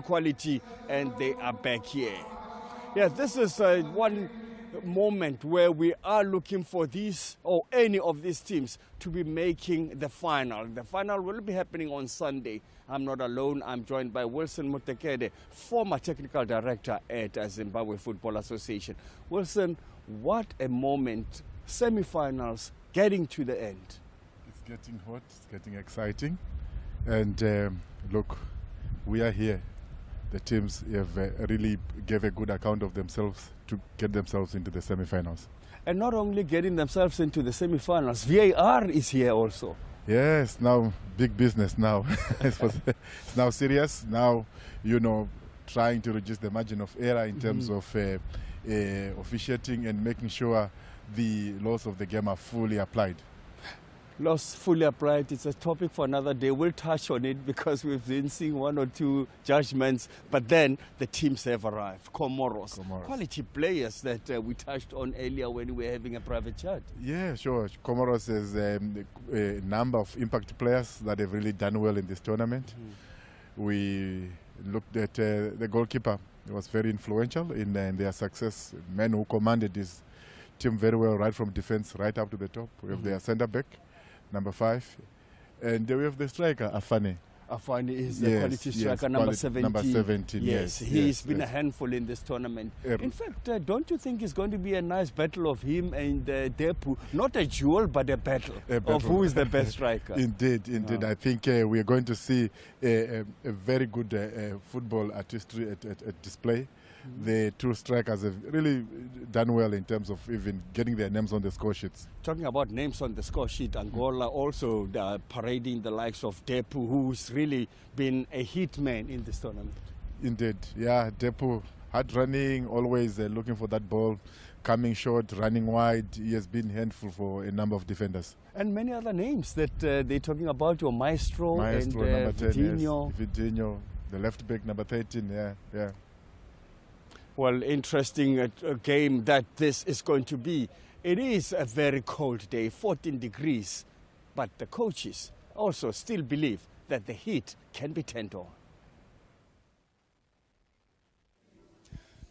shown quality, and they are back here. Yeah, this is one moment where we are looking for these or any of these teams to be making the final. The final will be happening on Sunday. I'm not alone. I'm joined by Wilson Mutekede, former technical director at Zimbabwe Football Association. Wilson, what a moment. Semi-finals getting to the end. It's getting hot. It's getting exciting. And look, we are here. The teams have really gave a good account of themselves to get themselves into the semi-finals. And not only getting themselves into the semi-finals, VAR is here also. Yes, now big business now. It's now serious. Now, trying to reduce the margin of error in terms of officiating and making sure the laws of the game are fully applied. Laws fully applied. It's a topic for another day. We'll touch on it because we've been seeing one or two judgments. But then the teams have arrived. Comoros. Quality players that we touched on earlier when we were having a private chat. Yeah, sure. Comoros has a number of impact players that have really done well in this tournament. We looked at the goalkeeper. He was very influential in their success. Men who commanded this team very well, right from defense right up to the top. We have their centre back, number 5, and we have the striker, Afane. Afane is the quality striker, number 17. Number 17, yes. He's been a handful in this tournament. In fact, don't you think it's going to be a nice battle of him and Depu? Not a duel, but a battle of who is the best striker. Indeed. I think we are going to see a very good football artistry at display. The two strikers have really done well in terms of even getting their names on the score sheets. Talking about names on the score sheet, Angola also parading the likes of Depu, who's really been a hit man in this tournament. Indeed, yeah, Depu, hard running, always looking for that ball, coming short, running wide. He has been handful for a number of defenders. And many other names that they're talking about, your Maestro and number 10, Vidinho. Yes, Vidinho, the left back, number 13, yeah. Well, interesting game that this is going to be. It is a very cold day, 14 degrees, but the coaches also still believe that the heat can be turned on.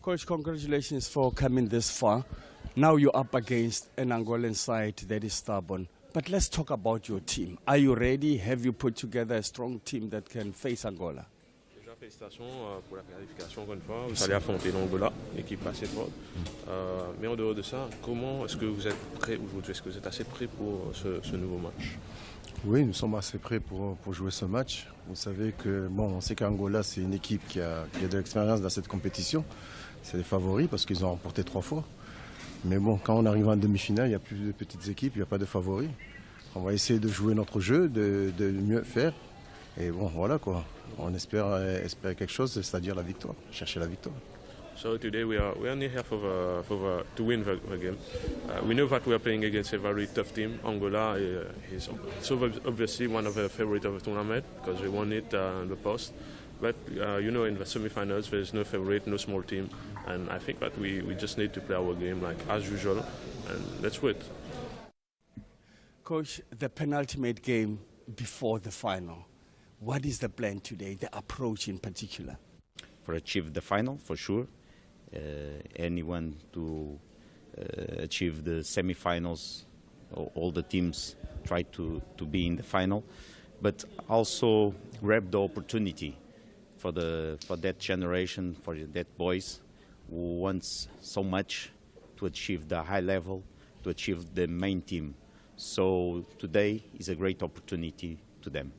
Coach, congratulations for coming this far. Now you're up against an Angolan side that is stubborn. But let's talk about your team. Are you ready? Have you put together a strong team that can face Angola? Félicitations pour la qualification encore une fois. Vous allez affronter l'Angola, équipe assez forte. Mais en dehors de ça, comment est-ce que vous êtes prêt aujourd'hui? Est-ce que vous êtes assez prêt pour ce nouveau match? Oui, nous sommes assez prêts pour jouer ce match. Vous savez que on sait qu'Angola c'est une équipe qui a de l'expérience dans cette compétition. C'est les favoris parce qu'ils ont remporté 3 fois. Mais bon, quand on arrive en demi-finale, il y a plus de petites équipes, il n'y a pas de favoris. On va essayer de jouer notre jeu, de mieux faire. Et bon, voilà quoi. On espère quelque chose, c'est-à-dire la victoire, chercher la victoire. So today we are only here to win the game. We know that we are playing against a very tough team. Angola is obviously one of the favorites of the tournament because we won it in the past. But in the semi-finals there is no favorite, no small team, and I think that we just need to play our game like as usual, and let's win. Coach, the penultimate game before the final. What is the plan today, the approach in particular? For achieve the final, for sure. Anyone to achieve the semi-finals, all the teams try to be in the final, but also grab the opportunity for that generation, for that boys who wants so much to achieve the high level, to achieve the main team. So today is a great opportunity to them.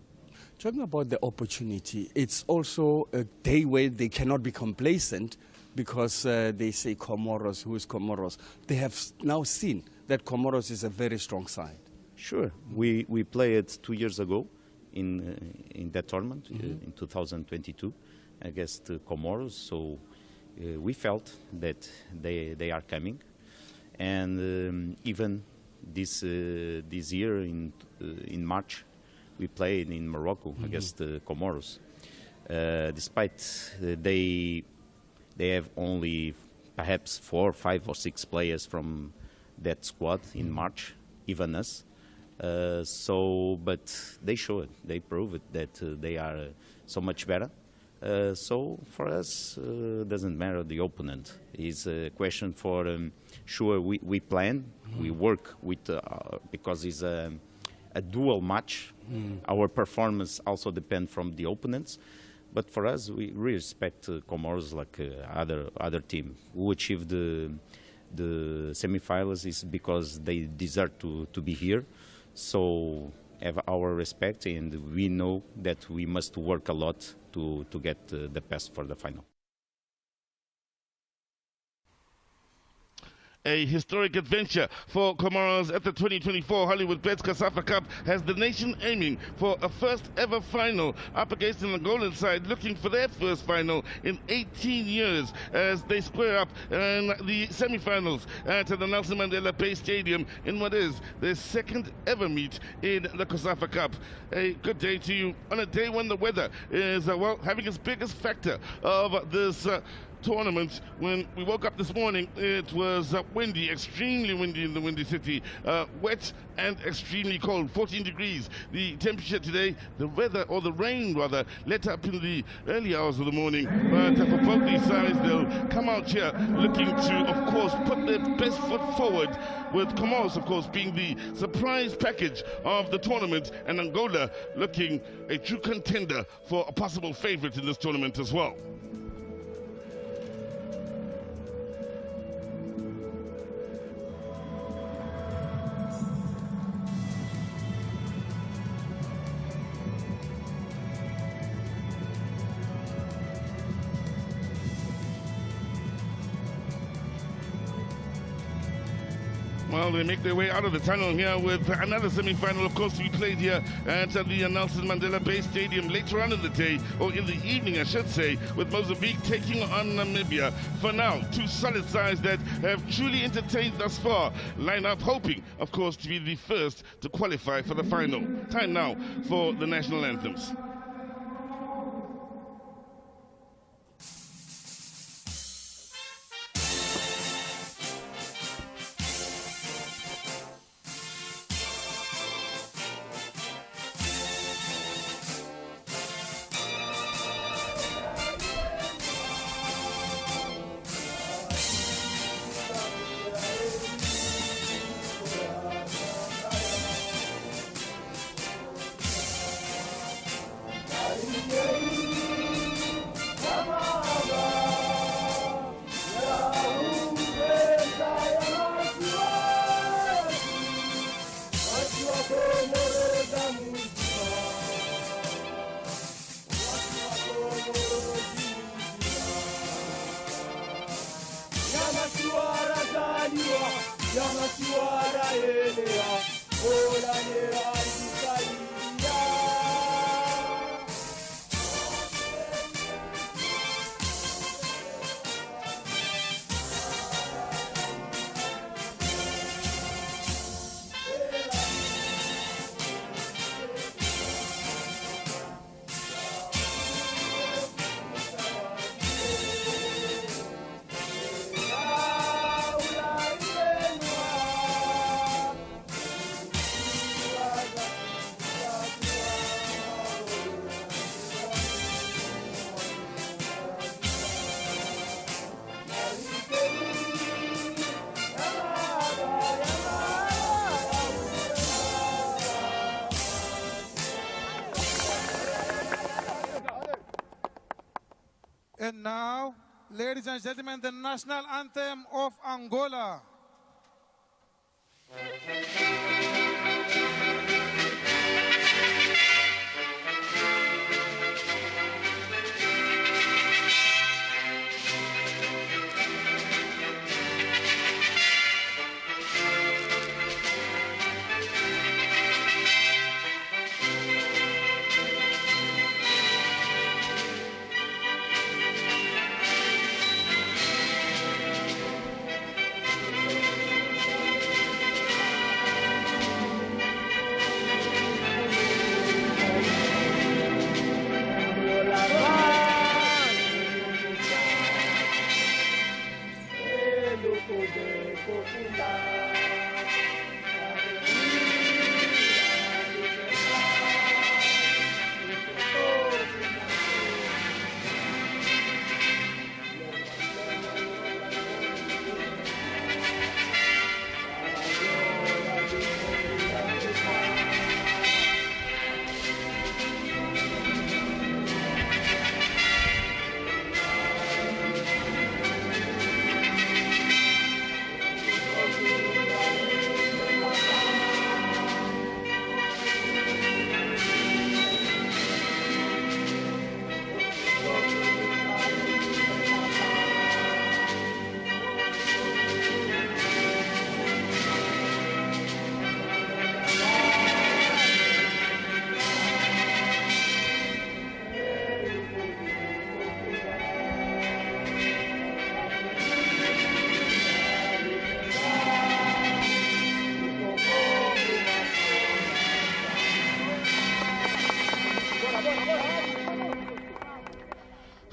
Talking about the opportunity, it's also a day where they cannot be complacent because they say Comoros, who is Comoros? They have now seen that Comoros is a very strong side. Sure. We played 2 years ago in that tournament, in 2022, against Comoros. So we felt that they are coming. And even this year in March, we played in Morocco against the Comoros. Despite they have only perhaps 4, 5 or 6 players from that squad in March, even us. But they showed, they proved that they are so much better. So for us, doesn't matter the opponent. It's a question for sure we plan, we work with because it's a dual match. Our performance also depends from the opponents. But for us, we respect Comoros like other team who achieved the semifinals is because they deserve to be here. So have our respect, and we know that we must work a lot to get the best for the final. A historic adventure for Comoros at the 2024 Hollywood Bets COSAFA Cup has the nation aiming for a first ever final up against an Angolan side looking for their first final in 18 years as they square up in the semi-finals at the Nelson Mandela Bay Stadium in what is their second ever meet in the COSAFA Cup. A good day to you on a day when the weather is, well, having its biggest factor of this tournament. When we woke up this morning, it was windy, extremely windy in the Windy City, wet and extremely cold, 14 degrees. The temperature today, the weather, or the rain rather, let up in the early hours of the morning. But for both these sides, they'll come out here looking to, of course, put their best foot forward, with Comoros, of course, being the surprise package of the tournament, and Angola looking a true contender for a possible favorite in this tournament as well. Well, they make their way out of the tunnel here with another semi-final, of course, to be played here at the Nelson Mandela Bay Stadium later on in the day, or in the evening, I should say, with Mozambique taking on Namibia. For now, two solid sides that have truly entertained thus far line up, hoping, of course, to be the first to qualify for the final. Time now for the national anthems. And now, ladies and gentlemen, the national anthem of Angola.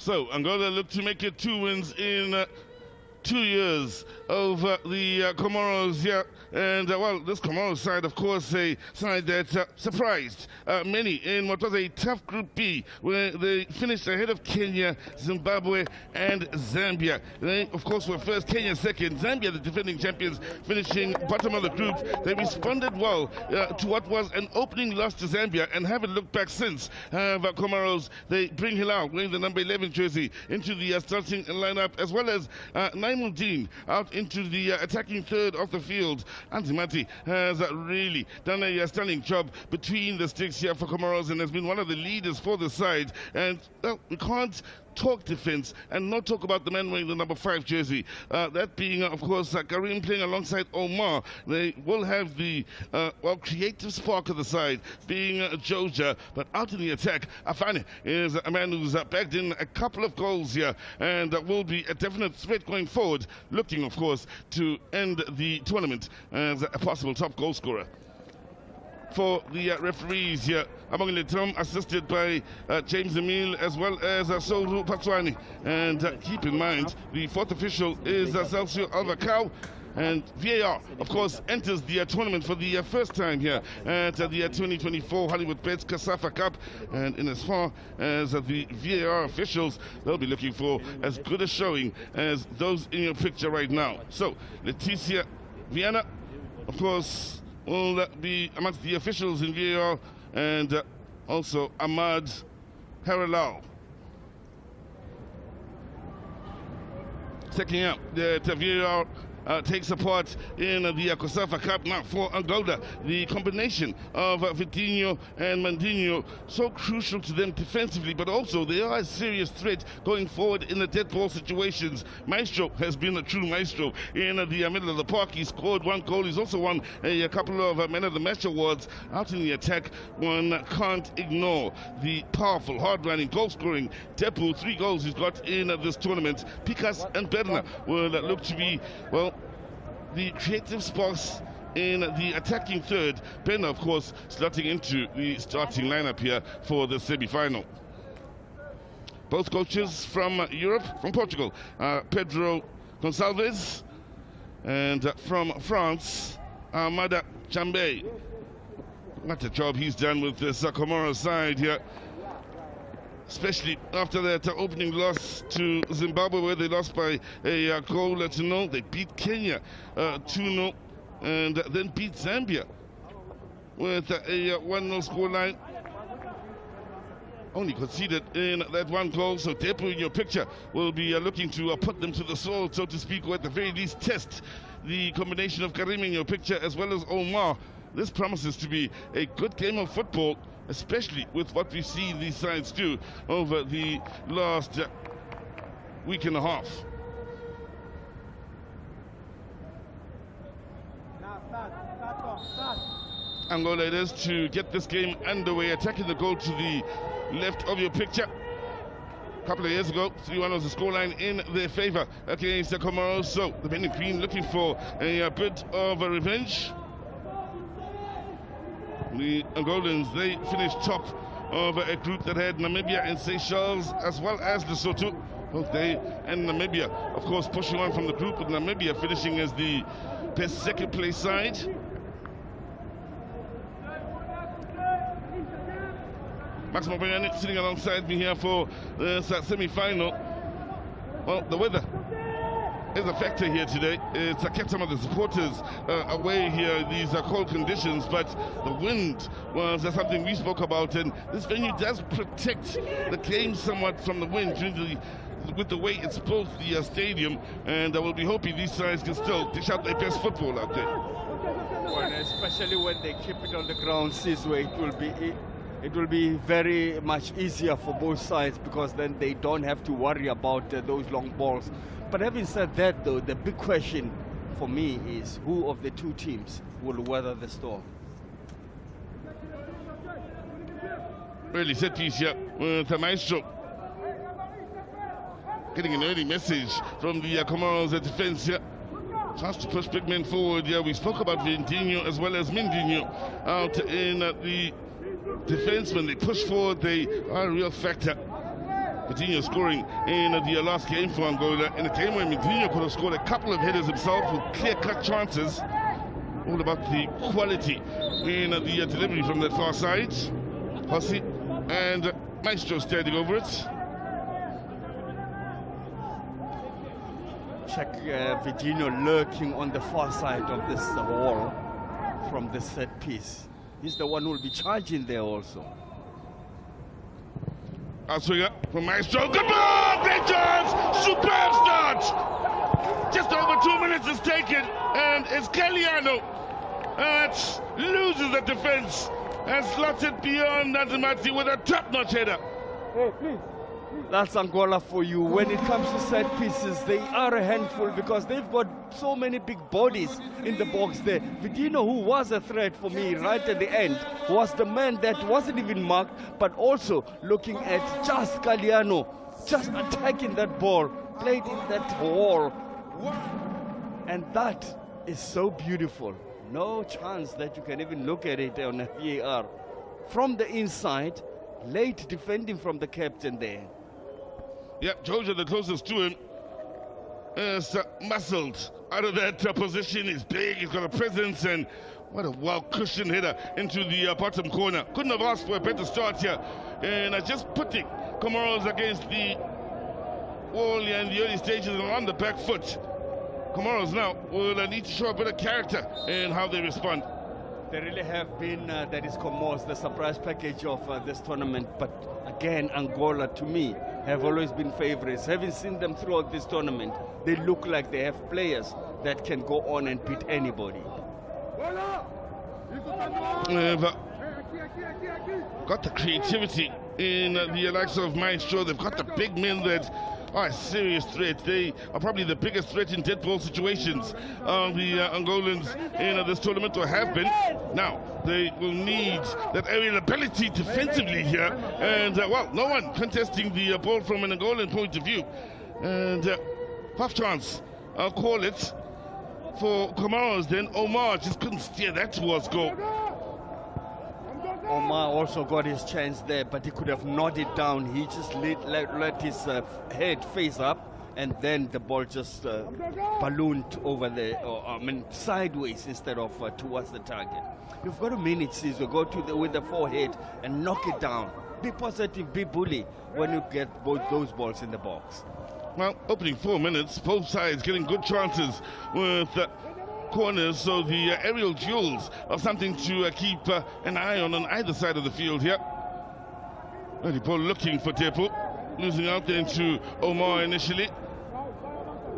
So Angola look to make it 2 wins in 2 years over the Comoros here. And well, this Comoros side, of course, a side that surprised many in what was a tough Group B, where they finished ahead of Kenya, Zimbabwe, and Zambia. They, of course, were first, Kenya second, Zambia, the defending champions, finishing bottom of the group. They responded well to what was an opening loss to Zambia and haven't looked back since. Comoros, they bring Hilal, wearing the number 11 jersey, into the starting lineup, as well as Naimuddin out into the attacking third of the field. Antimati has really done a stunning job between the sticks here for Comoros and has been one of the leaders for the side. And well, we can't talk defense and not talk about the man wearing the number 5 jersey. That being, of course, Karim playing alongside Omar. They will have the well, creative spark of the side, being Joja, but out in the attack, Afane is a man who's bagged in a couple of goals here and will be a definite threat going forward, looking, of course, to end the tournament as a possible top goal scorer. For the referees here, Among Letom, assisted by James Emile as well as Soru Patswani. And keep in mind, the 4th official is Celso Alvacao. And VAR, of course, enters the tournament for the first time here at the 2024 Hollywood Bets COSAFA Cup. And in as far as the VAR officials, they'll be looking for as good a showing as those in your picture right now. So, Leticia Viana, of course, will be amongst the officials in VAR, and also Ahmad Haralal. Taking up the VAR takes a part in the COSAFA Cup now for Angola. The combination of Vitinho and Mandinho, so crucial to them defensively, but also they are a serious threat going forward in the dead ball situations. Maestro has been a true maestro in the middle of the park. He scored 1 goal. He's also won a couple of Man of the Match awards. Out in the attack, one can't ignore the powerful, hard-running, goal-scoring Depu. 3 goals he's got in this tournament. Picas and Berna will look to be, well, the creative sparks in the attacking third. Berna, of course, slotting into the starting lineup here for the semi-final. Both coaches from Europe, from Portugal, Pedro Gonçalves, and from France, Amada Chambe. What a job he's done with this Comoros side here, especially after that opening loss to Zimbabwe, where they lost by a goal to 0. They beat Kenya 2-0, and then beat Zambia with a 1-0 scoreline. Only conceded in that 1 goal, so Depu in your picture will be looking to put them to the sword, so to speak, or at the very least test the combination of Karim in your picture as well as Omar. This promises to be a good game of football, especially with what we've seen these sides do over the last week and a half. Angola it is to get this game underway, attacking the goal to the left of your picture. A couple of years ago, 3-1 was the scoreline in their favor against the Comoros. So the Benin Queen looking for a bit of a revenge. The Angolans, they finished top of a group that had Namibia and Seychelles as well as Lesotho. Both they and Namibia, of course, pushing on from the group, with Namibia finishing as the best second place side. Maximo Bayani sitting alongside me here for the semi-final. Well, the weather is a factor here today. It's kept some of the supporters away here, these cold conditions, but the wind was something we spoke about, and this venue does protect the game somewhat from the wind with the way it's built, the stadium, and I will be hoping these sides can still dish out their best football out there. Well, especially when they keep it on the ground this way, it will be very much easier for both sides, because then they don't have to worry about those long balls. But having said that, though, the big question for me is who of the 2 teams will weather the storm? Really set piece here with the Maestro. Getting an early message from the Comoros defense here. Chance to push big men forward here. We spoke about Vitinho as well as Mindinho out in the defense. When they push forward, they are a real factor. Coutinho scoring in the last game for Angola, in a game where Coutinho could have scored a couple of headers himself with clear-cut chances. All about the quality in the delivery from the far side. Hossi and Maestro standing over it. Check Coutinho lurking on the far side of this wall from the set piece. He's the one who will be charging there also. Outswinger from Maestro. Good ball! Great chance! Superb start! Just over 2 minutes is taken, and it's Caliano that loses the defense and slots it beyond Nazimati with a top-notch header. Hey, please. That's Angola for you. When it comes to set pieces, they are a handful because they've got so many big bodies in the box there. Coutinho, who was a threat for me right at the end, was the man that wasn't even marked, but also looking at just Caliano, just attacking that ball, played in that wall. And that is so beautiful. No chance that you can even look at it on a VAR. From the inside, late defending from the captain there. Yep, Georgia, the closest to him, is muscled out of that position. He's big, he's got a presence, and what a wild cushion header into the bottom corner. Couldn't have asked for a better start here. And just putting Comoros against the wall here in the early stages and on the back foot. Comoros now will need to show a bit of character in how they respond. They really have been, that is Comoros, the surprise package of this tournament. But again, Angola, to me, have always been favorites. Having seen them throughout this tournament, they look like they have players that can go on and beat anybody. They've got the creativity in the likes of Maestro. They've got the big men that are a serious threat. They are probably the biggest threat in dead ball situations the Angolans in this tournament, or have been. Now, they will need that aerial ability defensively here. And, well, no one contesting the ball from an Angolan point of view. And half chance, I'll call it, for Comoros then. Omar just couldn't steer that towards goal. Omar also got his chance there, but he could have nodded down. He just let his head face up, and then the ball just ballooned over sideways instead of towards the target. You've got to mean it, Caesar. Go to with the forehead and knock it down. Be positive, be bully when you get both those balls in the box. Well, opening 4 minutes, both sides getting good chances with corners, so the aerial duels are something to keep an eye on either side of the field here. Early ball looking for Depo, losing out there into Omar initially.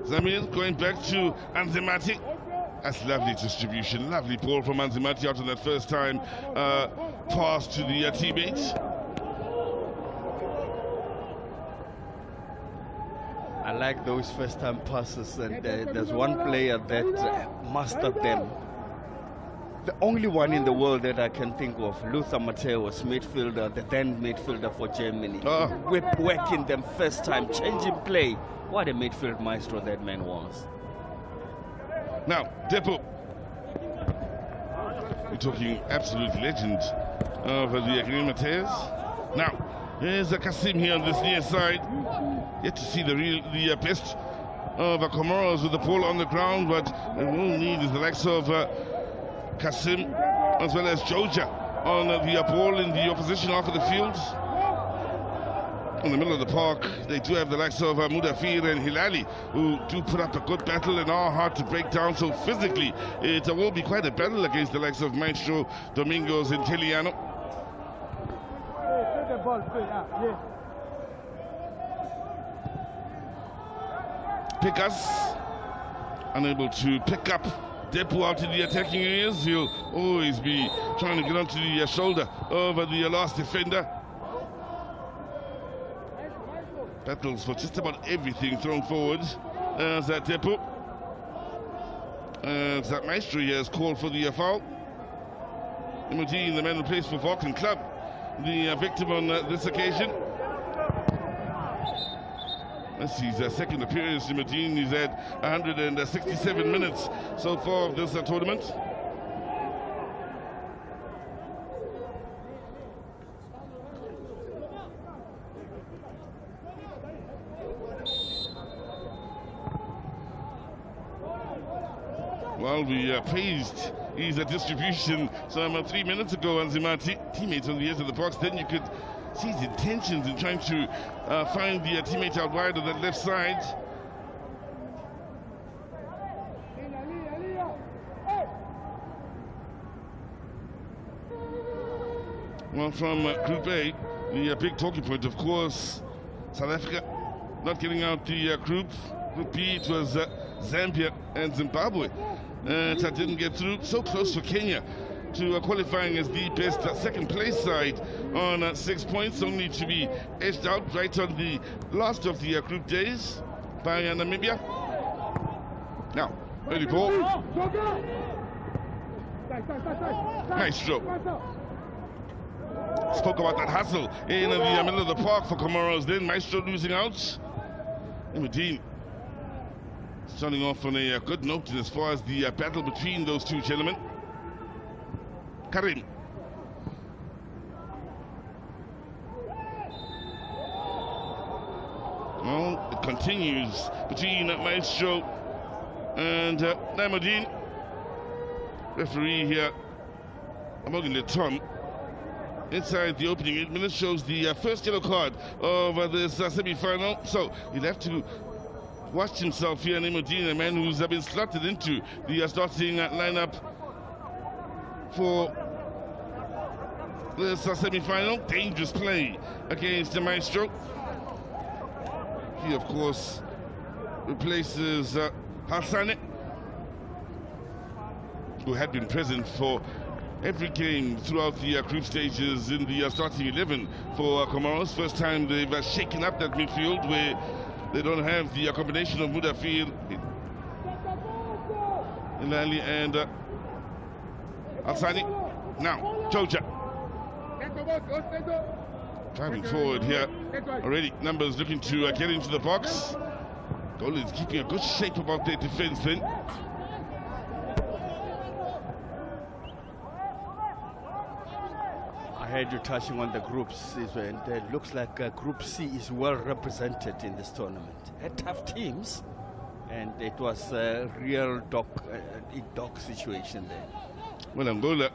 Zamir going back to Anzimati. That's lovely distribution, lovely ball from Anzimati after that first time pass to the teammates. I like those first-time passes, and there's one player that mastered them. The only one in the world that I can think of, Luther Matthäus, midfielder, the then midfielder for Germany. Whip working them first time, changing play. What a midfield maestro that man was. Now, Depo. We're talking absolute legend of the Green Matthäus. Now, there's a Kasim here on this near side. Yet to see the best of Comoros with the ball on the ground, but they will need is the likes of Kasim as well as Georgia on the ball in the opposition half of the field. In the middle of the park, they do have the likes of Mudafir and Hilali, who do put up a good battle and are hard to break down. So physically, it will be quite a battle against the likes of Maestro, Domingos, and Teliano. Pickers unable to pick up Depo out in the attacking areas. He'll always be trying to get onto the shoulder of the last defender. Battles for just about everything thrown forward as Depo. As that Maestro here has called for the foul. Imogene, the man who plays for Vulcan Club, the victim on this occasion. That's his second appearance. Imogene, he's had 167 minutes so far of this tournament. Well, we praised his distribution some 3 minutes ago, Anzimati. Teammates on the edge of the box. Then you could see his intentions in trying to find the teammate out wide on that left side. Well, from Group A, the big talking point, of course, South Africa not getting out the group. Group B, it was Zambia and Zimbabwe. That didn't get through. So close for Kenya to qualifying as the best second place side on 6 points, only to be edged out right on the last of the group days by Namibia. Now, early ball. Nice stroke. Spoke about that hustle in the middle of the park for Comoros. Then Maestro losing out. Imodine starting off on a good note as far as the battle between those two gentlemen. Karim. Well, it continues between Maestro and Imodine. Referee here, Amogile Tom, inside the opening 8 minutes, shows the first yellow card of this semi-final. So he'll have to watch himself here, Imodine, a man who's been slotted into the starting lineup for this semi-final. Dangerous play against the Maestro. He, of course, replaces Hassane, who had been present for every game throughout the group stages in the starting 11 for Comoros. First time they've shaken up that midfield where they don't have the combination of Mudafir, Ilali and Alsani. Now, Joja driving forward here. Already numbers looking to get into the box. Goal is keeping a good shape about their defense then. I heard you touching on the groups, and it looks like Group C is well represented in this tournament. Had tough teams, and it was a real dog situation there. Well, Angola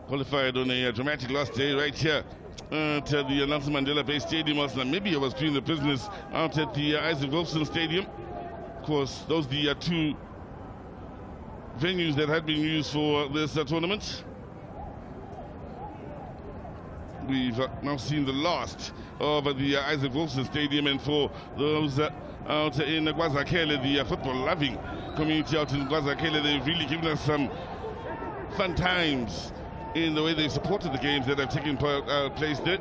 qualified on a dramatic last day right here at the Nelson Mandela Bay Stadium, as Namibia was doing the business out at the Isaac Wilson Stadium. Of course, those are the two venues that had been used for this tournament. We've now seen the last of the Isaac Wilson Stadium, and for those out in Guazakele, the football-loving community out in Guazakele, they've really given us some fun times in the way they've supported the games that have taken place there.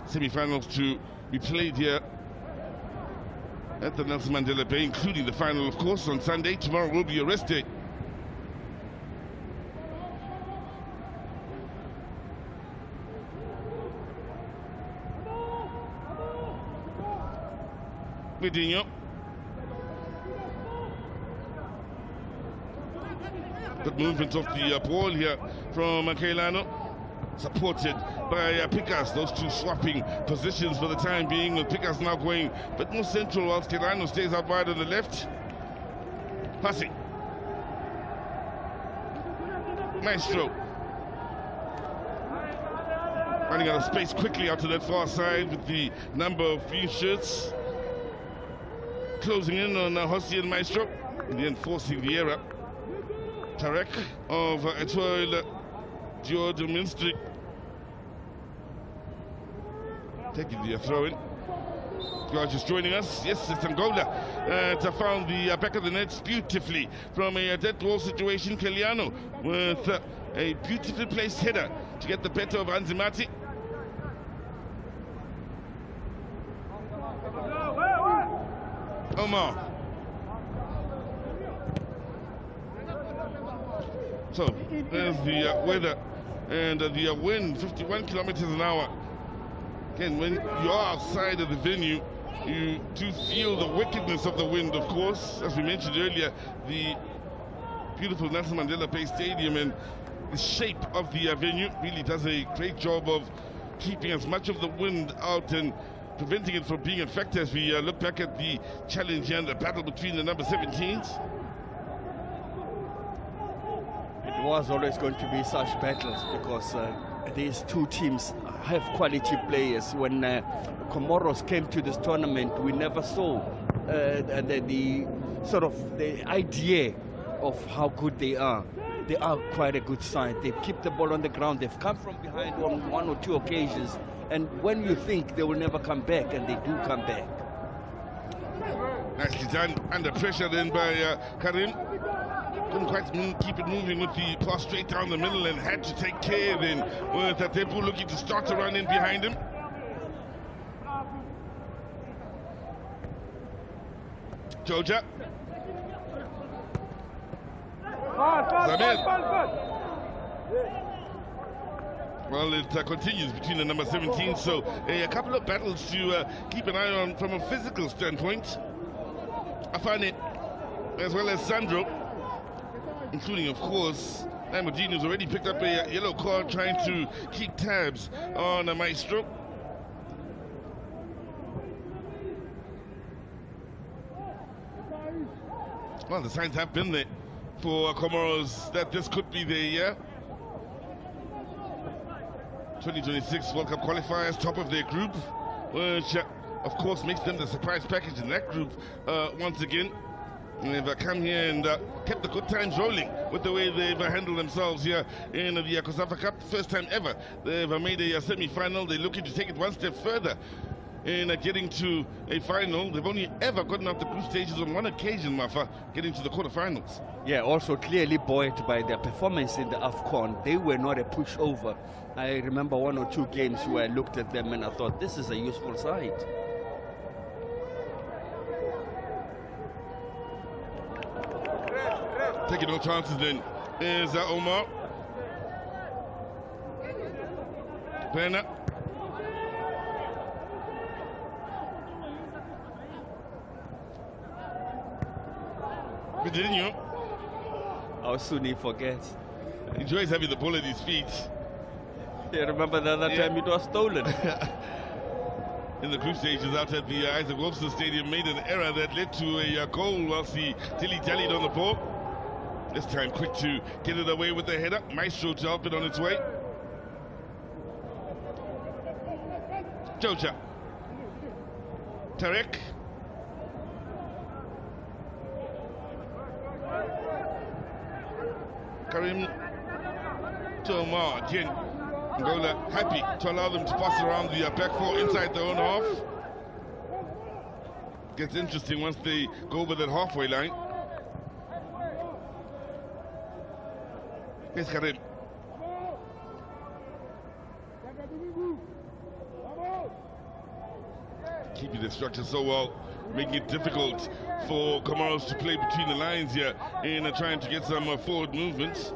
Semi-finals to be played here at the Nelson Mandela Bay, including the final, of course, on Sunday. Tomorrow will be a rest day. Vidinho. Good movement off the ball here from Kailano, supported by Picas. Those two swapping positions for the time being, with Picas now going a bit more central whilst Kailano stays out wide on the left. Passing. Maestro. Running out of space quickly out to that far side with the number of green shirts. Closing in on Hossi and Maestro, in the end forcing the error. Tarek of Etoile George Minstry taking the throw in. George is joining us. Yes, it's Angola to found the back of the net beautifully from a dead ball situation. Keliano with a beautifully placed header to get the better of Anzimati. Omar. So there's the weather and the wind, 51 kilometers an hour. Again, when you are outside of the venue, you do feel the wickedness of the wind, of course. As we mentioned earlier, the beautiful Nelson Mandela Bay Stadium and the shape of the venue really does a great job of keeping as much of the wind out and preventing it from being effective. As we look back at the challenge and the battle between the number 17s. was always going to be such battles because these two teams have quality players. When Comoros came to this tournament, we never saw the sort of the idea of how good they are. They are quite a good side. They keep the ball on the ground. They've come from behind on one or two occasions. And when you think they will never come back, and they do come back. Nicely done. Under pressure then by Karim. Couldn't quite keep it moving with the pass straight down the middle and had to take care then with Atepu looking to start to run in behind him. Joja. Zamir. Well, it continues between the number 17, so a couple of battles to keep an eye on from a physical standpoint. Afane, as well as Sandro, including, of course, Lamborghini, who's already picked up a yellow card trying to keep tabs on a Maestro. Well, the signs have been there for Comoros that this could be their year. 2026 World Cup qualifiers, top of their group, which of course makes them the surprise package in that group once again. And they've come here and kept the good times rolling with the way they've handled themselves here in the COSAFA Cup. First time ever they've made a semi-final. They're looking to take it one step further in getting to a final. They've only ever gotten out the group stages on one occasion, Mafa, getting to the quarterfinals. Yeah, also clearly buoyed by their performance in the AFCON. They were not a pushover. I remember one or two games where I looked at them and I thought, this is a useful side. Taking no chances then is Omar. Pena. Virginia. How soon he forgets. Enjoys having the ball at his feet. Yeah, remember the other time it was stolen. In the group stages out at the Isaac Wolfson Stadium, made an error that led to a goal whilst he dilly-dallied on the ball. This time quick to get it away with the header. Maestro to help it on its way. Joja. Tarek. Karim Tomar again. Angola happy to allow them to pass around the back four inside their own half. Gets interesting once they go over that halfway line. Here's Karim. Keeping the structure so well, making it difficult for Comoros to play between the lines here and trying to get some forward movements.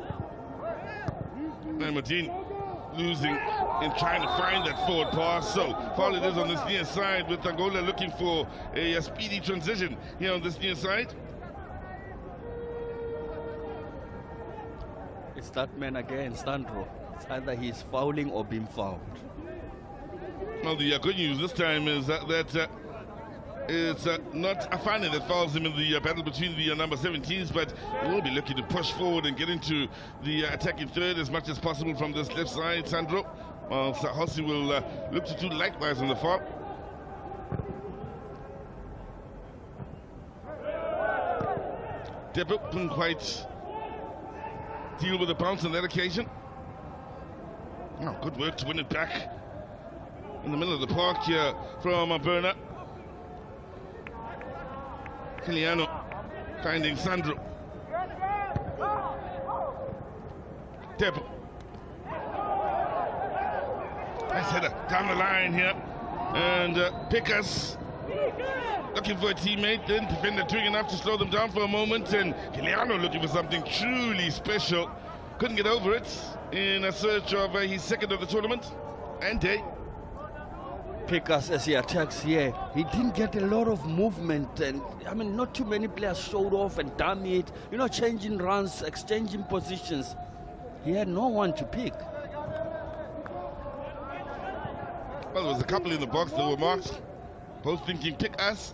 And Martin losing and trying to find that forward pass. So foul it is on this near side, with Angola looking for a speedy transition here on this near side. It's that man again, Sandro. It's either he's fouling or being fouled. Well, the good news this time is that it's not Afane that fouls him in the battle between the number 17s, but we'll be looking to push forward and get into the attacking third as much as possible from this left side, Sandro. Well, Hossi will look to do likewise on the far. Depo couldn't quite deal with the bounce on that occasion. Oh, good work to win it back in the middle of the park here from Berna. Kiliano finding Sandro. Depo. Nice header down the line here. And Pickers looking for a teammate, then defender doing enough to slow them down for a moment, and Kiliano looking for something truly special. Couldn't get over it in a search of his second of the tournament. And Pickers, as he attacks here, he didn't get a lot of movement, and I mean, not too many players showed off and damaged, you know, changing runs, exchanging positions. He had no one to pick. Well, there was a couple in the box that were marked, both thinking pick us.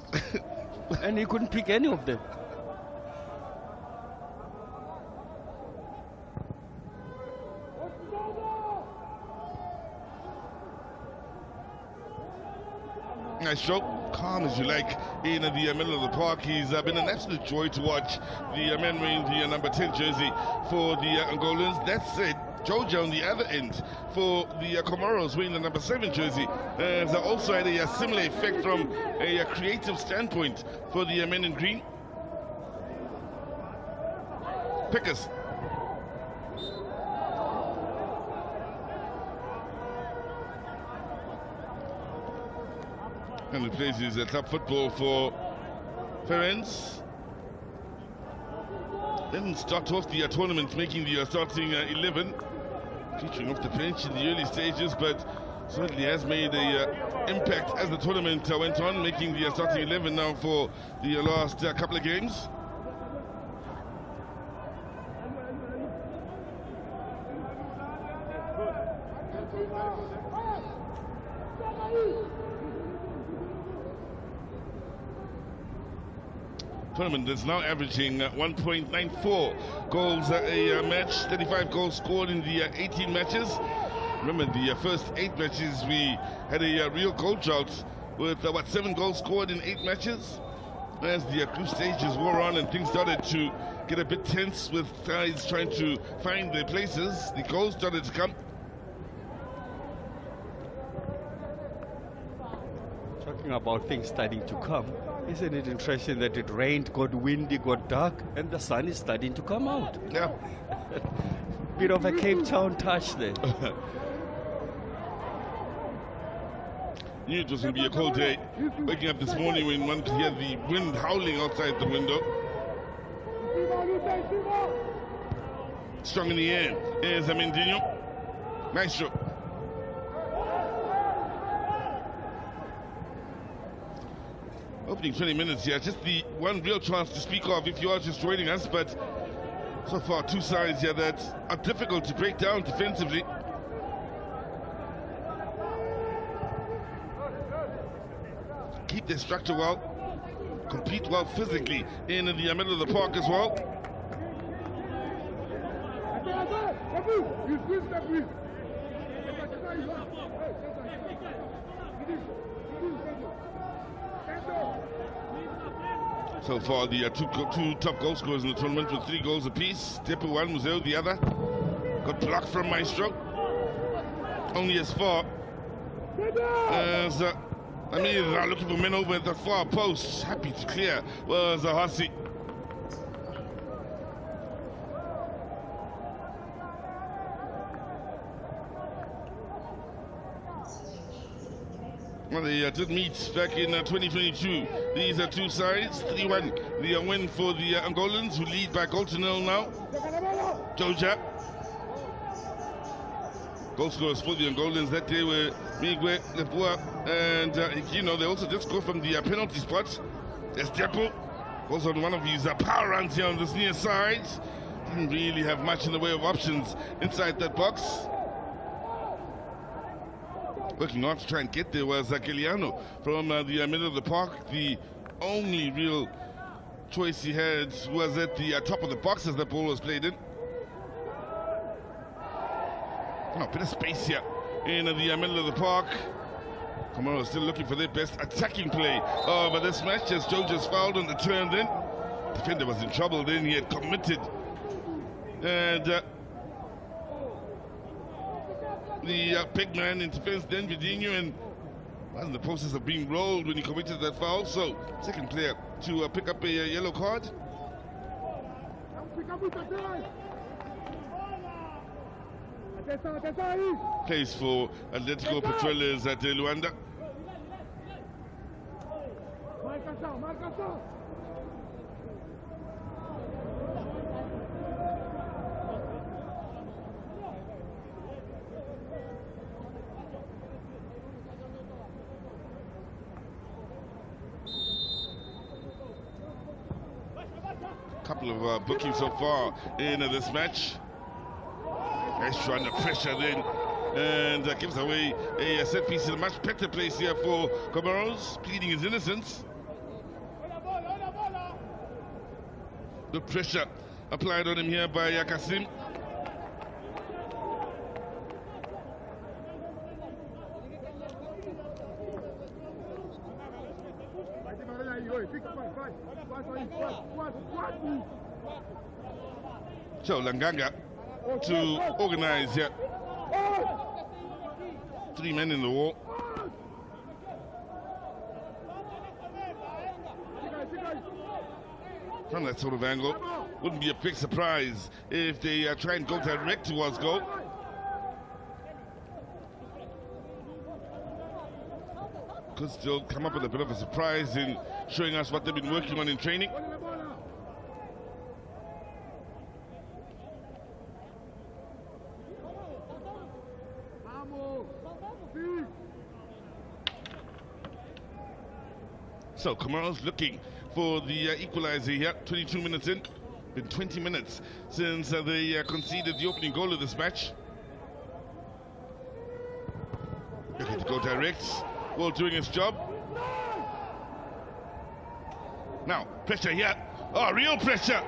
And he couldn't pick any of them. Maestro, calm as you like, in the middle of the park. He's been an absolute joy to watch. The man wearing the number 10 jersey for the Angolans. That said, Georgia on the other end for the Comoros wearing the number 7 jersey has also had a similar effect from a creative standpoint for the men in green. Pickers. And the plays is club football for Ferenc. Didn't start off the tournament making the starting 11, featuring off the bench in the early stages, but certainly has made a impact as the tournament went on, making the starting 11 now for the last couple of games. Tournament is now averaging 1.94 goals a match, 35 goals scored in the 18 matches. Remember, the first 8 matches we had a real goal drought with 7 goals scored in 8 matches. As the group stages wore on and things started to get a bit tense with sides trying to find their places, the goals started to come. Talking about things starting to come, isn't it interesting that it rained, got windy, got dark, and the sun is starting to come out? Yeah. Bit of a Cape Town touch there. Knew it was going to be a cold day. Waking up this morning when one could hear the wind howling outside the window. Strong in the air. Here's Amendinho. Maestro. Opening 20 minutes here, just the one real chance to speak of if you are just joining us, but so far 2 sides here that are difficult to break down defensively. Keep their structure well, compete well physically in the middle of the park as well. So far, the two top goal scorers in the tournament with 3 goals apiece. Tepu one, Museo the other. Got blocked from Maestro. Only as far as Amir looking for men over at the far post. Happy to clear was Hasi. Well, they did meet back in 2022. These are 2 sides, 3-1. The win for the Angolans, who lead by goal to 0 now. Georgia. Goal scorers for the Angolans that day were Miguel, Lepua, and Hikino. They also just scored from the penalty spot. There's Depo. Goes on one of his power runs here on this near side. Didn't really have much in the way of options inside that box. Looking on to try and get there was Kiliano from the middle of the park. The only real choice he had was at the top of the box as the ball was played in. Oh, bit of space here in the middle of the park. Comoros still looking for their best attacking play of this match as Georgia's fouled on the turn then. Defender was in trouble then, he had committed. And the big man in defense then, Vidinho, and was in the process of being rolled when he committed that foul. So, second player to pick up a yellow card. Plays for Atletico Petroles at Luanda. Couple of bookings so far in this match. Extra under pressure then, and gives away a set piece in a much better place here for Comoros, pleading his innocence. The pressure applied on him here by Kasim. So Langanga to organize here. 3 men in the wall. From that sort of angle, wouldn't be a big surprise if they try and go direct towards goal. Could still come up with a bit of a surprise in showing us what they've been working on in training. So Comoros looking for the equalizer here, 22 minutes in. Been 20 minutes since they conceded the opening goal of this match. Looking to go direct, ball doing its job. Now, pressure here. Oh, real pressure.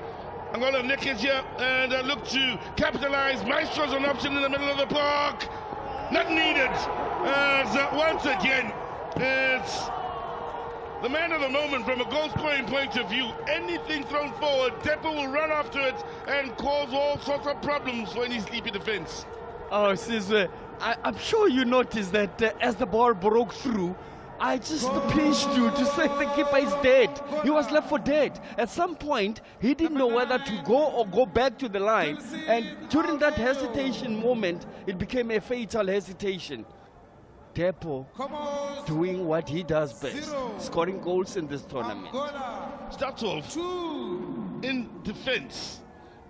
Angola neck is here and look to capitalize. Maestro's an option in the middle of the park. Not needed. As once again, it's the man of the moment from a goal-scoring point of view. Anything thrown forward, Depo will run after it and cause all sorts of problems when he's deep in defense. Oh, Sizwe, I'm sure you noticed that as the ball broke through, I just pinched you to say the keeper is dead. He was left for dead. At some point, he didn't know whether to go or go back to the line. And during that hesitation moment, it became a fatal hesitation. Depo doing what he does best, scoring goals in this tournament. Starts off in defense.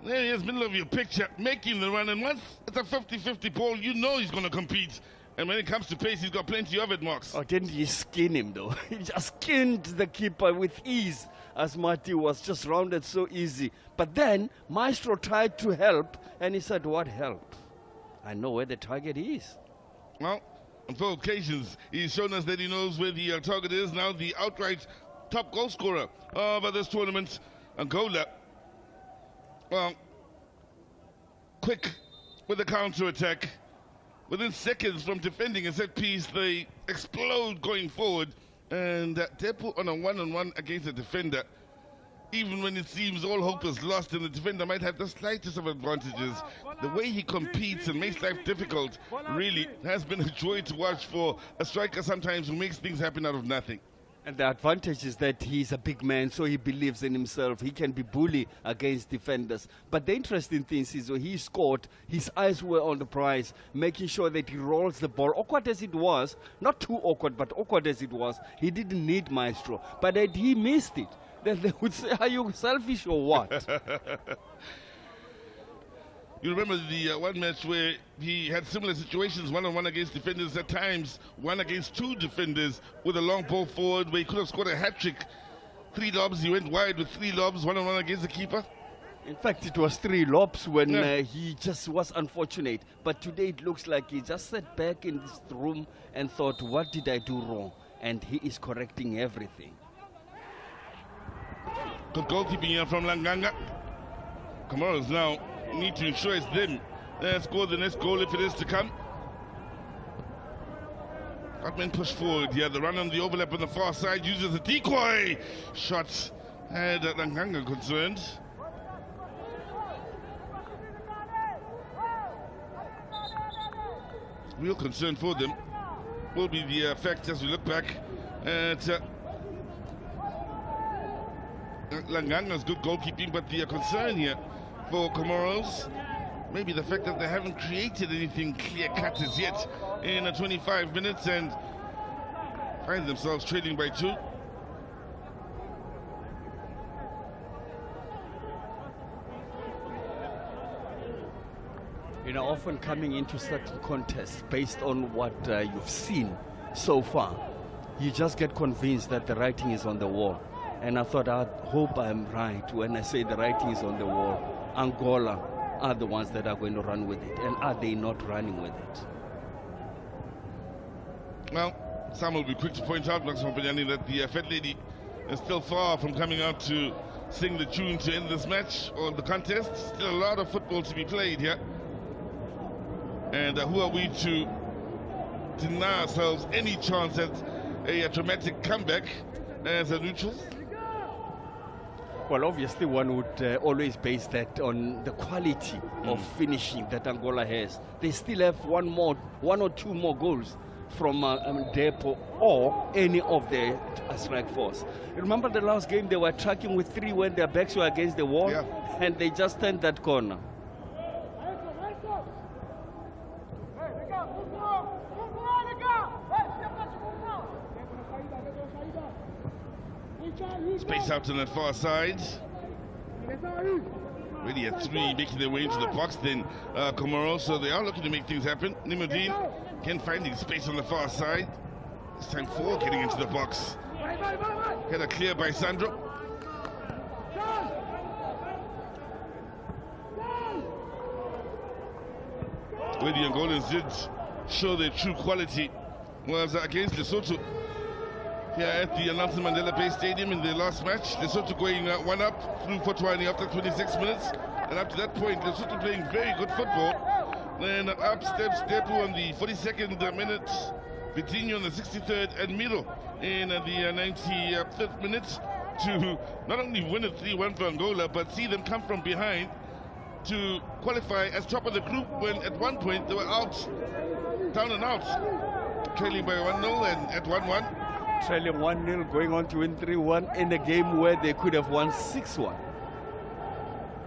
There he is, middle of your picture, making the run. And once it's a 50-50 ball, you know he's going to compete. And when it comes to pace, he's got plenty of it, Marks. Oh, didn't he skin him, though? He just skinned the keeper with ease, as Marty was just rounded so easy. But then, Maestro tried to help, and he said, what help? I know where the target is. Well, on 4 occasions, he's shown us that he knows where the target is. Now the outright top goal scorer of this tournament, Angola. Well, quick with the counter-attack. Within seconds from defending a set piece, they explode going forward. And Depo on a one-on-one against a defender. Even when it seems all hope is lost and the defender might have the slightest of advantages, the way he competes and makes life difficult really has been a joy to watch for a striker sometimes who makes things happen out of nothing. And the advantage is that he's a big man, so he believes in himself. He can be bully against defenders. But the interesting thing is when he scored, his eyes were on the prize, making sure that he rolls the ball. Awkward as it was, not too awkward, but awkward as it was, he didn't need Maestro. But that he missed it. Then they would say, are you selfish or what? You remember the one match where he had similar situations, one-on-one against defenders at times, one against 2 defenders with a long ball forward where he could have scored a hat-trick. 3 lobs, he went wide with 3 lobs, one-on-one against the keeper. In fact, it was 3 lobs when he just was unfortunate. But today it looks like he just sat back in this room and thought, what did I do wrong? And he is correcting everything. Good goalkeeping here from Langanga. Comoros now need to ensure it's them score the next goal if it is to come. Got push forward here. The run on the overlap on the far side uses a decoy. Shots had Langanga concerned. Real concern for them will be the effect as we look back at Langanga's good goalkeeping, but the concern here for Comoros, maybe the fact that they haven't created anything clear-cut as yet in 25 minutes and find themselves trailing by 2. You know, often coming into certain contests based on what you've seen so far, you just get convinced that the writing is on the wall. And I thought, I hope I'm right when I say the writing is on the wall. Angola are the ones that are going to run with it. And are they not running with it? Well, some will be quick to point out, Max Mompaniani, that the Fed Lady is still far from coming out to sing the tune to end this match or the contest. Still a lot of football to be played here. And who are we to deny ourselves any chance at a dramatic comeback as a neutral? Well, obviously one would always base that on the quality of finishing that Angola has. They still have one or two more goals from Depo or any of the strike force. Remember the last game they were tracking with 3 when their backs were against the wall, and they just turned that corner. Space out on the far side. Really at 3 making their way into the box then Comoros, so they are looking to make things happen. Nimudin again finding space on the far side. This time 4 getting into the box. Header clear by Sandro. Where the Angolans did show their true quality was against Lesotho. Here at the Nelson Mandela Bay Stadium in the last match, Lesotho going 1 up through Fotwani after 26 minutes. And up to that point, Lesotho playing very good football. Then up steps Depu on the 42nd minute, Vitinho on the 63rd, and Miro in the 93rd minute to not only win it 3-1 for Angola, but see them come from behind to qualify as top of the group when at one point they were out, down and out, trailing by 1-0 and at 1-1. Trailing 1-0, going on to win 3-1 in a game where they could have won 6-1.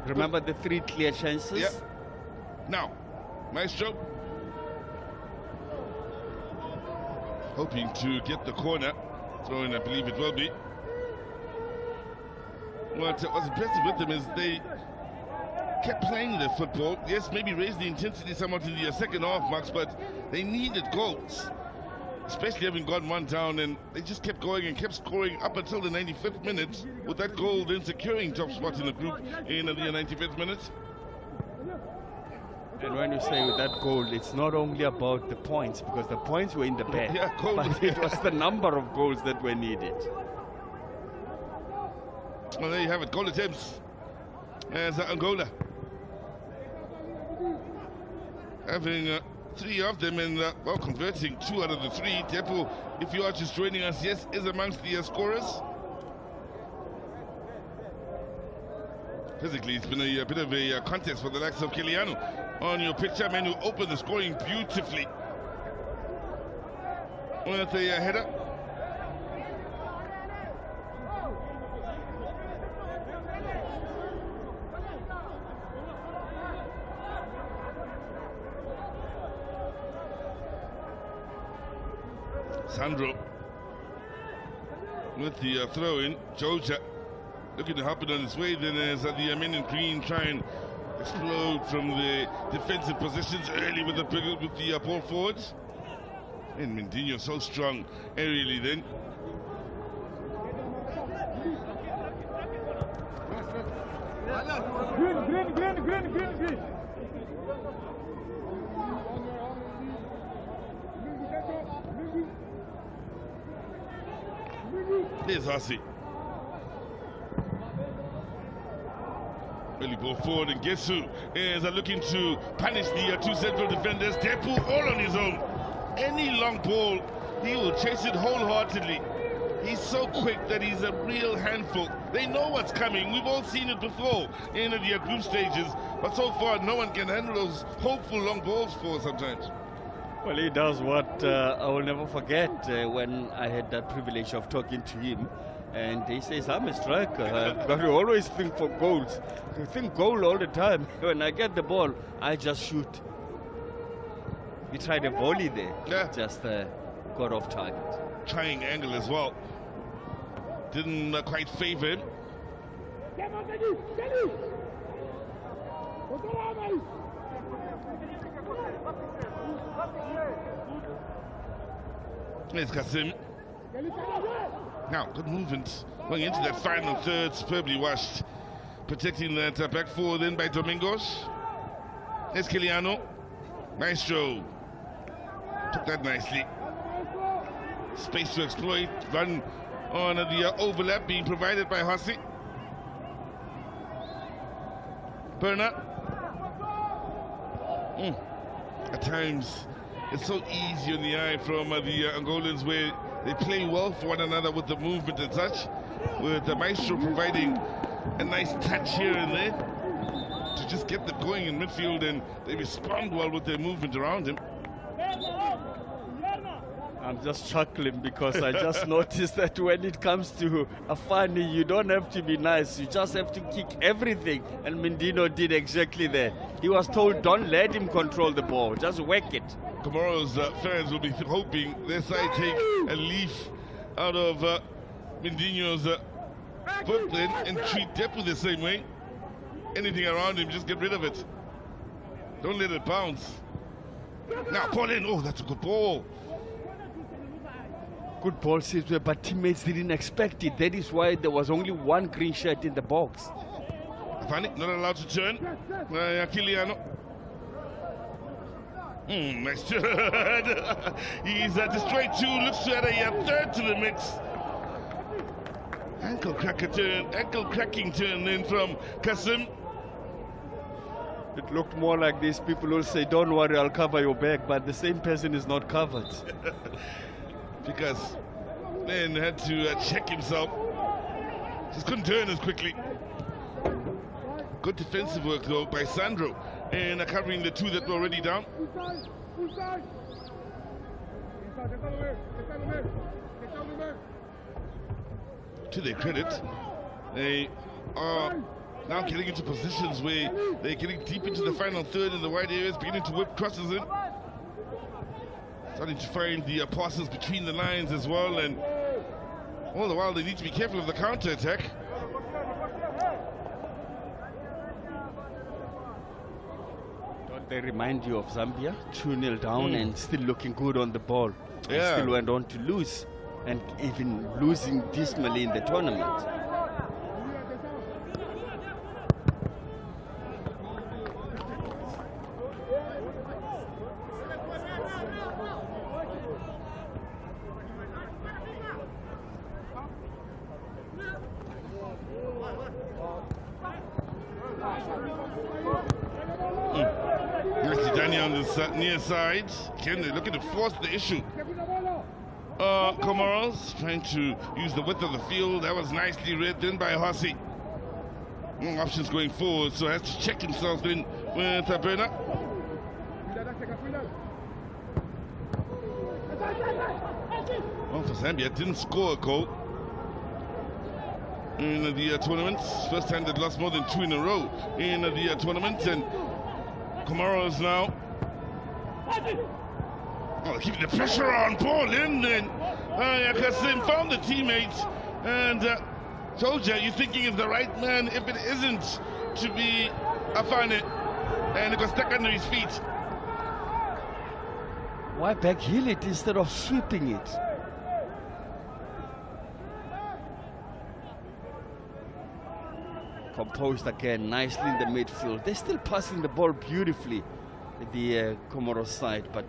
Remember the 3 clear chances? Yeah. Now, Maestro hoping to get the corner. Throwing, I believe it will be. What was impressive with them is they kept playing their football. Yes, maybe raised the intensity somewhat in the second half, Max, but they needed goals. Especially having gone 1 down, and they just kept going and kept scoring up until the 95th minute, with that goal then securing top spot in the group in the 95th minute. And when you say with that goal, it's not only about the points, because the points were in the bag, but it was the number of goals that were needed. Well, there you have it, goal attempts as Angola having 3 of them, and well, converting 2 out of the 3. Depo, if you are just joining us, yes, is amongst the scorers. Physically, it's been a bit of a contest for the likes of Kiliano on your picture, man, who opened the scoring beautifully with a header. Sandro with the throw-in. Joja looking to help it on its way. Then as the men in green try and explode from the defensive positions early with the ball forwards. And Mindinho so strong aerially then. Green. There's Asi. Early ball forward, and guess who is looking to punish the 2 central defenders. Depu all on his own. Any long ball, he will chase it wholeheartedly. He's so quick that he's a real handful. They know what's coming. We've all seen it before in the group stages, but so far no one can handle those hopeful long balls for sometimes. Well, he does what I will never forget when I had that privilege of talking to him. And he says, I'm a striker, but you always think for goals. You think goal all the time. When I get the ball, I just shoot. He tried a volley there, just got off target. Trying angle as well. Didn't quite favor him. There's Kasim. Now, good movement going into that final third, superbly washed. Protecting that back four then by Domingos. There's Kiliano. Maestro took that nicely. Space to exploit. Run on the overlap being provided by Hassi. Berna. At times, it's so easy on the eye from the Angolans, where they play well for one another with the movement and such. with the Maestro providing a nice touch here and there to just get them going in midfield, and they respond well with their movement around him. I'm just chuckling because I just noticed that when it comes to Afani, you don't have to be nice. You just have to kick everything. And Mindino did exactly that. He was told, don't let him control the ball. Just whack it. Comoros fans will be hoping their side take a leaf out of Mindino's footprint and treat Depu the same way. Anything around him, just get rid of it. Don't let it bounce. Now, pull in. Oh, that's a good ball. Good ball, Sizwe, but teammates didn't expect it. That is why there was only one green shirt in the box. Afani, not allowed to turn. Kiliano. Nice turn. He's destroyed two. Looks to add a third to the mix. Ankle cracking turn then from Kasim. It looked more like this. People will say, don't worry, I'll cover your back, but the same person is not covered. Because then had to check himself. Just couldn't turn as quickly. Good defensive work though by Sandro, and covering the two that were already down. To their credit, they are now getting into positions where they're getting deep into the final third in the wide areas, beginning to whip crosses in. Starting to find the passes between the lines as well, and all the while they need to be careful of the counter-attack. Don't they remind you of Zambia? 2-0 down and still looking good on the ball. Yeah. And still went on to lose, and even losing dismally in the tournament. On the near side, again they're looking to force the issue. Comoros trying to use the width of the field. That was nicely read then by Hossi. No options going forward, so has to check himself in with Bernard. Well, for Zambia, didn't score a goal in the tournament. First time they'd lost more than 2 in a row in the tournament, and Comoros now keeping the pressure on. Ball in, then Kasim found the teammates, and told you, you're thinking is the right man if it isn't to be Afane, and it got stuck under his feet. Why backheel it instead of sweeping it? Composed again, nicely in the midfield. They're still passing the ball beautifully, the Comoros side, but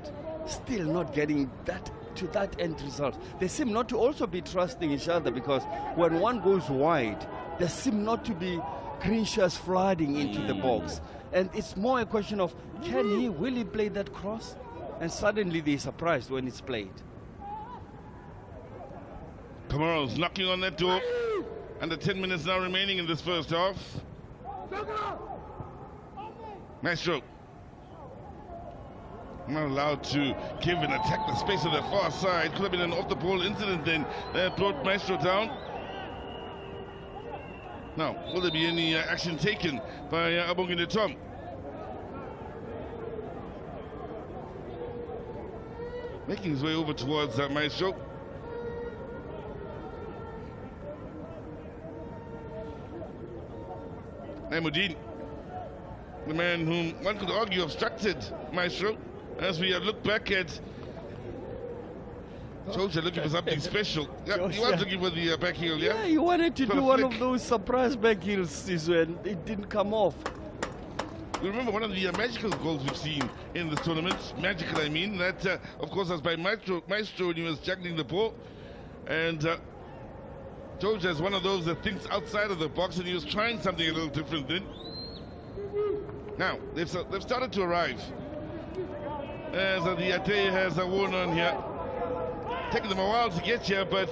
still not getting that to that end result. They seem not to also be trusting each other, because when one goes wide, there seem not to be green shirts flooding into the box. And it's more a question of, will he play that cross? And suddenly they're surprised when it's played. Comoros knocking on that door. Under 10 minutes now remaining in this first half. Maestro not allowed to give and attack the space of the far side. Could have been an off-the-ball incident then that brought Maestro down. Now, will there be any action taken by Abongile Tom? Making his way over towards Maestro. Naimudin, the man whom one could argue obstructed Maestro, as we look back at Georgia looking for something special. Yeah, he was looking for the back heel, yeah? Yeah, he wanted to do one of those surprise back heels, and it didn't come off. We remember one of the magical goals we've seen in this tournament, magical I mean, that of course was by Maestro when he was juggling the ball. And Georgia is one of those that thinks outside of the box, and he was trying something a little different then. Now, they've started to arrive. As the Ate has worn on here. Taking them a while to get here, but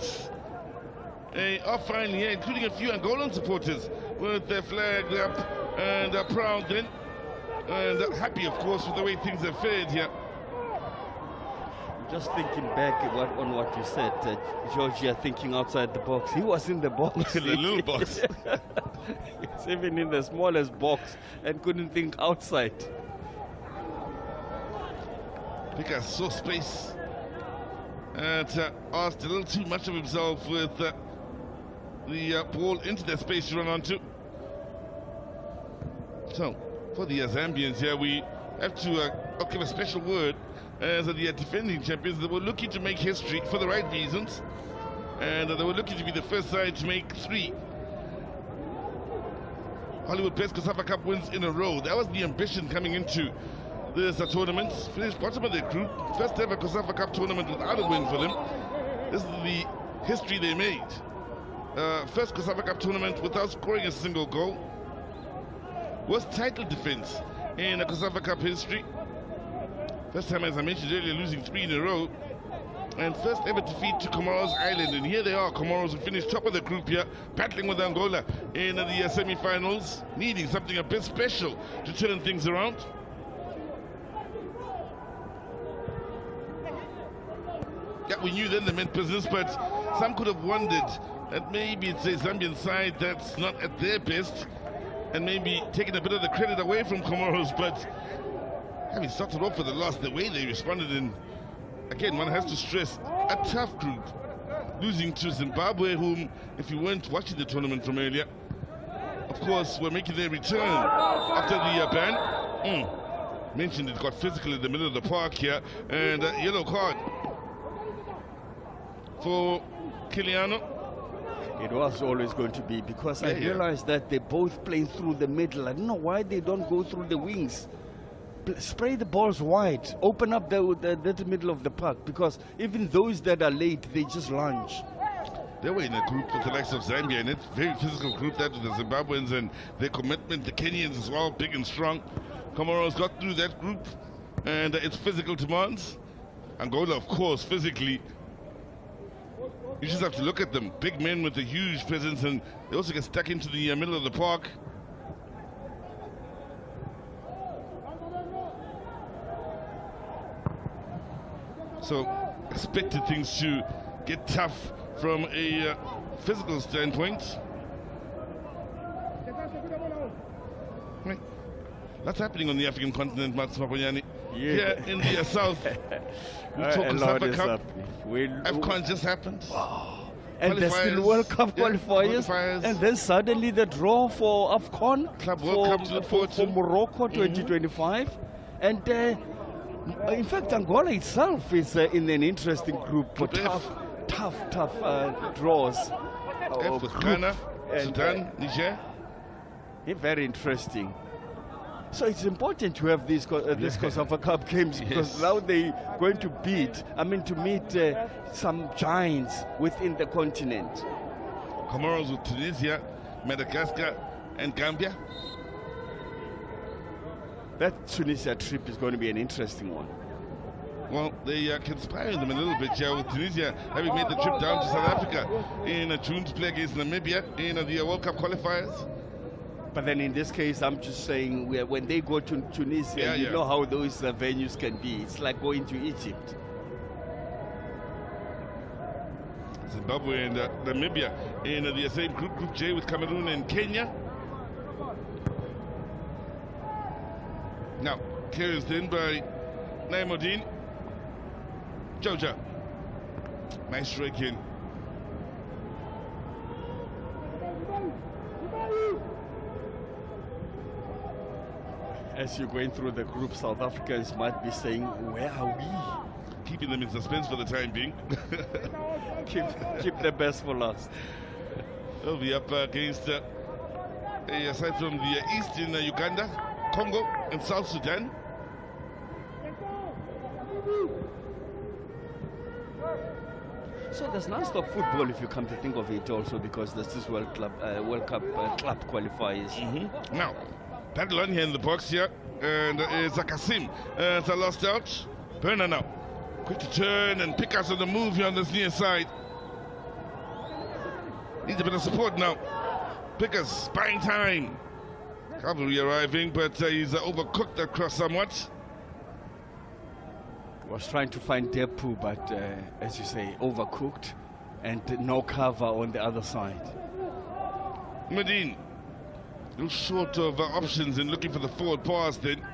a offline here, including a few Angolan supporters with their flag up and proud then, and happy, of course, with the way things have fared here. Just thinking back on what you said, Georgia thinking outside the box. He was in the box. In the little box. He's even in the smallest box and couldn't think outside. Pika saw space and asked a little too much of himself with the ball into the space to run onto. So, for the Zambians here, we have to give a special word as the defending champions. They were looking to make history for the right reasons, and they were looking to be the first side to make 3 Hollywood Best COSAFA Cup wins in a row. That was the ambition coming into this tournament. Finished bottom of their group. First ever COSAFA Cup tournament without a win for them. This is the history they made. First COSAFA Cup tournament without scoring a single goal. Worst title defense in a COSAFA Cup history. First time, as I mentioned earlier, losing 3 in a row. And first ever defeat to Comoros Island. And here they are, Comoros, who finished top of the group here, battling with Angola in the semi-finals, needing something a bit special to turn things around. Yeah, we knew then they meant business, but some could have wondered that maybe it's a Zambian side that's not at their best, and maybe taking a bit of the credit away from Comoros. But having started off with the loss, the way they responded, and again, one has to stress, a tough group. Losing to Zimbabwe, whom, if you weren't watching the tournament from earlier, of course, were making their return after the ban. Mentioned it got physical in the middle of the park here, and a yellow card for Kiliano. It was always going to be, because I realized that they both play through the middle. I don't know why they don't go through the wings. Spray the balls wide, open up the middle of the park, because even those that are late, they just lunge. They were in a group with the likes of Zambia, and it's a very physical group, that with the Zimbabweans and their commitment, the Kenyans as well, big and strong. Comoros got through that group, and its physical demands. Angola, of course, physically, you just have to look at them. Big men with a huge presence, and they also get stuck into the middle of the park. So, expected things to get tough from a physical standpoint. Right. That's happening on the African continent, Mats Maponyani. Yeah. Here in the south, we talk COSAFA Cup. AFCON just happened. Wow. And there's still World Cup qualifiers. And then suddenly the draw for AFCON. Club World Cup to look forward to. For Morocco 2025. And in fact, Angola itself is in an interesting group. Tough draws. With Ghana, Sudan, Niger. Very interesting. So it's important to have these COSAFA Cup games, because now they're going to meet some giants within the continent. Comoros with Tunisia, Madagascar, and Gambia. That Tunisia trip is going to be an interesting one. Well, they conspired them a little bit here, with Tunisia having made the trip down to South Africa in June to play against Namibia in the World Cup qualifiers. But then in this case, I'm just saying, when they go to Tunisia, you know how those venues can be. It's like going to Egypt. Zimbabwe and Namibia in the same group, Group J, with Cameroon and Kenya. Now, clearance in by Naimodine. Joja. Nice strike in. As you're going through the group, South Africans might be saying, where are we? Keeping them in suspense for the time being. keep the best for last. They'll be up against a side from the east in Uganda, Congo, and South Sudan. So there's non-stop football, if you come to think of it, also, because there's this World Cup club qualifiers. Now, battle on here in the box here, and it's Kasim. It's a lost out. Burner now. Quick to turn and pick us on the move here on this near side. Needs a bit of support now. Pickers buying time. Cavalry arriving, but he's overcooked that cross somewhat. Was trying to find Depu, but as you say, overcooked and no cover on the other side. Medine, a little short of options in looking for the forward pass then.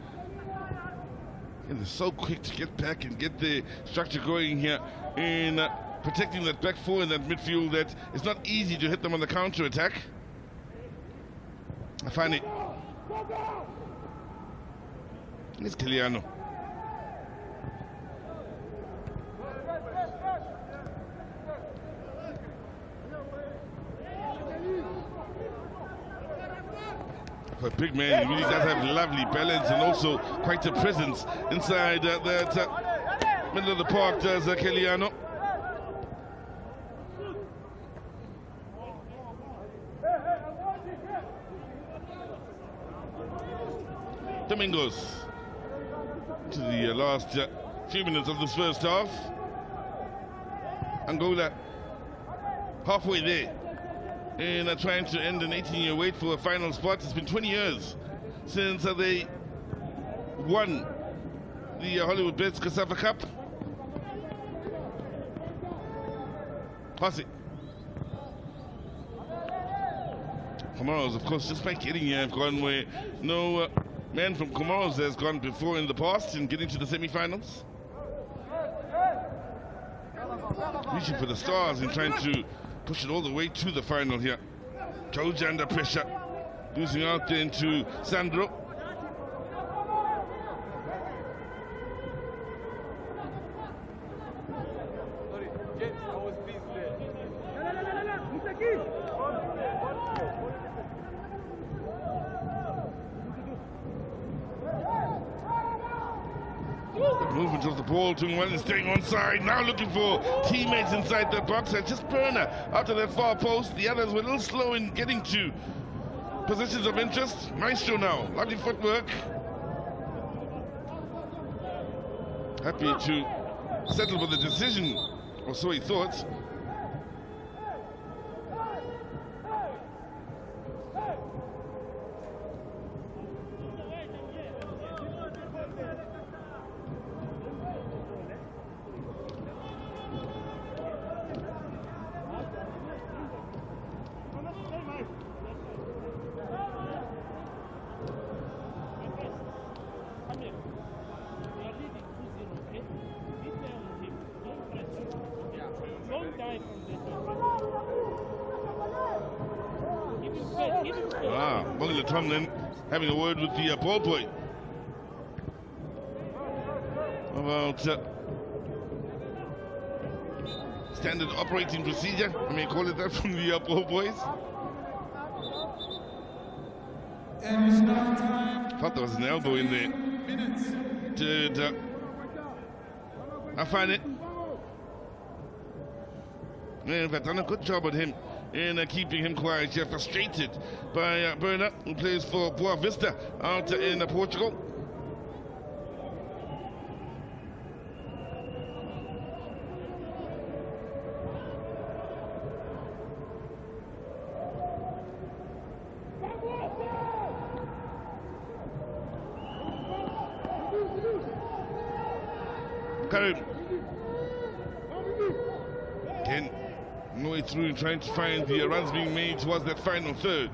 And they're so quick to get back and get the structure going here in protecting that back four in that midfield that it's not easy to hit them on the counter attack. I find it. It's Kiliano. For a big man, he really does have lovely balance and also quite a presence inside that middle of the park, does Kiliano. Domingos to the last few minutes of this first half. Angola halfway there and trying to end an 18-year wait for a final spot. It's been 20 years since they won the Hollywood Bets COSAFA Cup. Pass it. Comoros, of course, just by getting here, have gone where no man from Comoros has gone before in the past in getting to the semi-finals. Reaching for the stars and trying to push it all the way to the final here. Georgia under pressure, losing out there into Sandro. Movement of the ball, doing well and staying on side. Now looking for teammates inside the box. And just Burner out of that far post. The others were a little slow in getting to positions of interest. Maestro now, lovely footwork. Happy to settle with the decision, or so he thought. Tomlin having a word with the ball boy about standard operating procedure, I may call it that, from the ball boys. Thought there was an elbow in there. I find it. Yeah, they've done a good job with him in keeping him quiet. You're frustrated by Burner, who plays for Boa Vista out in Portugal. Karim. Again, no way through and trying to find the runs being made towards that final third.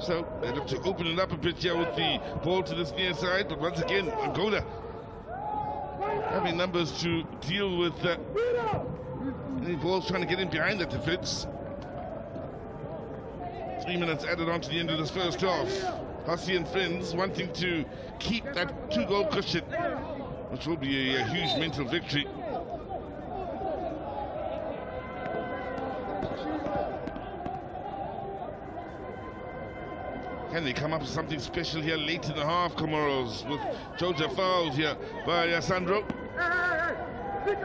So they look to open it up a bit here with the ball to this near side, but once again, Angola having numbers to deal with any balls trying to get in behind that defense. 3 minutes added on to the end of this first half. Hussey and friends wanting to keep that 2-goal cushion, which will be a huge mental victory. Can they come up with something special here late in the half, Comoros, with Georgia fouled here by Sandro. They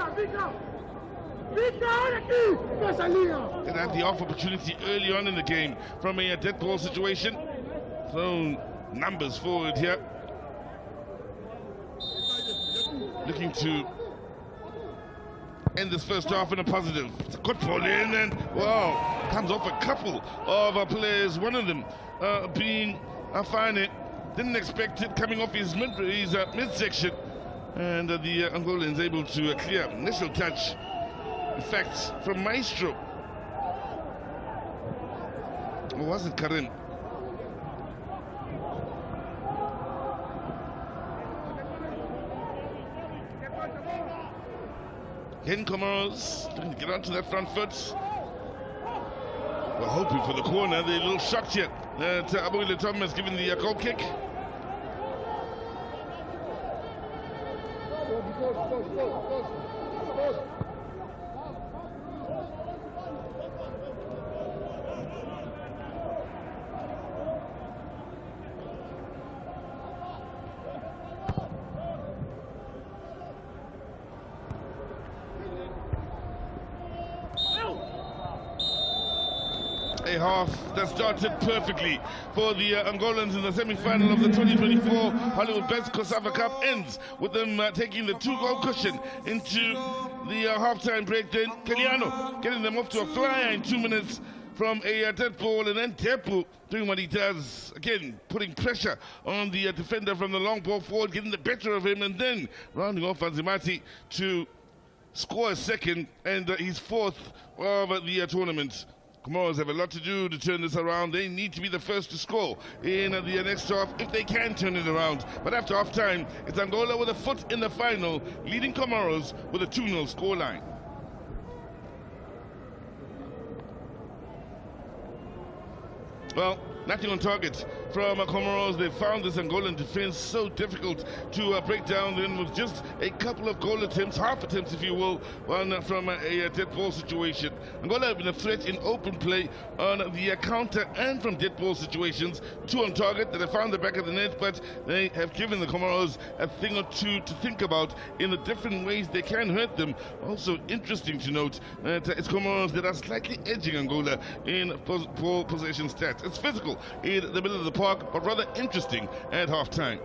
had the off opportunity early on in the game from a dead ball situation. Thrown numbers forward here. Looking to end this first half in a positive. It's a good ball in, and wow, comes off a couple of players. One of them being Afane. Didn't expect it coming off his midsection, and the Angolans able to clear initial touch. In fact, from Maestro. It wasn't Karim. Again, Comoros trying to get onto that front foot. We're hoping for the corner. They're a little shocked here that Abuile Tom has given the goal kick. A half that started perfectly for the Angolans in the semi-final of the 2024 Hollywood Best COSAFA Cup ends with them taking the 2-goal cushion into the half-time break. Then Keliano getting them off to a flyer in 2 minutes from a dead ball, and then Tepu doing what he does, again putting pressure on the defender from the long ball forward, getting the better of him, and then rounding off Anzimati to score a second and his fourth of the tournament. Comoros have a lot to do to turn this around. They need to be the first to score in the next half if they can turn it around. But after half time, it's Angola with a foot in the final, leading Comoros with a 2-0 scoreline. Well, nothing on target from Comoros. They found this Angolan defense so difficult to break down. Then with just a couple of goal attempts, half attempts if you will, one from a dead ball situation. Angola have been a threat in open play on the counter and from dead ball situations. 2 on target that have found the back of the net, but they have given the Comoros a thing or two to think about in the different ways they can hurt them. Also interesting to note that it's Comoros that are slightly edging Angola in ball possession stats. It's physical in the middle of the park, but rather interesting at half-time.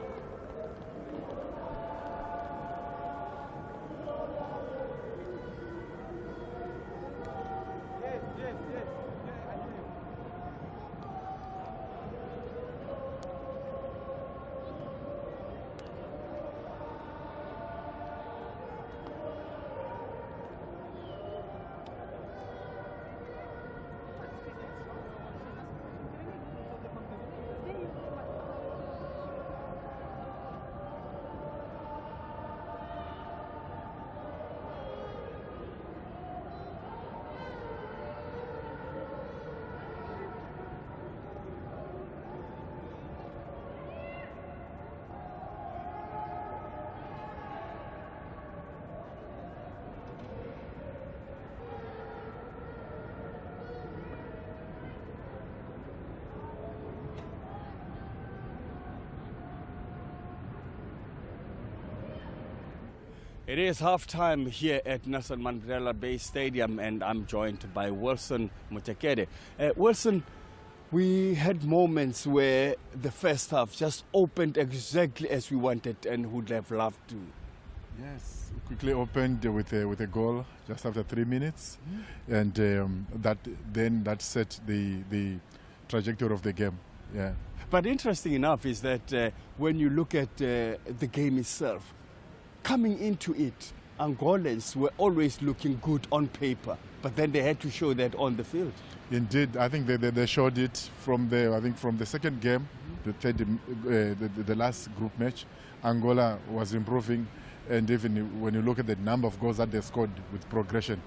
It is half-time here at Nelson Mandela Bay Stadium, and I'm joined by Wilson Mutekere. Wilson, we had moments where the first half just opened exactly as we wanted and would have loved to. Yes, quickly opened with a goal just after 3 minutes, and that set the trajectory of the game. Yeah. But interesting enough is that when you look at the game itself, coming into it, Angolans were always looking good on paper, but then they had to show that on the field. Indeed, I think they showed it from the second game, the last group match. Angola was improving, and even when you look at the number of goals that they scored with progression,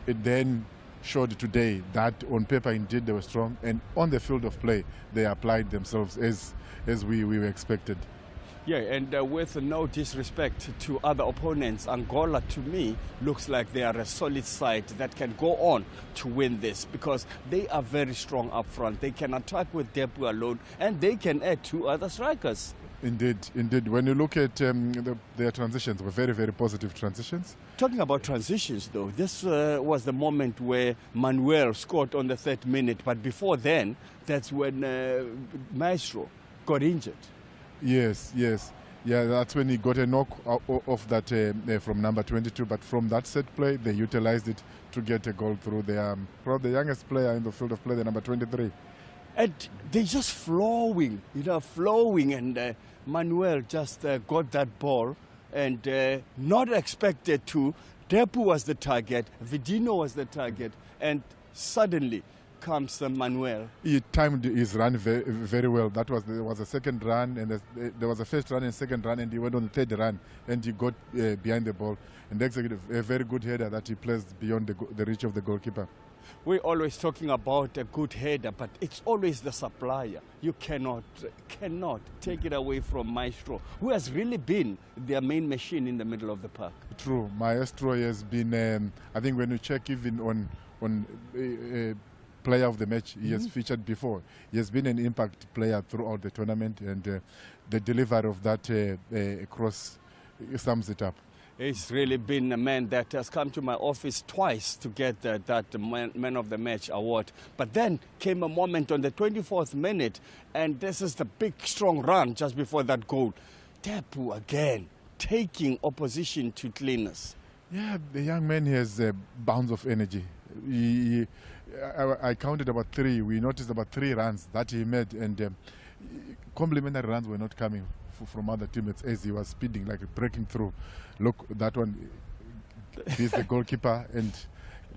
it then showed today that on paper indeed they were strong, and on the field of play they applied themselves as we expected. Yeah, and with no disrespect to other opponents, Angola to me looks like they are a solid side that can go on to win this, because they are very strong up front. They can attack with Depu alone, and they can add 2 other strikers. Indeed, indeed. When you look at their transitions, were very, very positive transitions. Talking about transitions, though, this was the moment where Manuel scored on the 3rd minute, but before then, that's when Maestro got injured. Yes, yes. Yeah, that's when he got a knock off that from number 22. But from that set play, they utilized it to get a goal through. They are probably the youngest player in the field of play, the number 23. And they just flowing, flowing. And Manuel just got that ball and not expected to. Depu was the target, Vidino was the target, and suddenly comes Manuel. He timed his run very, very well. There was a second run, and there was a first run and second run, and he went on the third run, and he got behind the ball and executed a very good header that he placed beyond the reach of the goalkeeper. We're always talking about a good header, but it's always the supplier. You cannot take it away from Maestro, who has really been their main machine in the middle of the park. True. Maestro has been, I think when you check even on player of the match, he has featured before. He has been an impact player throughout the tournament, and the delivery of that cross sums it up. He's really been a man that has come to my office twice to get that man of the match award. But then came a moment on the 24th minute, and this is the big, strong run just before that goal. Depu again, taking opposition to cleaners. Yeah, the young man has a bounce of energy. I counted about 3. We noticed about 3 runs that he made, and complimentary runs were not coming from other teammates as he was speeding, like breaking through. Look, that one is the goalkeeper, and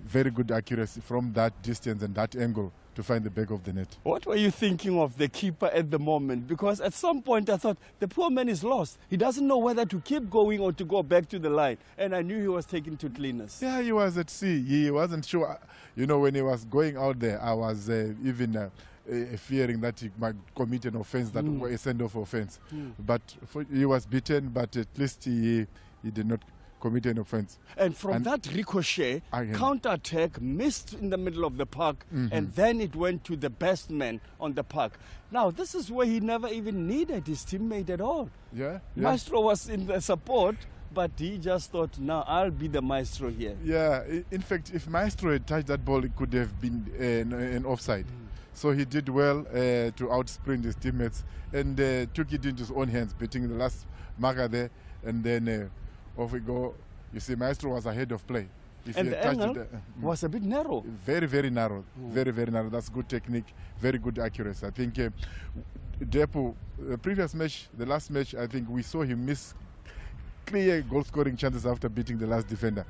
very good accuracy from that distance and that angle to find the back of the net. What were you thinking of the keeper at the moment? Because at some point I thought the poor man is lost. He doesn't know whether to keep going or to go back to the line. And I knew he was taken to cleaners. Yeah, he was at sea. He wasn't sure. When he was going out there, I was even fearing that he might commit an offense, that a send-off offense. But he was beaten, but at least he did not commit an offense. And from that ricochet, counter-attack missed in the middle of the park, and then it went to the best man on the park. Now, this is where he never even needed his teammate at all. Yeah. Maestro was in the support, but he just thought, now I'll be the Maestro here. Yeah, in fact, if Maestro had touched that ball, it could have been an offside. So he did well to outsprint his teammates and took it into his own hands, beating the last marker there, and then off we go. You see, Maestro was ahead of play. If and the angle was a bit narrow. Very, very narrow. Very, very narrow. That's good technique, very good accuracy. I think Depu, the previous match, the last match, I think we saw him miss clear goal-scoring chances after beating the last defender,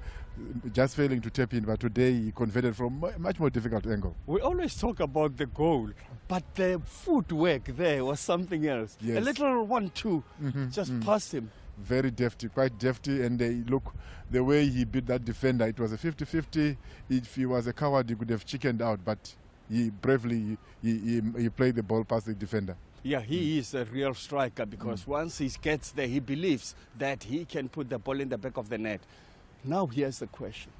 just failing to tap in. But today he converted from a much more difficult angle. We always talk about the goal, but the footwork there was something else. Yes. A little 1-2 just past him. Very defty, quite defty, and look, the way he beat that defender, it was a 50-50. If he was a coward, he could have chickened out, but he bravely he played the ball past the defender. Yeah, he is a real striker, because once he gets there, he believes that he can put the ball in the back of the net. Now here's the question.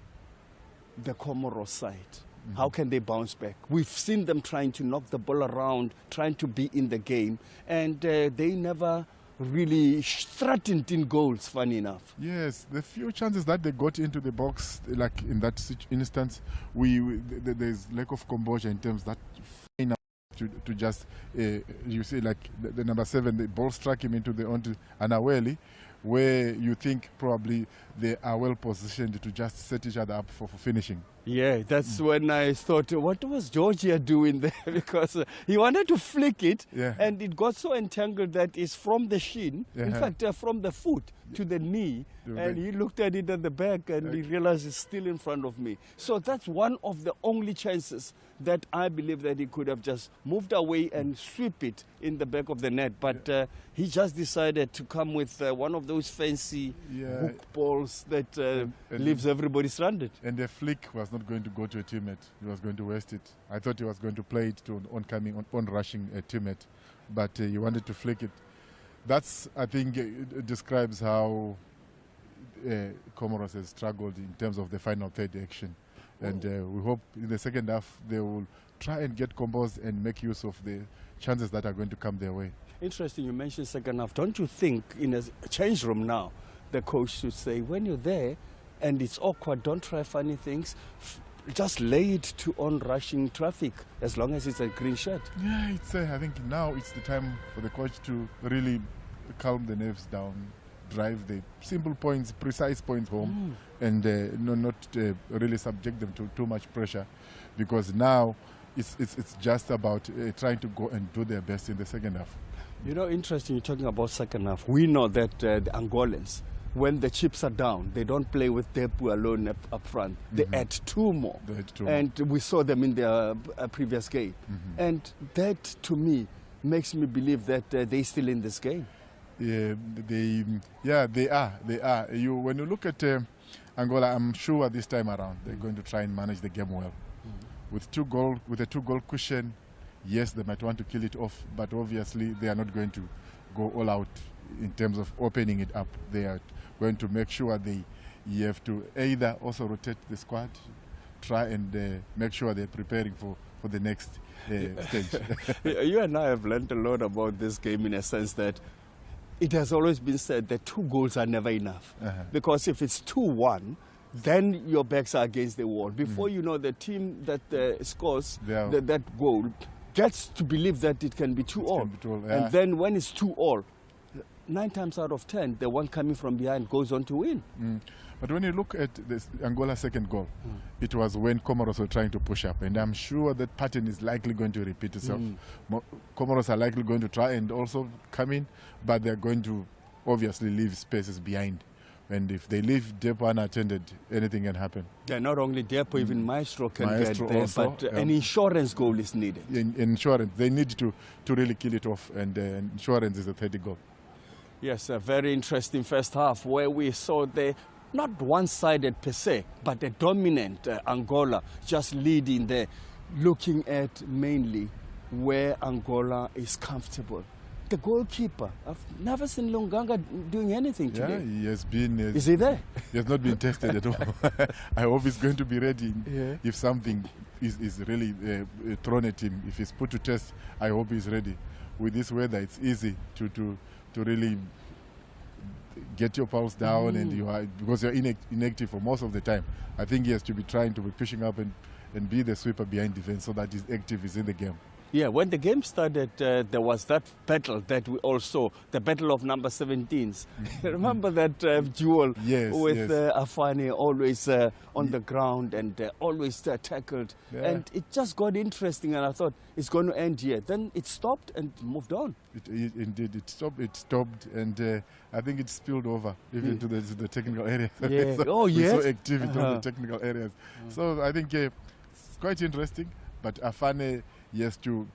The Comoros side, how can they bounce back? We've seen them trying to knock the ball around, trying to be in the game, and they never really threatened in goals, funny enough. Yes, the few chances that they got into the box, like in that instance, there's lack of composure in terms that to just you see, like the number 7, the ball struck him onto unawarely, where you think probably they are well positioned to just set each other up for finishing. Yeah, that's when I thought, what was Georgia doing there? Because he wanted to flick it, and it got so entangled that it's from the shin, in fact, from the foot to the knee, and he looked at it at the back, and he realized it's still in front of me. So that's one of the only chances that I believe that he could have just moved away and sweep it in the back of the net. But he just decided to come with one of those fancy hook balls that leaves everybody stranded. And the flick was not going to go to a teammate. He was going to waste it. I thought he was going to play it to an oncoming, on-rushing teammate, but he wanted to flick it. That's, I think, it describes how Comoros has struggled in terms of the final third action. And we hope in the second half they will try and get composed and make use of the chances that are going to come their way. Interesting you mentioned second half. Don't you think in a change room now, the coach should say, when you're there and it's awkward, don't try funny things. Just lay it to on-rushing traffic, as long as it's a green shirt. Yeah, I think now it's the time for the coach to really calm the nerves down, drive the simple points, precise points home, and not really subject them to too much pressure, because now it's just about trying to go and do their best in the second half. You know, interesting, you're talking about second half. We know that the Angolans, when the chips are down, they don't play with Depu alone up front. They add two more. And we saw them in their previous game. And that, to me, makes me believe that they're still in this game. Yeah, they are. When you look at Angola, I'm sure this time around they're going to try and manage the game well. With a two-goal cushion, yes, they might want to kill it off, but obviously they are not going to go all out in terms of opening it up. They are going to make sure you have to either also rotate the squad, try and make sure they're preparing for the next stage. You and I have learned a lot about this game, in a sense that it has always been said that 2 goals are never enough. Because if it's 2-1, then your backs are against the wall. Before you know, the team that scores that goal gets to believe that it can be 2-all. And then when it's 2-all, 9 times out of 10, the one coming from behind goes on to win. But when you look at this Angola's second goal, it was when Comoros were trying to push up, and I'm sure that pattern is likely going to repeat itself. Comoros are likely going to try and also come in, but they're going to obviously leave spaces behind. And if they leave Depo unattended, anything can happen. Yeah, not only Depo, even Maestro can get there, also, but an insurance goal is needed. Insurance, they need to really kill it off, and insurance is the 30 goal. Yes, a very interesting first half where we saw the not one-sided per se, but a dominant Angola just leading there, looking at mainly where Angola is comfortable. The goalkeeper, I've never seen Lunganga doing anything today. Yeah, he has been. Is he there? He has not been tested at all. I hope he's going to be ready if something is really thrown at him. If he's put to test, I hope he's ready. With this weather, it's easy to really get your pulse down, and because you're inactive for most of the time. I think he has to be trying to be pushing up and be the sweeper behind defense so that he's active, he's in the game. Yeah, when the game started, there was that battle that we all saw, the battle of number 17s. Remember that duel with Afani always on the ground and always tackled. Yeah. And it just got interesting, and I thought it's going to end here. Then it stopped and moved on. Indeed, it stopped, and I think it spilled over even to the technical area. Yeah. So we're so active in the technical areas. So I think it's quite interesting, but Afani, yes, to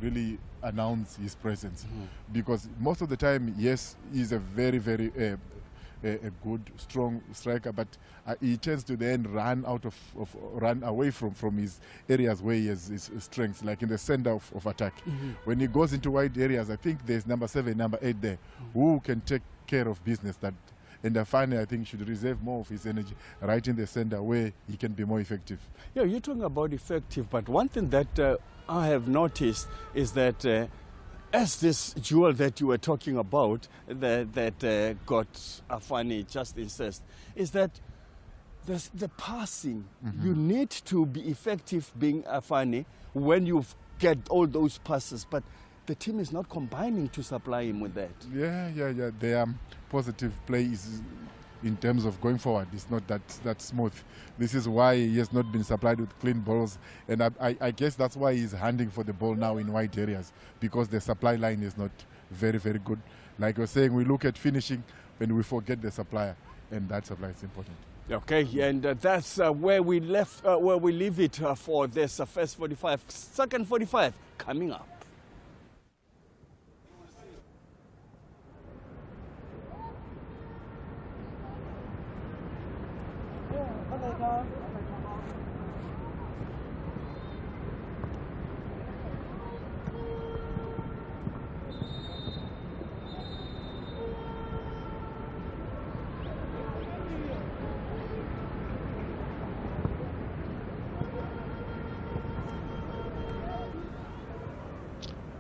really announce his presence, because most of the time, yes, he's a very, very a good, strong striker, but he tends to then run away from his areas where he has his strengths, like in the center of attack. When he goes into wide areas, I think there's number 7, number 8 there, who can take care of business. And finally, I think should reserve more of his energy right in the center where he can be more effective. Yeah, you're talking about effective, but one thing that I have noticed is that as this duel that you were talking about that got Afani just incensed, is that the passing. You need to be effective being Afani when you get all those passes, but the team is not combining to supply him with that. Yeah. Their positive play is in terms of going forward. It's not that smooth. This is why he has not been supplied with clean balls, and I guess that's why he's hunting for the ball now in wide areas, because the supply line is not very, very good. Like you're saying, we look at finishing and we forget the supplier, and that supply is important. Okay, and that's where we leave it for this first 45. Second 45 coming up.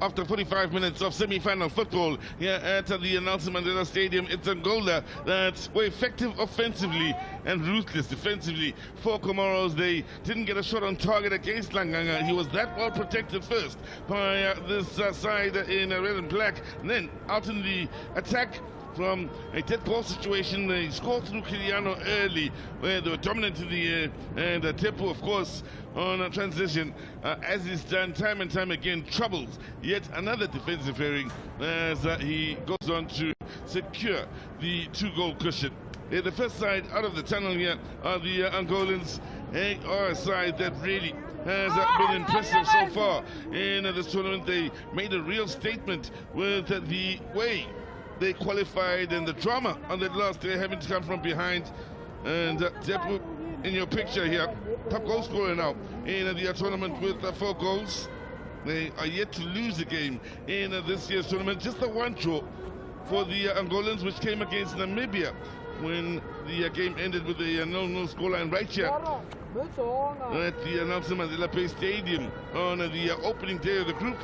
after 45 minutes of semi-final football here at the Nelson Mandela Stadium. It's Angola that were effective offensively and ruthless defensively for Comoros. They didn't get a shot on target against Langanga. He was that well protected first by this side in red and black. And then out in the attack, from a dead ball situation, they scored through Kiliano early, where they were dominant in the air, and Tepu, of course, on a transition, as he's done time and time again, troubles yet another defensive fairing as he goes on to secure the 2-goal cushion. The first side out of the tunnel here are the Angolans. They are a side that really has been impressive so far in this tournament. They made a real statement with the way they qualified and the drama on that last day, having to come from behind. And Tepu in your picture here, top goal scorer now in the tournament with 4 goals. They are yet to lose a game in this year's tournament. Just the one draw for the Angolans, which came against Namibia when the game ended with a 0-0 scoreline right here at the Nelson Mandela Stadium on the opening day of the group.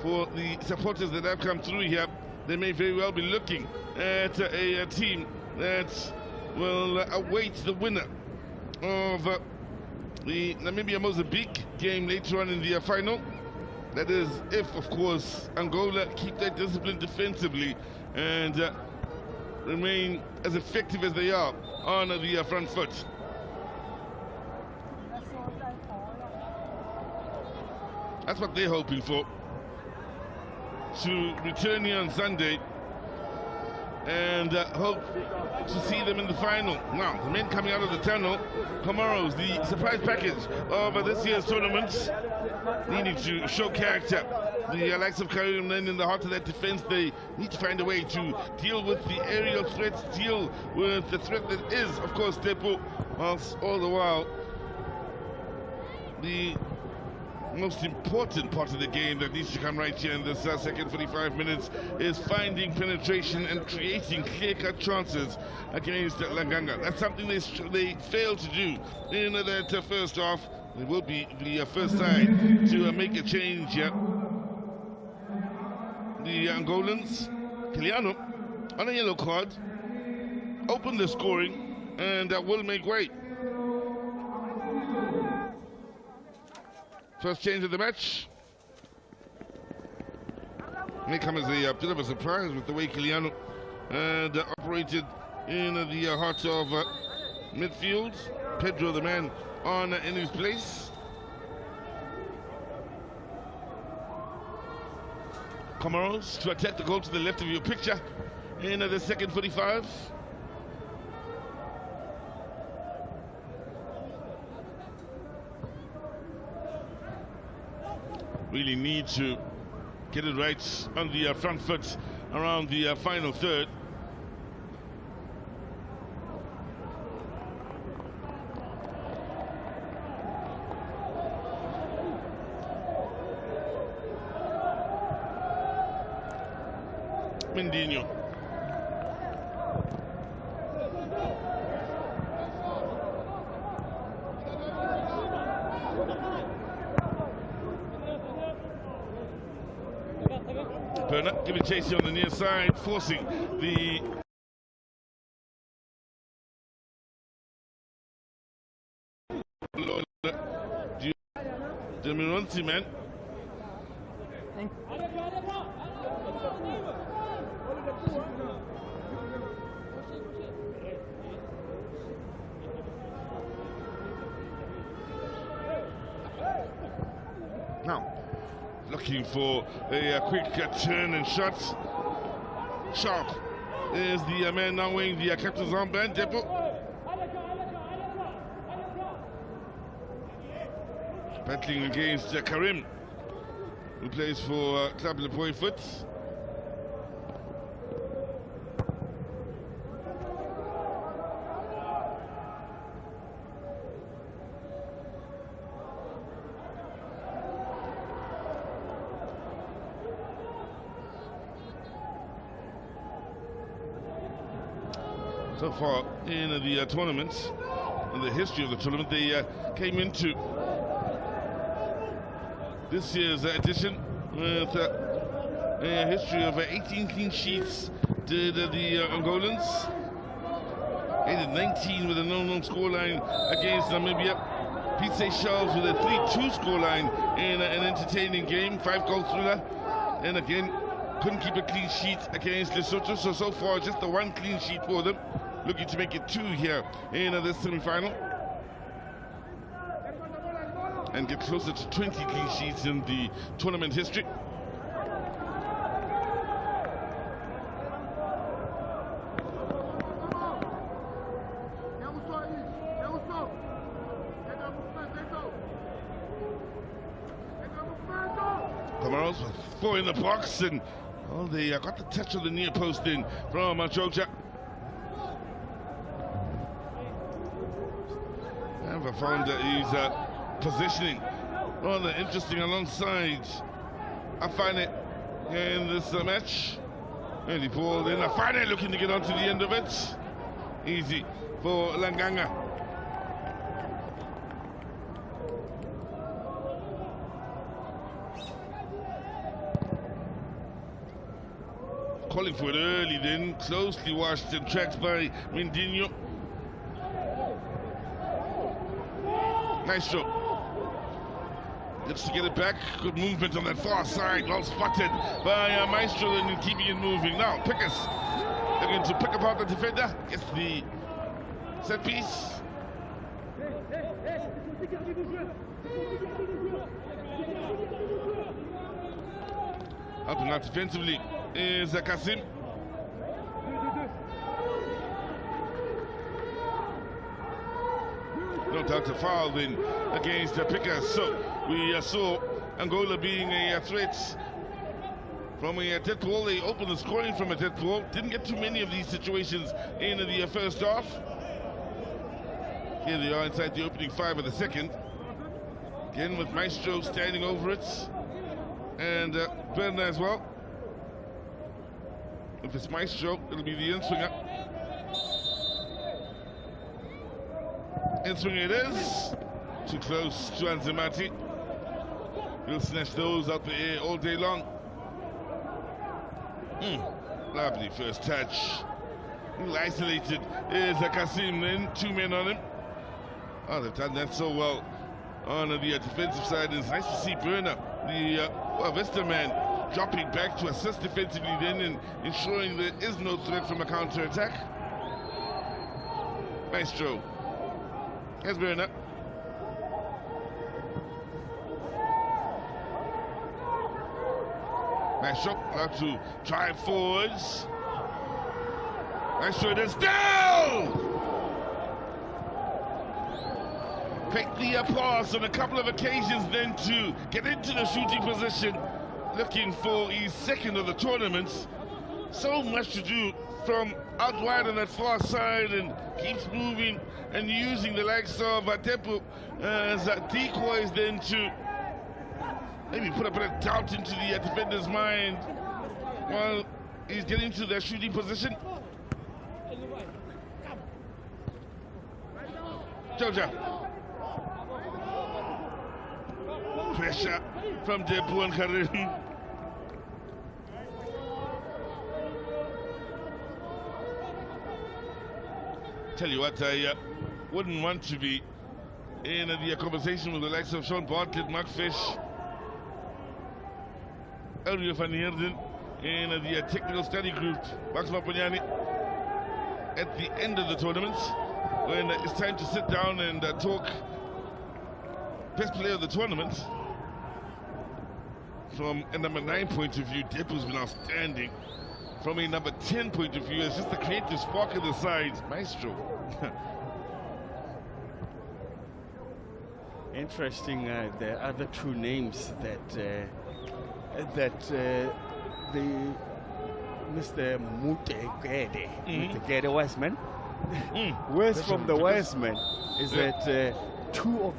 For the supporters that have come through here, they may very well be looking at a team that will await the winner of the Namibia-Mozambique game later on in the final. That is if, of course, Angola keep their discipline defensively and remain as effective as they are on the front foot. That's what they're hoping for, to return here on Sunday and hope to see them in the final. Now, the men coming out of the tunnel, Comoros, the surprise package of this year's tournament, needing to show character. The likes of Karim then in the heart of that defense, they need to find a way to deal with the aerial threats, deal with the threat that is, of course, Tepu, whilst all the while the most important part of the game that needs to come right here in this second 45 minutes is finding penetration and creating clear-cut chances against Langanga. That's something they failed to do in that first half. It will be the first side to make a change here. The Angolans, Kiliano, on a yellow card, open the scoring and will make way. First change of the match may come as a bit of a surprise with the way Kiliano operated in the heart of midfield. Pedro, the man on in his place. Comoros to attack the goal to the left of your picture in the second 45. Really need to get it right on the front foot around the final third. Mendinho. Bernard giving chase on the near side, forcing the Demironsi man. Now, looking for a quick turn and shot. Sharp is the man now wearing the captain's armband, Tepu. Battling against Karim, who plays for Club Le Poifoot. So far in the tournament, in the history of the tournament, they came into this year's edition with a history of 18 clean sheets did the Angolans. They did 19 with a 0-0 scoreline against Namibia. Pete Seychelles with a 3-2 scoreline in an entertaining game, 5-goal thriller. And again, couldn't keep a clean sheet against Lesotho. So far, just the one clean sheet for them. Looking to make it 2 here in this semi-final. And get closer to 20 clean sheets in the tournament history. Comoros with 4 in the box, and they got the touch of the near post in from Georgia. Never found that he's positioning rather interesting alongside Afane in this match. Early ball in, Afane looking to get onto the end of it. Easy for Langanga. Calling for it early then, closely watched and tracked by Mindinho. Maestro gets to get it back. Good movement on that far side, well spotted by Maestro and keeping it moving. Now Pickers looking to pick apart the defender, gets the set piece. Helping out defensively is Kasim. No doubt a foul then against the Pickers. So we saw Angola being a threat from a dead ball. They opened the scoring from a dead ball. Didn't get too many of these situations in the first half. Here they are inside the opening 5 of the second. Again with Maestro standing over it. And Berna as well. If it's Maestro, it'll be the in-swinger. In-swinger it is. Too close to Anzimati. He'll snatch those out the air all day long. Lovely first touch. A little isolated is Kasim then. 2 men on him. Oh, they've done that so well on the defensive side. And it's nice to see Berna, the Vesta man, dropping back to assist defensively then and ensuring there is no threat from a counter-attack. Maestro. Here's Berna. Maestro about to drive forwards. Maestro it is down! Picked the pass on a couple of occasions then to get into the shooting position, looking for his second of the tournament. So much to do from out wide on that far side, and keeps moving and using the likes of Tepu as decoys then to maybe put a bit of doubt into the defender's mind while he's getting to their shooting position. Georgia. Pressure from Tepu and Karim. Tell you what, I wouldn't want to be in the conversation with the likes of Sean Bartlett, Mark Fish, Elrio van Heerden, in the technical study group, Max Maponyane, at the end of the tournament, when it's time to sit down and talk best player of the tournament. From a number 9 point of view, Tepu's been outstanding. From a number 10 point of view, it's just the creative spark of the sides. Maestro. Interesting, the other 2 names that the Mr. Mutegede Wiseman, words from the Wiseman is that 2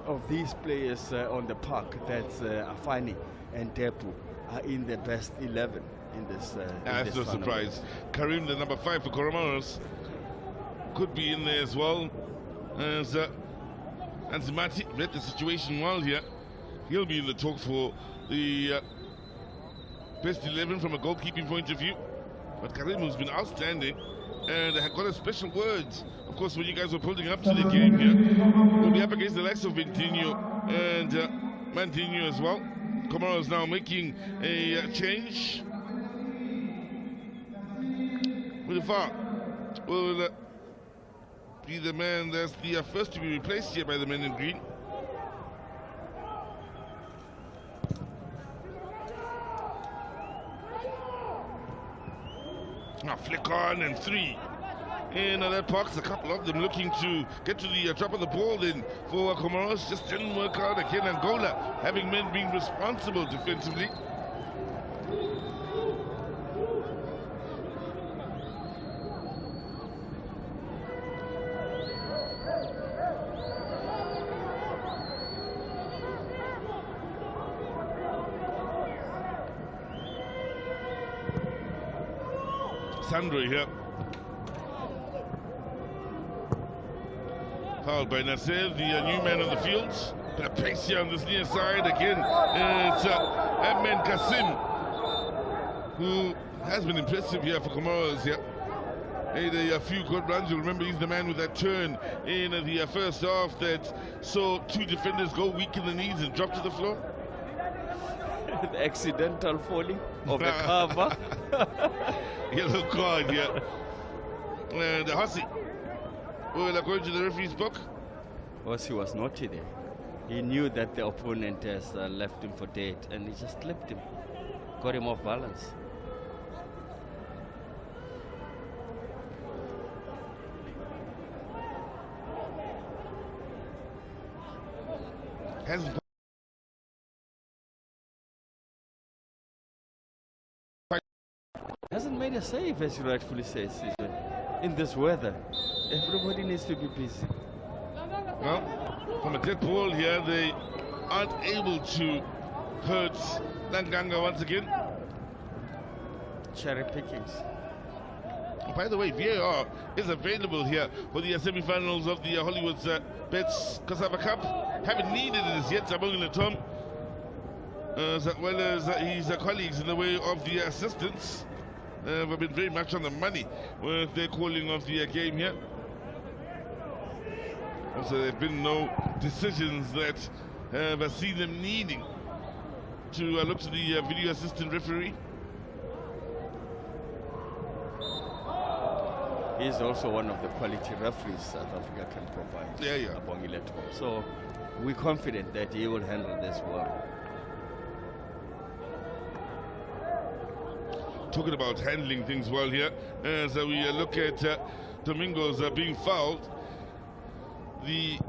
of these players on the park, that's Afani and Tepu, are in the best 11 in this. That's no surprise. Karim, the number 5 for Comoros, could be in there as well. As Anzimati read the situation well here. he'll be in the talk for the best 11 from a goalkeeping point of view. But Karim, who's been outstanding, and I got a special word, of course, when you guys were pulling up to the game here. We'll be up against the likes of Ventinho and Mantinho as well. Comoros now making a change. Wilfar will be the man that's the first to be replaced here by the men in green. Now flick on and 3 in that box. A couple of them looking to get to the top of the ball then for Comoros. Just didn't work out again. Angola having men being responsible defensively. Sandro here. Fouled by Nasser, the new man on the field. Bit of pace here on this near side again. It's Ahmed Kassim, who has been impressive here for Comoros here. Made a few good runs. You'll remember he's the man with that turn in the first half that saw 2 defenders go weak in the knees and drop to the floor. The accidental falling of the cover. Yellow card, yeah. And Hassi, well, according to the referee's book, Hassi was naughty there. He knew that the opponent has left him for dead, and he just slipped him, got him off balance. Hasn't made a save, as you rightfully say, Caesar. In this weather, everybody needs to be busy. Well, from a dead ball here, they aren't able to hurt Langanga once again. Cherry pickings. By the way, VAR is available here for the semi-finals of the Hollywood's Bets COSAFA Cup. Haven't needed it as yet, Sabong Tom, as well as his colleagues in the way of the assistants. Have been very much on the money with their calling of the game here. Also, there have been no decisions that have seen them needing to look to the video assistant referee. He's also one of the quality referees South Africa can provide. Yeah. So we're confident that he will handle this well. Talking about handling things well here, as we look at Domingos being fouled, the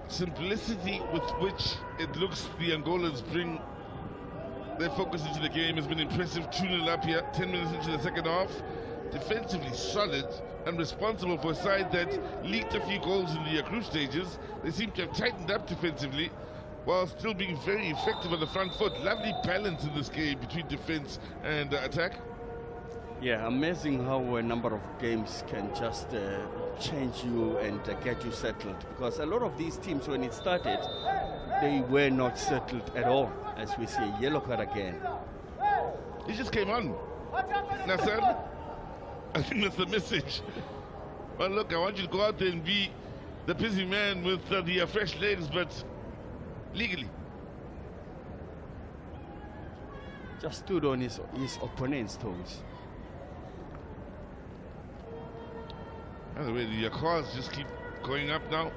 simplicity with which it looks the Angolans bring their focus into the game has been impressive. 2-0 up here, 10 minutes into the second half. Defensively solid and responsible for a side that leaked a few goals in the group stages. They seem to have tightened up defensively while still being very effective on the front foot. Lovely balance in this game between defense and attack. Yeah, amazing how a number of games can just change you and get you settled. Because a lot of these teams, when it started, they were not settled at all. As we see, yellow card again. He just came on. Nasser, I think that's the message. Well, look, I want you to go out there and be the busy man with the fresh legs, but legally. Just stood on his opponent's toes. By the way, the cards just keep going up now.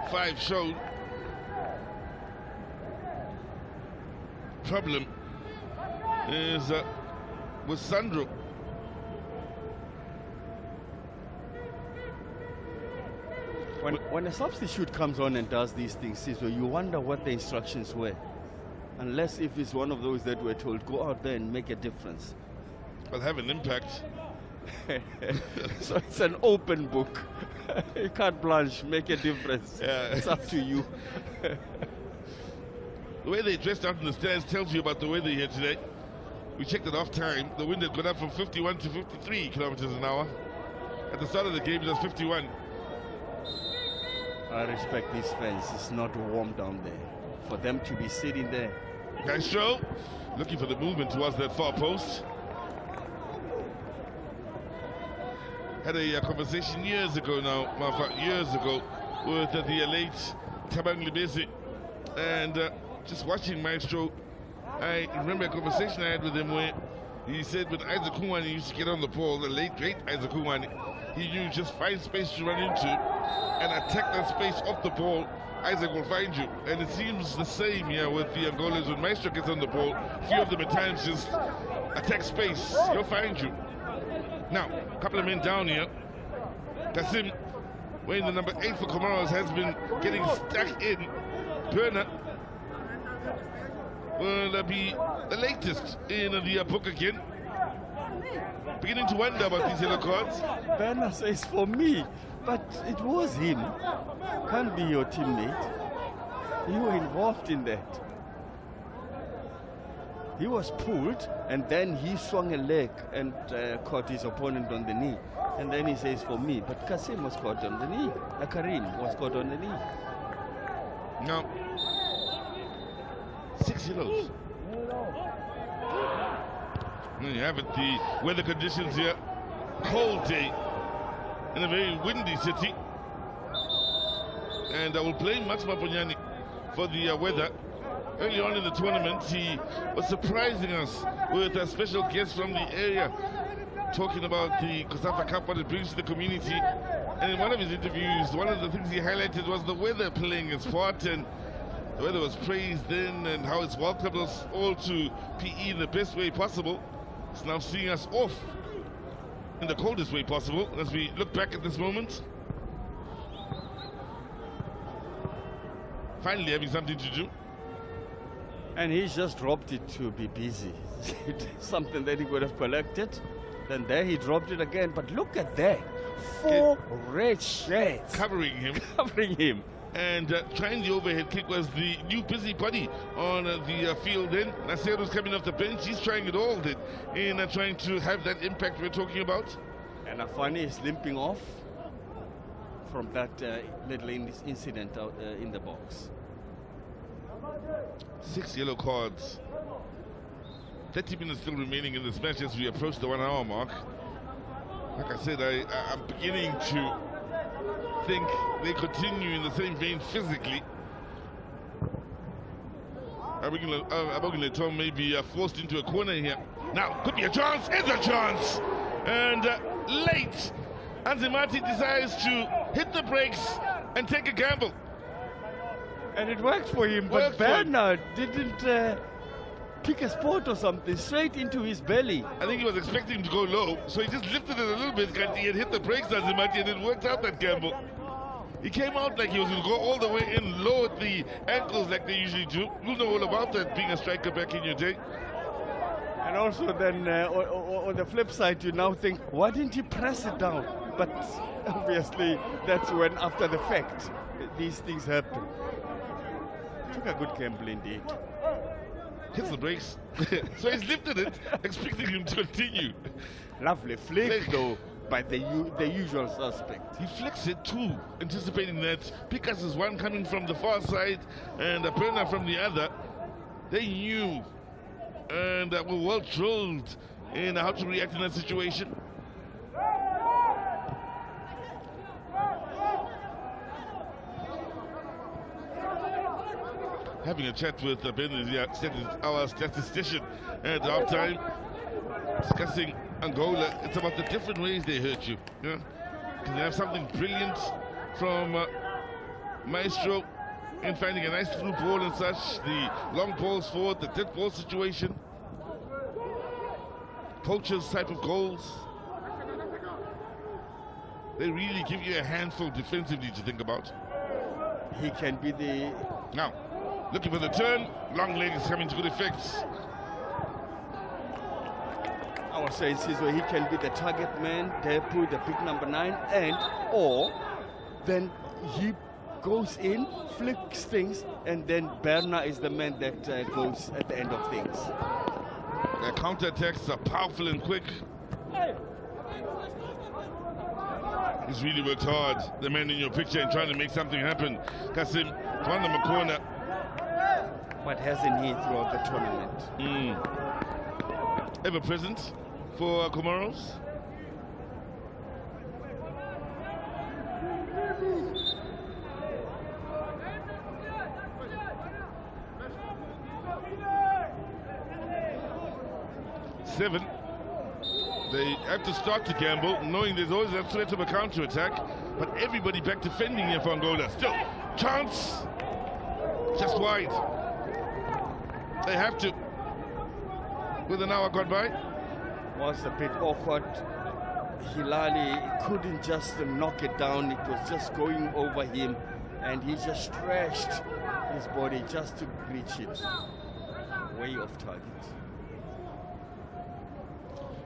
5 showed. Problem is with Sandro. When a substitute comes on and does these things, so you wonder what the instructions were. Unless if it's one of those that were told, go out there and make a difference. Will have an impact. So it's an open book. You can't blanche, make a difference. Yeah. It's up to you. The way they dressed out in the stands tells you about the weather here today. We checked it off time. The wind had gone up from 51 to 53 kilometers an hour. At the start of the game, it was 51. I respect these fans. It's not warm down there. for them to be sitting there. Castro looking for the movement towards that far post. Had a conversation years ago now, years ago, with the late Tabang Libesi, and just watching Maestro, I remember a conversation I had with him where he said when Isaac Kumani used to get on the ball, the late great Isaac Kumani, he knew just find space to run into and attack that space off the ball. Isaac will find you, and it seems the same here with the Angolans. When Maestro gets on the ball, a few of them at times just attack space, he'll find you. Now, a couple of men down here. Kasim, wearing the number 8 for Comoros, has been getting stuck in. Berner will be the latest in the book again. Beginning to wonder about these yellow cards. Berner says for me, but it was him. Can't be your teammate. You were involved in that. He was pulled, and then he swung a leg and caught his opponent on the knee. And then he says for me, but Kasim was caught on the knee. Karim was caught on the knee. Now, 6 yellows. And you have it, the weather conditions here. Cold day in a very windy city. And I will blame Max Maponyani for the weather. Early on in the tournament, he was surprising us with a special guest from the area, talking about the COSAFA Cup, what it brings to the community. And in one of his interviews, one of the things he highlighted was the weather playing its part, and the weather was praised then, and how it's welcomed us all to PE in the best way possible. It's now seeing us off in the coldest way possible as we look back at this moment. Finally having something to do. And he's just dropped it to be busy. Something that he could have collected. Then there he dropped it again. But look at that. 4 red shirts. Covering him. Covering him. And trying the overhead kick was the new busybody on the field then. Nasero's coming off the bench. He's trying it all then in trying to have that impact we're talking about. And Afani is limping off from that little incident out, in the box. 6 yellow cards. 30 minutes still remaining in this match as we approach the 1 hour mark. Like I said, I'm beginning to think they continue in the same vein physically. Abogile Tom may be forced into a corner here. Now, could be a chance. It's a chance. And late, Anzimati decides to hit the brakes and take a gamble. And it worked for him, but Bernard didn't pick a spot or something, straight into his belly. I think he was expecting him to go low, so he just lifted it a little bit, and he had hit the brakes, Anzimati, and it worked out, that gamble. He came out like he was going to go all the way in, low at the ankles like they usually do. You'll know all about that, being a striker back in your day. And also then, on the flip side, you now think, why didn't he press it down? But obviously, that's when, after the fact, these things happen. Took a good gamble indeed. Hits the brakes. So he's lifted it, expecting him to continue. Lovely flick, though, by the usual suspect. He flicks it too, anticipating that Picas is one coming from the far side and Perna from the other. They knew and were well drilled in how to react in that situation. Having a chat with Ben, our statistician at halftime, discussing Angola. It's about the different ways they hurt you. Yeah? Can they have something brilliant from Maestro in finding a nice through ball and such, the long balls forward, the dead ball situation, Poacher's type of goals. They really give you a handful defensively to think about. He can be the... Now, looking for the turn, long legs coming to good effects. I was saying, Sizwe, he can be the target man, Depu, the big number 9, and or then he goes in, flicks things, and then Berna is the man that goes at the end of things. Their counter-attacks are powerful and quick. He's really worked hard, the man in your picture, in trying to make something happen. Kasim, found him a corner. but hasn't he throughout the tournament? Ever present for Comoros. Seven. They have to start to gamble, knowing there's always a threat of a counter-attack, but everybody back defending here for Angola. Still, chance! Just wide. They have to. With an hour gone by. Was a bit awkward. Hilali couldn't just knock it down. It was just going over him, and he just stretched his body just to reach it. Way off target.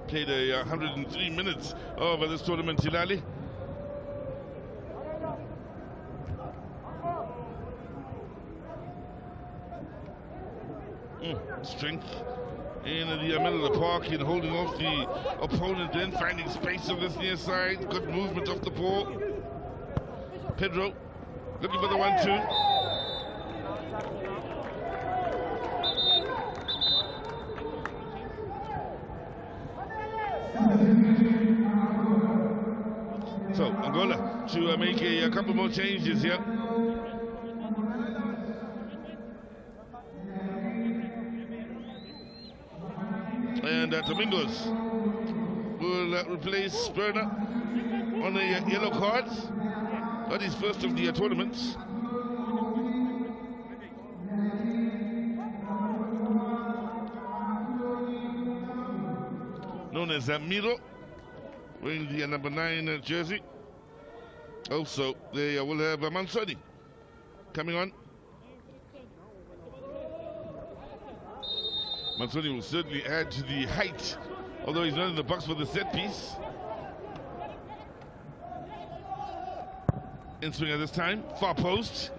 Played 103 minutes over this tournament, Hilali. Strength in the middle of the park in holding off the opponent, then finding space on this near side. Good movement off the ball. Pedro looking for the 1-2. So Angola to make a couple more changes here. And Domingos will replace Sperner on a yellow card. That is first of the tournaments. Known as Miro, wearing the number 9 jersey. Also, they will have Mansoni coming on. Mansoni will certainly add to the height, although he's not in the box for the set piece. In swing at this time, far post.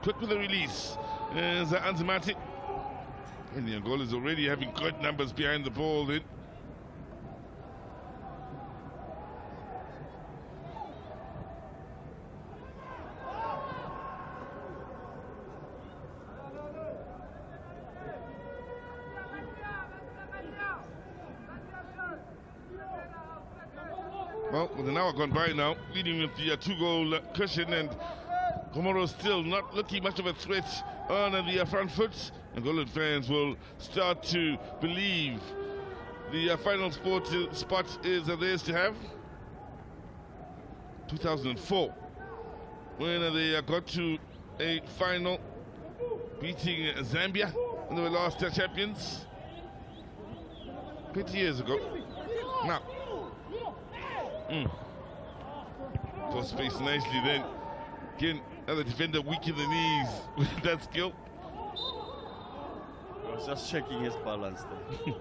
Quick with the release is Anzimati. And the Angola is already having good numbers behind the ball then. Well, with an hour gone by now, leading with the 2-goal cushion, and Comoros still not looking much of a threat on the front foot. Angolan fans will start to believe the final spot is theirs to have. 2004, when they got to a final, beating Zambia, and they were last champions 20 years ago. Now, cross space nicely then. Again, another defender weak in the knees with that skill. I was just checking his balance there.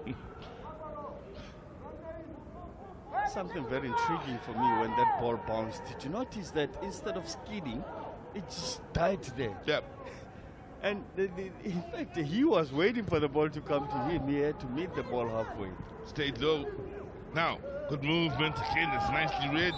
Something very intriguing for me when that ball bounced. Did you notice that instead of skidding, it just died there? Yep. And in fact, he was waiting for the ball to come to him. He had to meet the ball halfway. Stayed low. Now, good movement. Again, it's nicely read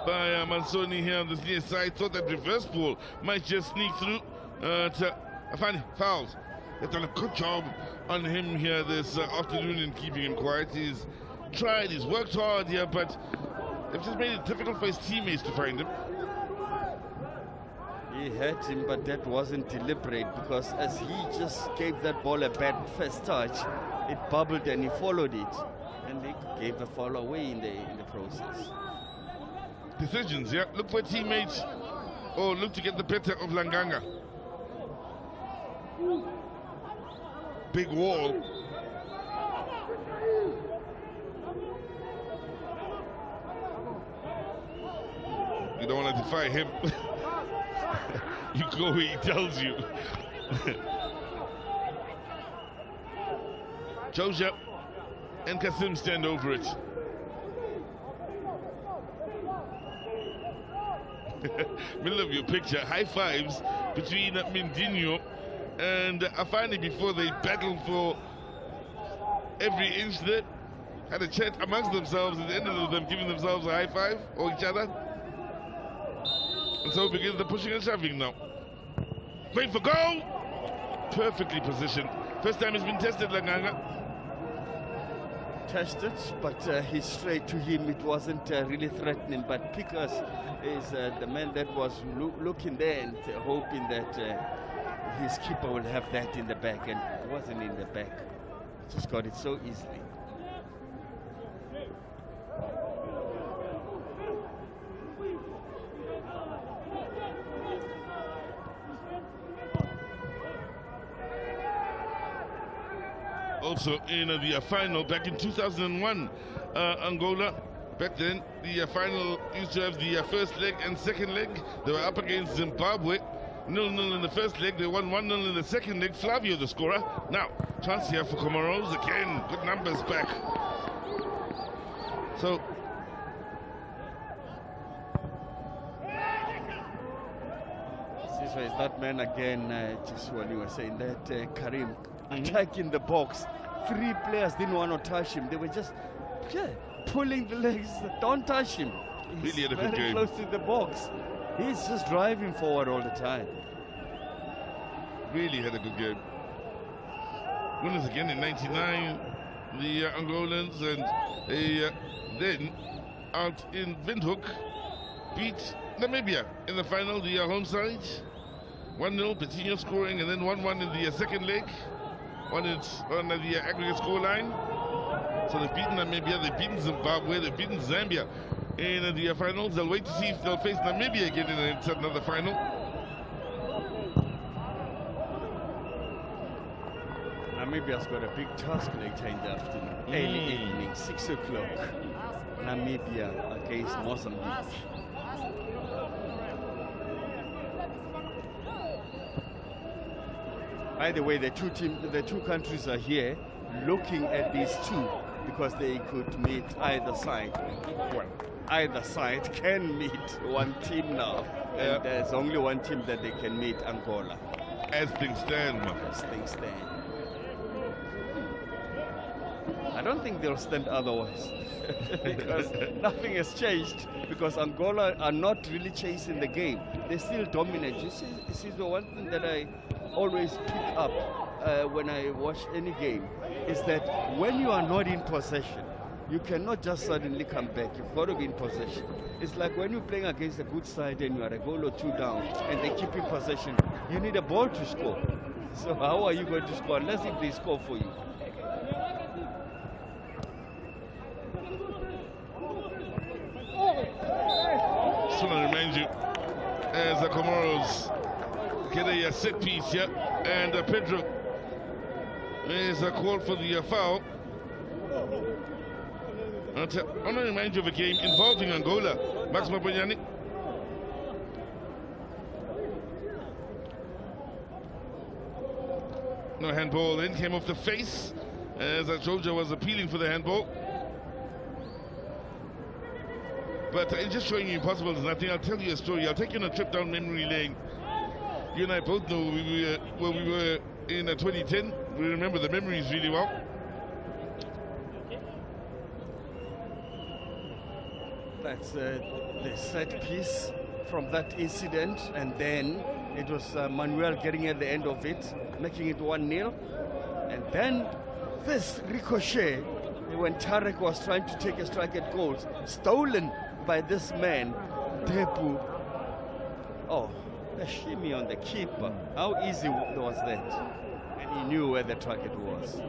by Mansoni here on this near side. Thought that reverse ball might just sneak through to Afani. Fouls. They've done a good job on him here this afternoon in keeping him quiet. He's tried, he's worked hard here, but they've just made it difficult for his teammates to find him. He had him, but that wasn't deliberate, because as he just gave that ball a bad first touch, it bubbled and he followed it, and they gave the foul away in the process. Decisions, yeah. Look for teammates, or look to get the better of Langanga. Big wall. You don't want to defy him. You go where he tells you. Joja and Kasim stand over it. Middle of your picture, high fives between Mindinho and Afani before they battled for every inch there. Had a chat amongst themselves at the end of them, giving themselves a high five or each other. And so begins the pushing and shoving now. Going for goal! Perfectly positioned. First time it's been tested, Langanga. Tested, but he straight to him. It wasn't really threatening, but Pickers is the man that was looking there and hoping that his keeper will have that in the back, and it wasn't in the back. Just got it so easily. Also in the final back in 2001, Angola. Back then, the final used to have the first leg and second leg. They were up against Zimbabwe. 0-0 in the first leg. They won 1-0 in the second leg. Flavio, the scorer. Now, chance here for Comoros again. Good numbers back. So, This is that man again, just when you were saying that, Karim, attacking the box. 3 players didn't want to touch him. They were just pulling the legs. Don't touch him. He's really had a good very game. close to the box. He's just driving forward all the time. really had a good game. Winners again in 99, the Angolans, and then out in Windhoek beat Namibia in the final, the home side. 1-0, Petinho scoring, and then 1-1 in the second leg. On the aggregate scoreline. So they've beaten Namibia, they've beaten Zimbabwe, they've beaten Zambia in the finals. They'll wait to see if they'll face Namibia again in another final. Namibia's got a big task later in the afternoon. Early evening, 6 o'clock. Namibia against Mozambique. By the way, the two countries are here looking at these two because they could meet either side. Well, either side can meet one team now. And there's only one team that they can meet, Angola. As things stand, man. As things stand. I don't think they'll stand otherwise because nothing has changed, because Angola are not really chasing the game. They still dominate. This is the one thing that I always pick up when I watch any game, is that when you are not in possession, you cannot just suddenly come back. You've got to be in possession. It's like when you're playing against a good side and you are a goal or two down and they keep in possession, you need a ball to score. So how are you going to score unless if they score for you? Just want to remind you, as the Comoros get a set piece here, and Pedro is a call for the foul. I want to remind you of a game involving Angola. Max Maponyani. No handball then, came off the face, as Georgia was appealing for the handball. But it's just showing you impossible is nothing. I'll tell you a story. I'll take you on a trip down memory lane. You and I both know we were in 2010. We remember the memories really well. That's the set piece from that incident, and then it was Manuel getting at the end of it, making it 1-0. And then this ricochet, when Tarek was trying to take a strike at goals, stolen by this man, Depu. Oh, a shimmy on the keeper. How easy was that? And he knew where the target was.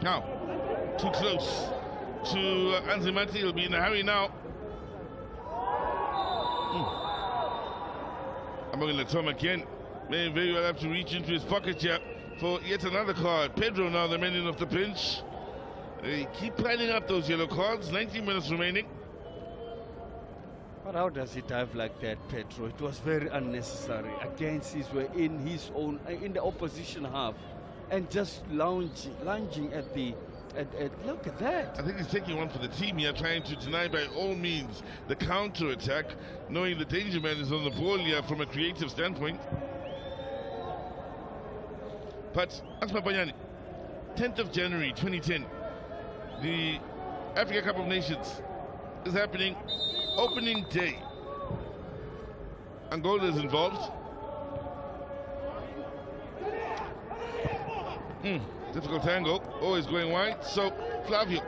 Now, too close to Anzimati. He'll be in a hurry now. I'm going to let Tom again. May very well have to reach into his pocket here for yet another card. Pedro now the man in off the bench. They keep piling up those yellow cards. 19 minutes remaining. But how does he dive like that, Pedro? It was very unnecessary. Against his way in his own, in the opposition half, and just lunging at the. Look at that. I think he's taking one for the team here, trying to deny by all means the counter-attack, knowing the danger man is on the ball here from a creative standpoint. But Asma Banyani, 10th of January 2010, The Africa Cup of Nations is happening opening day. Angola is involved. Difficult angle, always going wide. So Flavio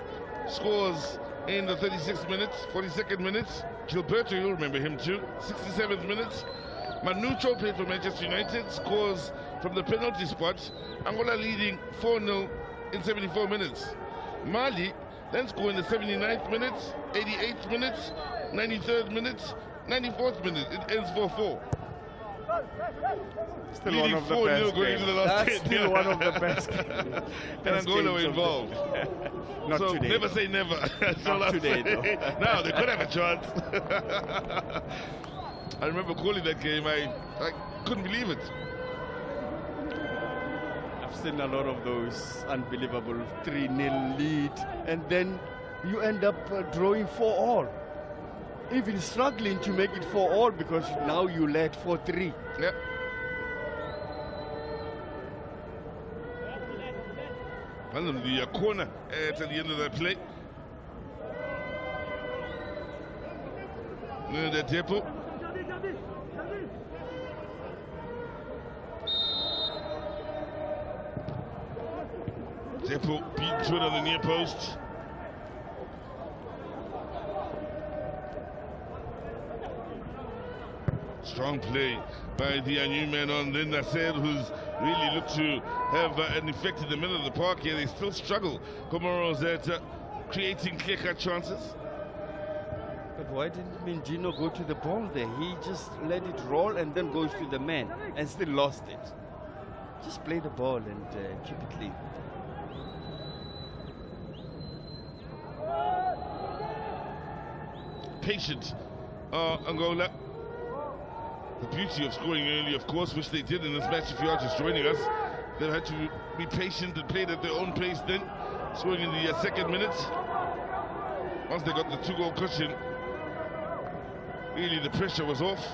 scores in the 36th minute, 42nd minute. Gilberto, you'll remember him too. 67th minute. Manucho, played for Manchester United, scores from the penalty spot. Angola leading 4-0 in 74 minutes. Mali then score in the 79th minute, 88th minute, 93rd minute, 94th minute. It ends 4-4. Still one of the best going into the last That's still one of the best. And Angola were involved. Not so today. Never say never. Not today, though. Now they could have a chance. I remember calling that game. I couldn't believe it. I've seen a lot of those unbelievable 3-0 lead, and then you end up drawing 4-all. Even struggling to make it 4-all because now you led 4-3. Yep. And the corner at the end of that play. The Depo. Depo beat to it on the near post. Strong play by the new man on Linda said, who's really looked to have an effect in the middle of the park here. They still struggle, Comoros, at creating clear-cut chances. But why didn't Mindino go to the ball there? He just let it roll and then goes to the man and still lost it. Just play the ball and keep it clean. Patient, Angola. The beauty of scoring early, of course, which they did in this match. If you are just joining us, they had to be patient and played at their own pace then, scoring in the second minute. Once they got the 2-goal cushion, really the pressure was off.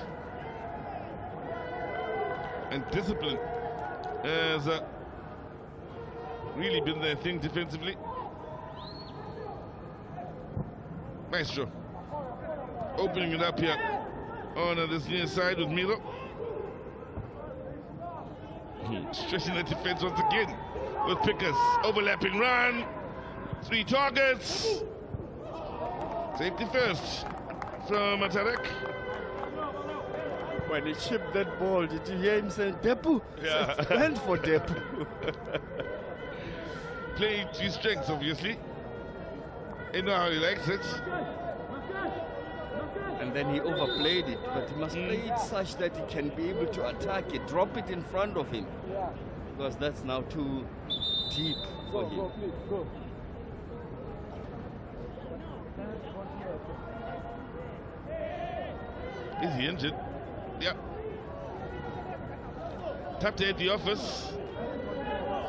And discipline has really been their thing defensively. Maestro opening it up here on this near side with Milo. Stressing the defense once again with Pickers. Overlapping run. 3 targets. Safety first from Tarek. When he chipped that ball, did you hear him saying, Depu? Yeah. It went for Depu. Playing to his strengths, obviously. You know how he likes it. And then he overplayed it, but he must play it such that he can be able to attack it, drop it in front of him. Because that's now too deep for him. Is he injured? Yeah. Tapped at the office.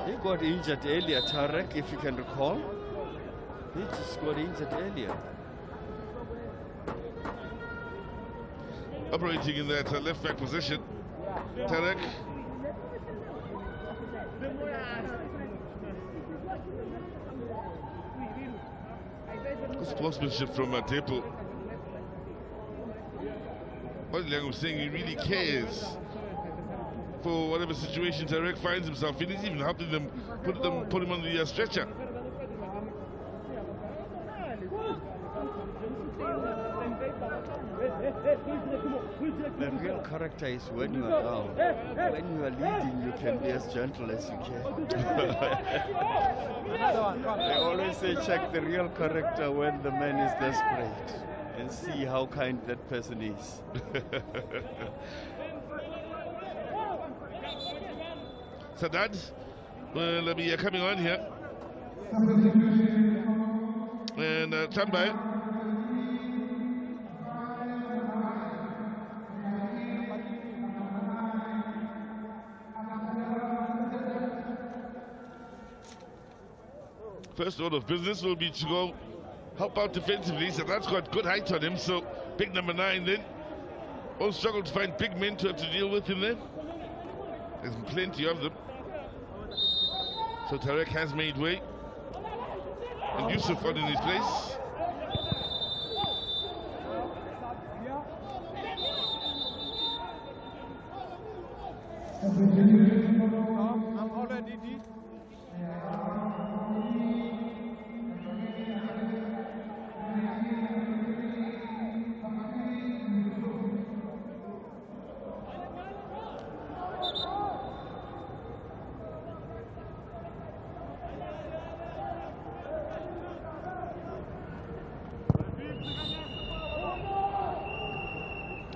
He got injured earlier, Tarek, if you can recall. He just got injured earlier. Operating in that left back position. Tarek. Good sportsmanship from Tepo. What Liang was saying, he really cares for whatever situation Tarek finds himself in. He's even helping them put him on the stretcher. The real character is when you are down. When you are leading, you can be as gentle as you can. They always say check the real character when the man is desperate and see how kind that person is. Sadat will be coming on here. And Chambai. First order of business will be to go help out defensively. So that's got good height on him. So big number 9 then. All struggle to find big men to have to deal with in there. There's plenty of them. So Tarek has made way. and Yusuf on in his place. I'm already deep.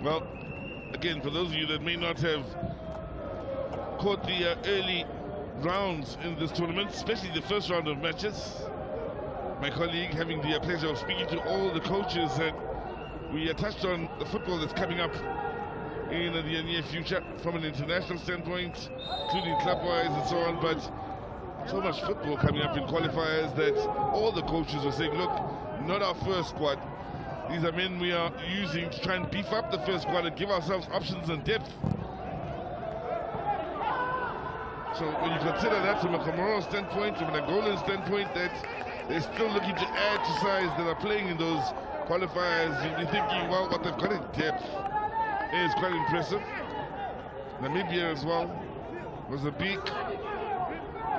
Well, again, for those of you that may not have caught the early rounds in this tournament, especially the first round of matches, my colleague having the pleasure of speaking to all the coaches, and we touched on the football that's coming up in the near future from an international standpoint, including club-wise and so on, but so much football coming up in qualifiers that all the coaches are saying, look, not our first squad. These are men we are using to try and beef up the first squad and give ourselves options and depth. So when you consider that from a Comoros standpoint, from an Angolan standpoint, that they're still looking to add to size that are playing in those qualifiers, you'll be thinking, well, what they've got in depth is quite impressive. Namibia as well was a big.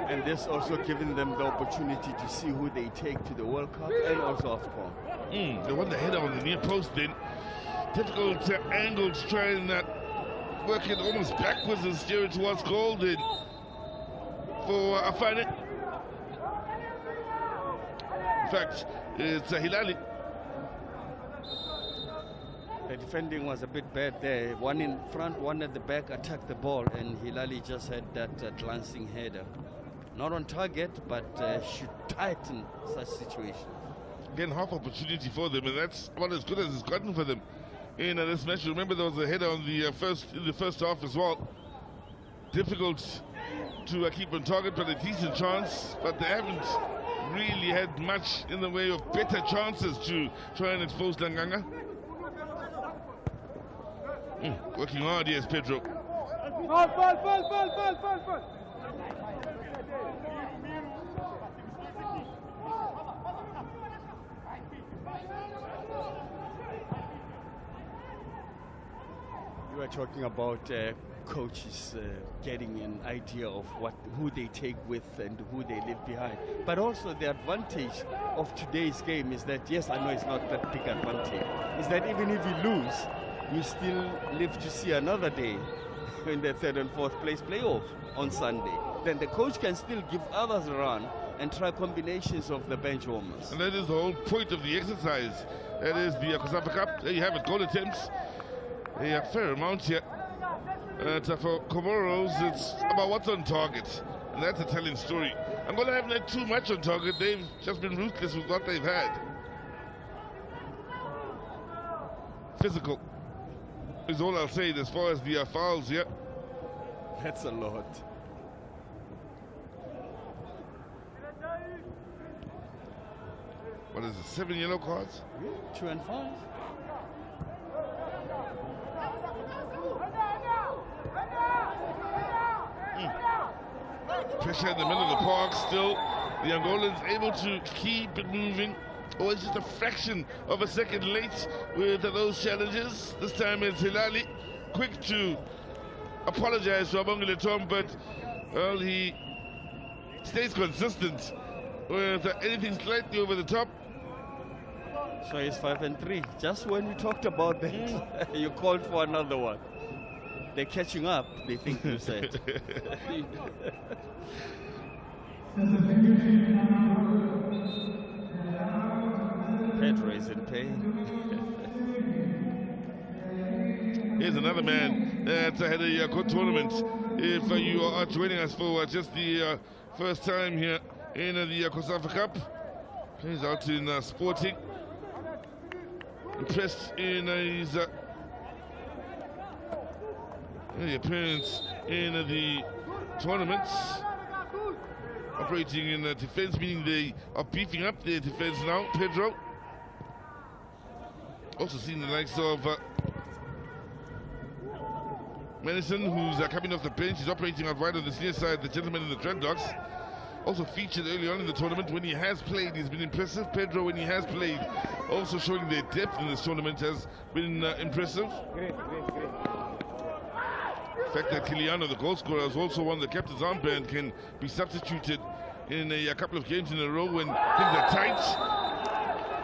And this also giving them the opportunity to see who they take to the World Cup and also AFCON. They won the header on the near post then. Difficult angle to try and work it almost backwards and steer it towards goal then for Afane. In fact, it's Hilali. The defending was a bit bad there. One in front, one at the back attacked the ball, and Hilali just had that glancing header. Not on target, but should tighten such situations. Again, half opportunity for them, and that's about as good as it's gotten for them in this match. Remember, there was a header on the first half as well. Difficult to keep on target, but a decent chance. But they haven't really had much in the way of better chances to try and expose Langanga. Working hard, yes, Pedro. You were talking about coaches getting an idea of who they take with and who they leave behind. But also the advantage of today's game is that, yes, I know it's not that big advantage, is that even if you lose, you still live to see another day in the third and fourth place playoff on Sunday. Then the coach can still give others a run and try combinations of the bench warmers. And that is the whole point of the exercise. That is the COSAFA Cup. There you have it, goal attempts. A fair amount here. For Comoros, it's about what's on target. And that's a telling story. Angola haven't had too much on target. They've just been ruthless with what they've had. Physical is all I'll say as far as the fouls here. That's a lot. What is it, 7 yellow cards? 2 and 5. Pressure in the middle of the park still. The Angolans able to keep it moving. Or it's just a fraction of a second late with those challenges. This time it's Hilali, quick to apologize to Abongile Tom, but well, he stays consistent with anything slightly over the top. So it's 5 and 3. Just when we talked about that, you called for another one. They're catching up, they think you said. Pedro is in pain. Here's another man that's ahead of the tournament. If you are joining us for just the first time here in the COSAFA Cup, he's out in Sporting. Impressed in his appearance in the tournaments. Operating in defense, meaning they are beefing up their defense now. Pedro. Also seen the likes of Madison, who's coming off the bench. He's operating out wide on the near side, the gentleman in the dreadlocks. also featured early on in the tournament. When he has played, he's been impressive. Pedro, when he has played, also showing their depth in this tournament, has been impressive. The fact that Kiliano, the goal scorer, has also won the captain's armband, can be substituted in a couple of games in a row when things are tight,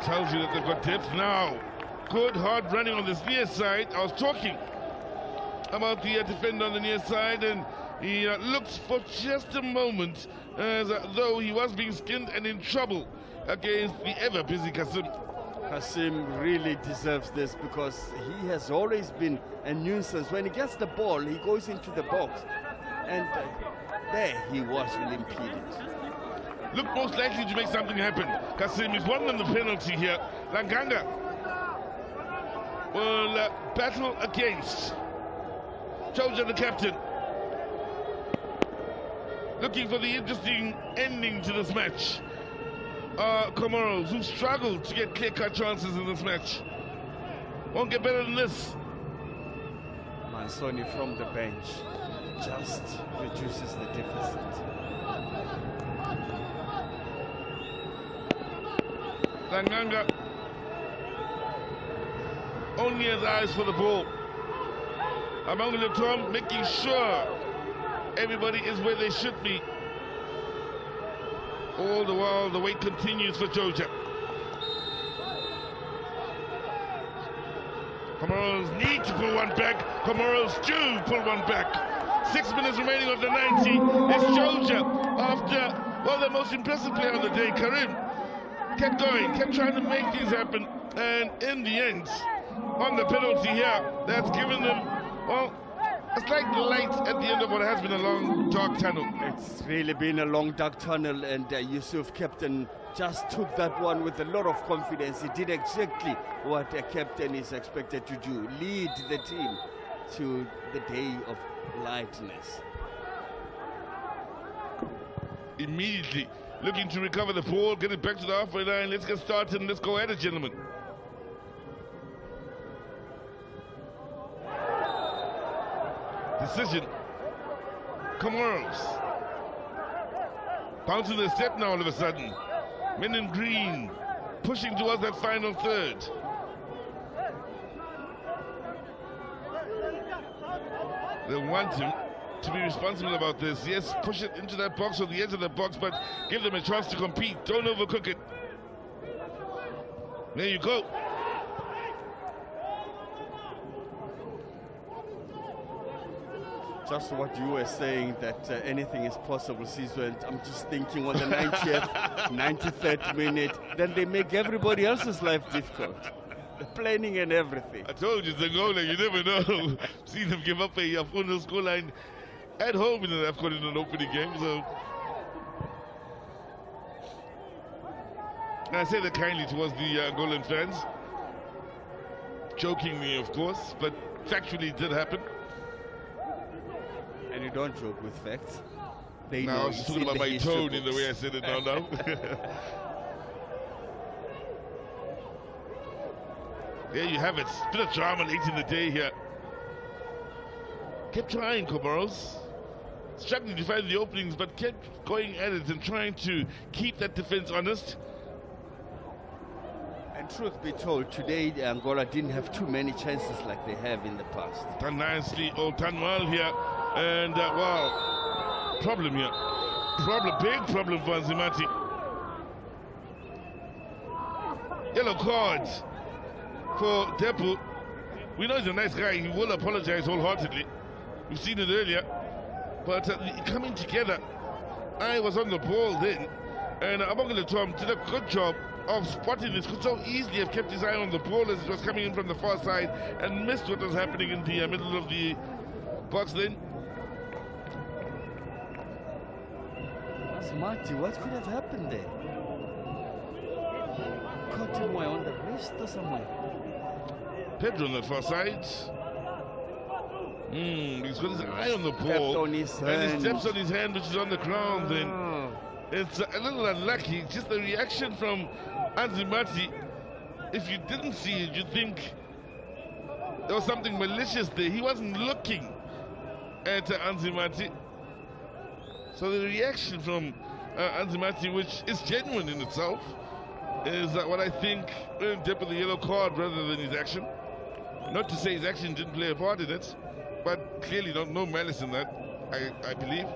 tells you that they've got depth now. Good hard running on this near side. I was talking about the defender on the near side, and he looked for just a moment as though he was being skinned and in trouble against the ever busy Kasim. Kasim really deserves this because he has always been a nuisance. When he gets the ball, he goes into the box, and there he was really impeded. Look most likely to make something happen. Kasim is won on the penalty here. Langanga will battle against Choja, the captain. Looking for the interesting ending to this match. Comoros, who struggled to get clear-cut chances in this match. Won't get better than this. Mansoni from the bench just reduces the deficit. Langanga only has eyes for the ball. Among Tom making sure everybody is where they should be. All the while the wait continues for Choja. Comoros need to pull one back. Comoros do pull one back. 6 minutes remaining of the 90. It's Choja after, well, the most impressive player of the day, Karim. Kept going, kept trying to make things happen, and in the end, on the penalty here, that's given them, well, a slight light at the end of what has been a long, dark tunnel. It's really been a long, dark tunnel, and Yusuf, captain, just took that one with a lot of confidence. He did exactly what a captain is expected to do, lead the team to the day of lightness. Immediately looking to recover the ball, get it back to the halfway line. Let's get started and let's go at it, gentlemen. Decision. Comoros. Bouncing the step now all of a sudden. Men in green pushing towards that final third. They want him to be responsible about this. Yes, push it into that box or the edge of the box, but give them a chance to compete. Don't overcook it. There you go. Just what you were saying, that anything is possible, Sizwe, and I'm just thinking on the 90th, 93rd minute, then they make everybody else's life difficult. The planning and everything. I told you, it's Angola, you never know. See them give up a full scoreline at home in an AFCON in an opening game, so. And I say that kindly towards the Angolan fans. Jokingly, of course, but factually it did happen. And you don't joke with facts. They now, know. I was talking about my tone in the way I said it now. There you have it. Bit of drama late in the day here. Kept trying, Comoros. Struggling to find the openings, but kept going at it and trying to keep that defense honest. And truth be told, today Angola didn't have too many chances like they have in the past. Done nicely, all done well here. And, wow, problem here. Big problem for Anzimati. Yellow card for Depu. We know he's a nice guy. He will apologize wholeheartedly. We've seen it earlier. But coming together, I was on the ball then. And Abongile Tom did a good job of spotting this. Could so easily have kept his eye on the ball as it was coming in from the far side and missed what was happening in the middle of the box then. Marty, what could have happened there? Caught him on the wrist or somewhere? Pedro on the far side. He's got his eye on the ball. On his and hand. he steps on his hand, which is on the ground. Then it's a little unlucky. Just the reaction from Anzimati. If you didn't see it, you'd think there was something malicious there. He wasn't looking at Anzimati. So the reaction from Anzimati, which is genuine in itself, is what I think earned Depo the yellow card rather than his action. Not to say his action didn't play a part in it, but clearly no malice in that, I believe.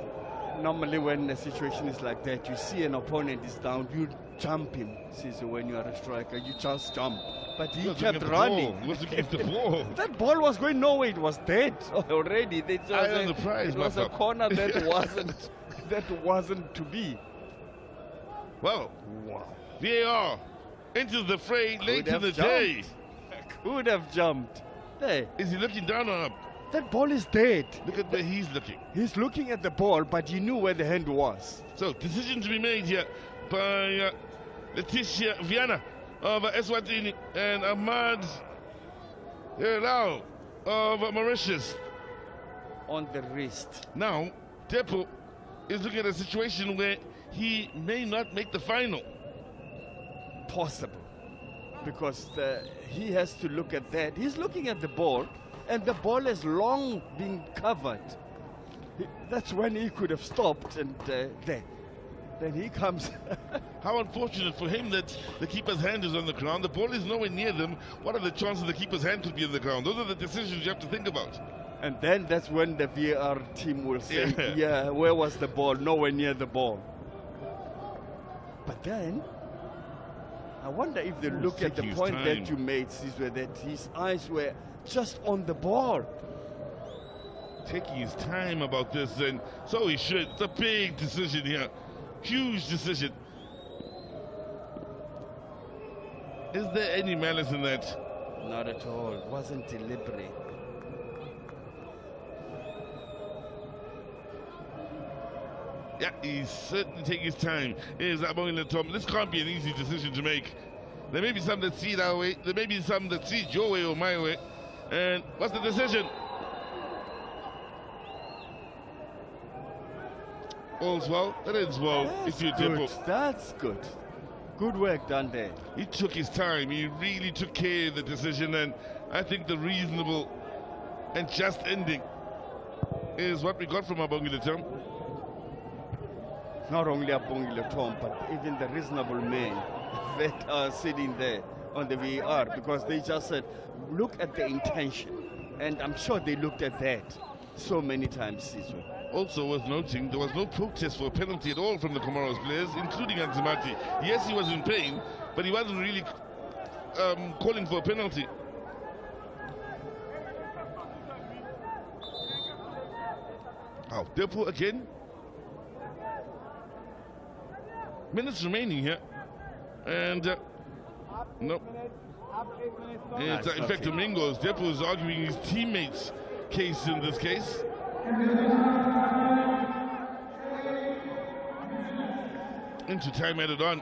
Normally when a situation is like that, you see an opponent is down, you jump him. So when you are a striker, you just jump. But he kept running. He was looking at the ball. That ball was going nowhere. It was dead already. It was a corner that wasn't to be. Well, wow. VAR enters the fray late in the day. Could have jumped. There. Is he looking down or up? That ball is dead. Look at where he's looking. He's looking at the ball, but he knew where the hand was. So, decision to be made here by Letitia Viana of Eswatini and Ahmad Lau of Mauritius. On the wrist. Now, Depo is looking at a situation where he may not make the final. Possible. Because he has to look at that. He's looking at the ball, and the ball has long been covered. That's when he could have stopped, and then he comes. How unfortunate for him that the keeper's hand is on the ground. The ball is nowhere near them. What are the chances the keeper's hand could be on the ground? Those are the decisions you have to think about. And then that's when the VAR team will say, yeah, where was the ball? Nowhere near the ball. But then, I wonder if they look at the point that you made, Sizwe, that his eyes were just on the ball. Taking his time about this, and so he should. It's a big decision here. Huge decision. Is there any malice in that? Not at all. It wasn't deliberate. Yeah, he's certainly taking his time. Here's Abongile Tom. This can't be an easy decision to make. There may be some that see it our way. There may be some that see it your way or my way. And what's the decision? All's well. That ends well. If you Depo. That's good. Good work done there. He took his time. He really took care of the decision, and I think the reasonable and just ending is what we got from Abongile Tom. Not only Abongile Tom, but even the reasonable men that are sitting there on the VAR, because they just said, look at the intention. And I'm sure they looked at that so many times, Sizwe. Also worth noting, there was no protest for a penalty at all from the Comoros players, including Anzimati. Yes, he was in pain, but he wasn't really calling for a penalty. Oh, Depo again. Minutes remaining here. And no. It's in fact Domingos. Depo is arguing his teammates' case in this case. Into time added on.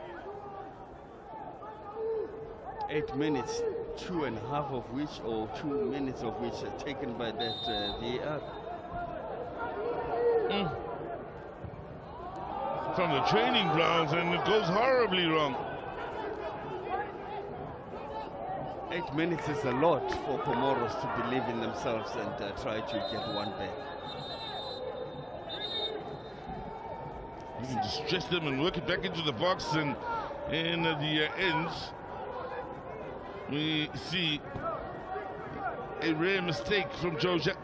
8 minutes, 2.5 of which, or 2 minutes of which are taken by that VAR. From the training grounds, and it goes horribly wrong. 8 minutes is a lot for Comoros to believe in themselves and try to get one back. You can distress them and work it back into the box, and in the end, we see a rare mistake from Joja.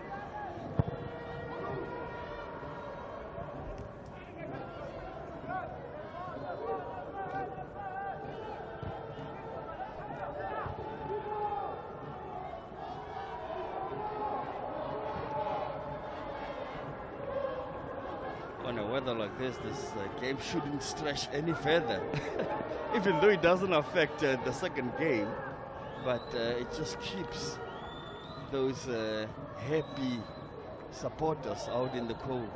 On a weather like this game shouldn't stretch any further. Even though it doesn't affect the second game, but it just keeps those happy supporters out in the cold.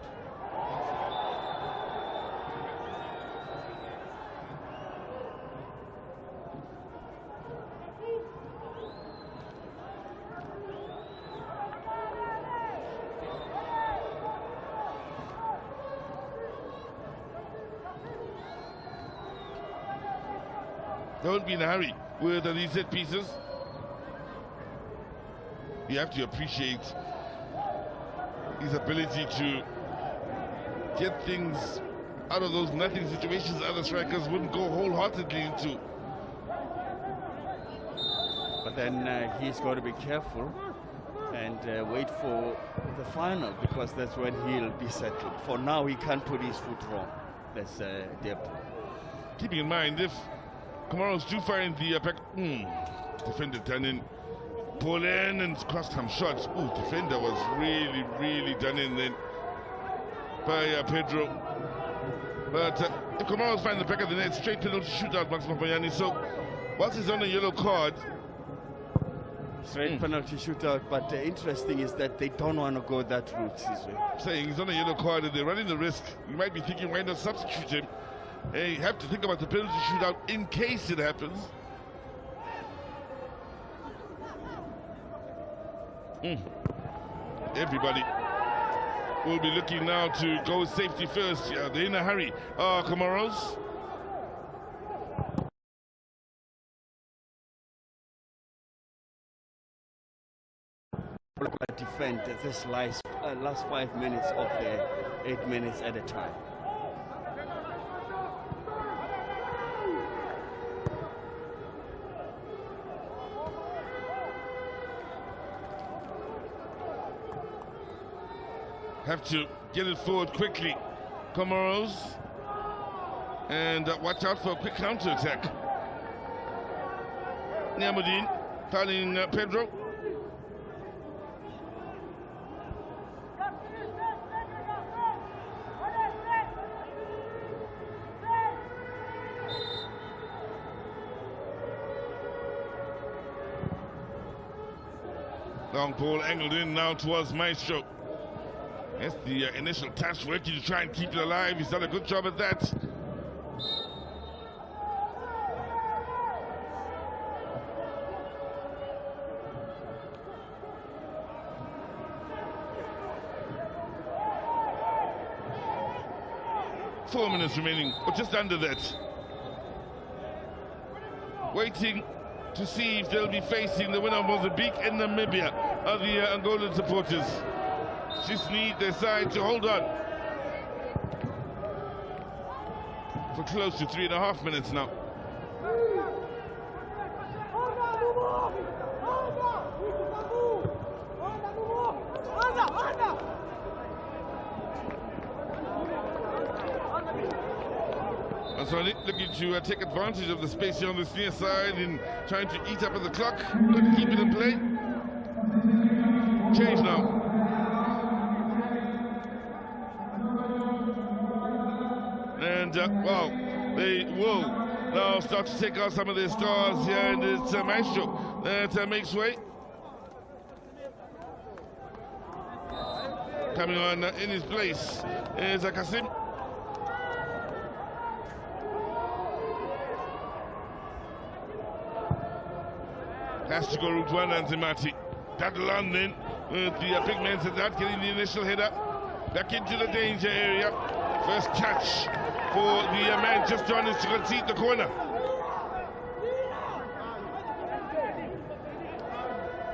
Don't be in a hurry with these set pieces. You have to appreciate his ability to get things out of those nothing situations other strikers wouldn't go wholeheartedly into. But then he's got to be careful and wait for the final, because that's when he'll be settled. For now, he can't put his foot wrong. That's depth. Keeping in mind, if Comoros do find the back, defender done in, pull in and cross-come shots. Ooh, defender was really, really done in then by Pedro. But if Comoros find the back of the net, straight penalty shootout, Max Mapayani. So, whilst he's on a yellow card, straight penalty shootout, but interesting is that they don't want to go that route this way. Saying he's on a yellow card and they're running the risk. You might be thinking, why not substitute him? You have to think about the penalty shootout in case it happens. Everybody will be looking now to go safety first. Yeah, they're in a hurry. Comoros. Defend this last 5 minutes of the 8 minutes at a time. Have to get it forward quickly, Comoros, and watch out for a quick counter-attack. Niamudin, telling Pedro. Long ball angled in now towards Maestro. That's the initial touch, working to try and keep it alive. He's done a good job at that. Four minutes remaining, or just under that. Waiting to see if they'll be facing the winner of Mozambique and Namibia of the Angolan supporters. Just need their side to hold on for close to 3.5 minutes now. And so looking to take advantage of the space here on this near side and trying to eat up at the clock, trying to keep it in play. Change now. And, well, they will now start to take out some of their stars here, and it's Maestro that makes way. Coming on in his place is Kasim. Has to go route one, and Zimati. That'll land in with the big man Sadat getting the initial header. Back into the danger area. First catch for the man just on his to concede the corner.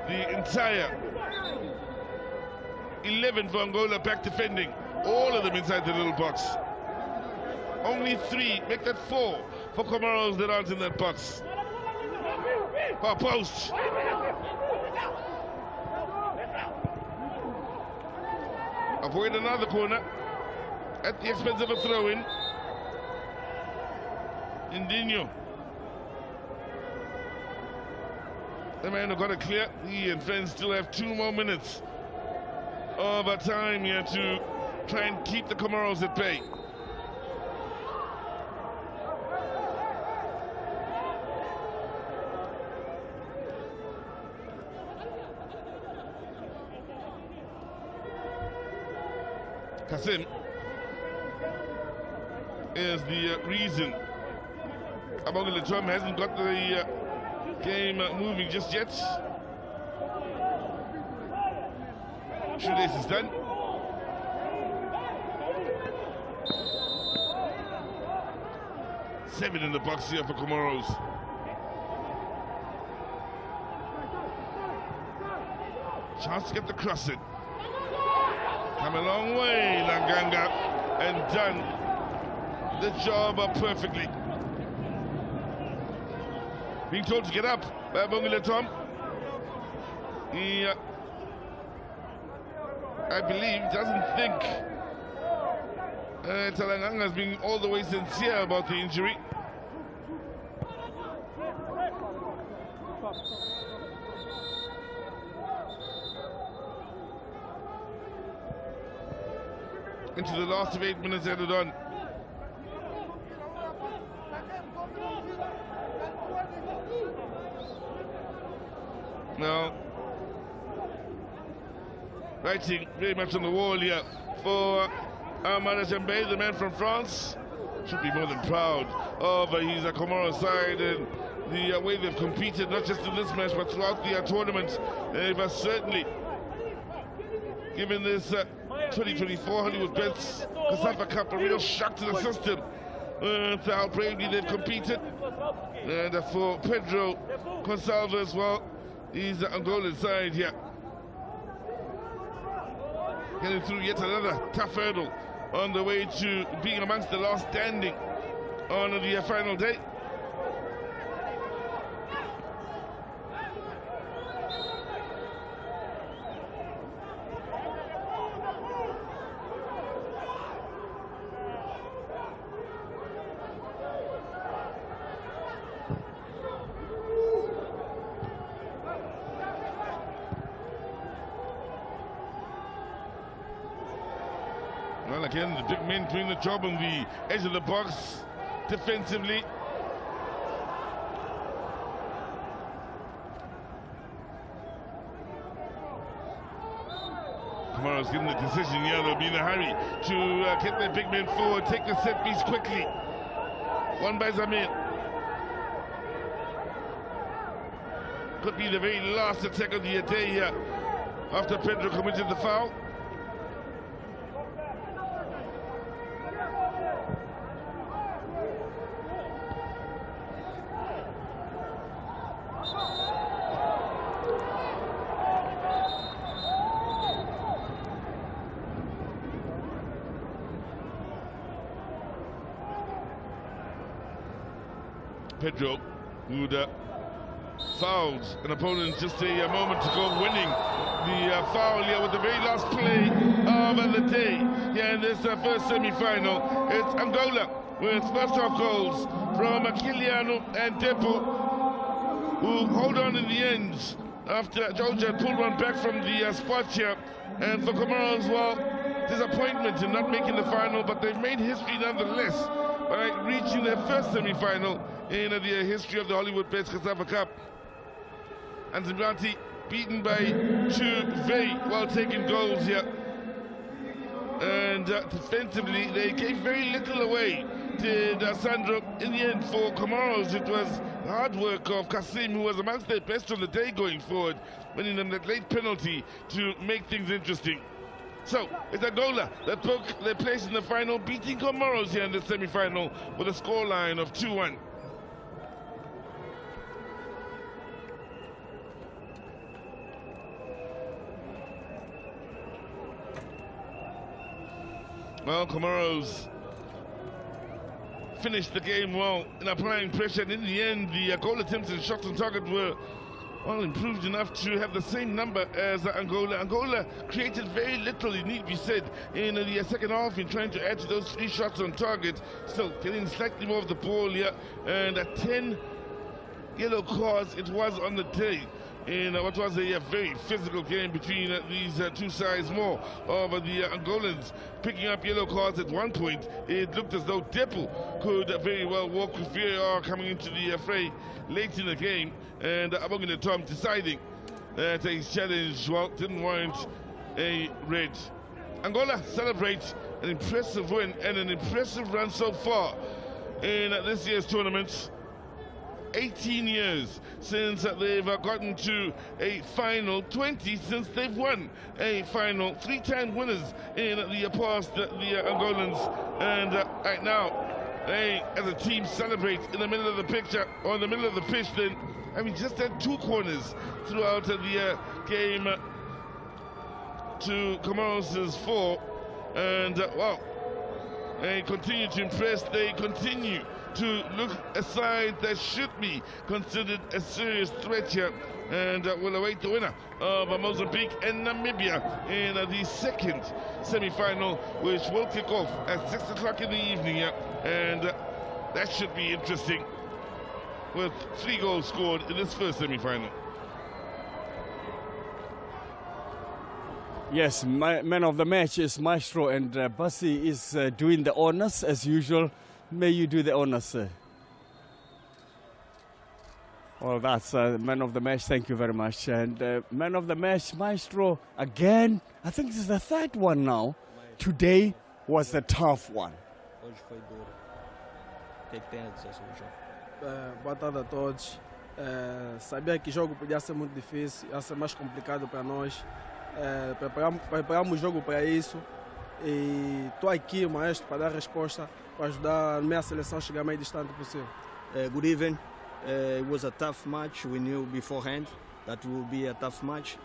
The entire 11 for Angola back defending. All of them inside the little box. Only 3, make that 4 for Comoros that aren't in that box. Far post. Avoid another corner at the expense of a throw-in. Indinho. The man who got it clear. He and friends still have 2 more minutes of time here to try and keep the Comoros at bay. Kasim is the reason Abogile Trump hasn't got the game moving just yet. Shoelace is done. Seven in the box here for Comoros. Chance to get the cross in. Come a long way, Langanga, and done the job perfectly. Being told to get up by Bongile Tom. He, I believe, doesn't think Talanganga's being all the way sincere about the injury. Into the last of 8 minutes added on. Now, writing very much on the wall here for Amara Jambé, the man from France. Should be more than proud of his Comoros side and the way they've competed, not just in this match but throughout the tournament. They've certainly given this 2024 Hollywood Bets COSAFA Cup a real shock to the system. How bravely they've competed. And for Pedro Gonçalves as well, he's Angolan side here. Getting through yet another tough hurdle on the way to being amongst the last standing on the final day. Well, again, the big men doing the job on the edge of the box defensively. Comoros given the decision here, they'll be in a hurry to get their big men forward, take the set piece quickly. One by Zamir. Could be the very last attack of the day here after Pedro committed the foul. Pedro would fouled an opponent just a moment ago, winning the foul here with the very last play of the day here in this first semi-final. It's Angola with first half goals from Kiliano and Depo, who hold on in the end after Georgia pulled one back from the spot here. And for Comoros, well, disappointment in not making the final, but they've made history nonetheless by reaching their first semi-final in the history of the Hollywood Bets COSAFA Cup. And Zimbabwe beaten by 2 very well-taken goals here. And defensively, they gave very little away, did Sandro. In the end, for Comoros, it was hard work of Kasim, who was amongst their best on the day going forward, winning them that late penalty to make things interesting. So, it's Angola that took their place in the final, beating Comoros here in the semi-final with a scoreline of 2-1. Well, Comoros finished the game well in applying pressure, and in the end, the goal attempts and shots on target were well improved enough to have the same number as Angola. Angola created very little, it need be said, in the second half in trying to add to those 3 shots on target. Still getting slightly more of the ball here, and 10 yellow cards it was on the day in what was a very physical game between these 2 sides. More of the Angolans picking up yellow cards at one point. It looked as though Depo could very well walk with VAR coming into the fray late in the game, and Abongile Tom deciding that his challenge, well, didn't warrant a red. Angola celebrates an impressive win and an impressive run so far in this year's tournament. 18 years since they've gotten to a final, 20 since they've won a final, 3-time winners in the past, the Angolans. And right now, they as a team celebrate in the middle of the picture, or in the middle of the pitch then. I mean, just had 2 corners throughout the game to Comoros' 4. And well, They continue to impress. They continue to look a side that should be considered a serious threat here. And we'll await the winner of Mozambique and Namibia in the second semi-final, which will kick off at 6 o'clock in the evening here. And that should be interesting, with 3 goals scored in this first semi-final. Yes, man of the match is Maestro, and Bassi is doing the honors as usual. May you do the honors, sir. Well, that's man of the match. Thank you very much. And man of the match, Maestro, again. I think this is the 3rd one now. Today was the tough one. Hoje foi duro. O que tem a dizer sobre o jogo? Boa tarde a todos. Sabia que o jogo podia ser muito difícil, ia ser mais complicado para nós. Preparamos o jogo para isso e estou aqui, Maestro, para dar resposta, para ajudar a minha seleção a chegar mais distante possível. Good evening. It was a tough match. We knew beforehand that it would be a tough match.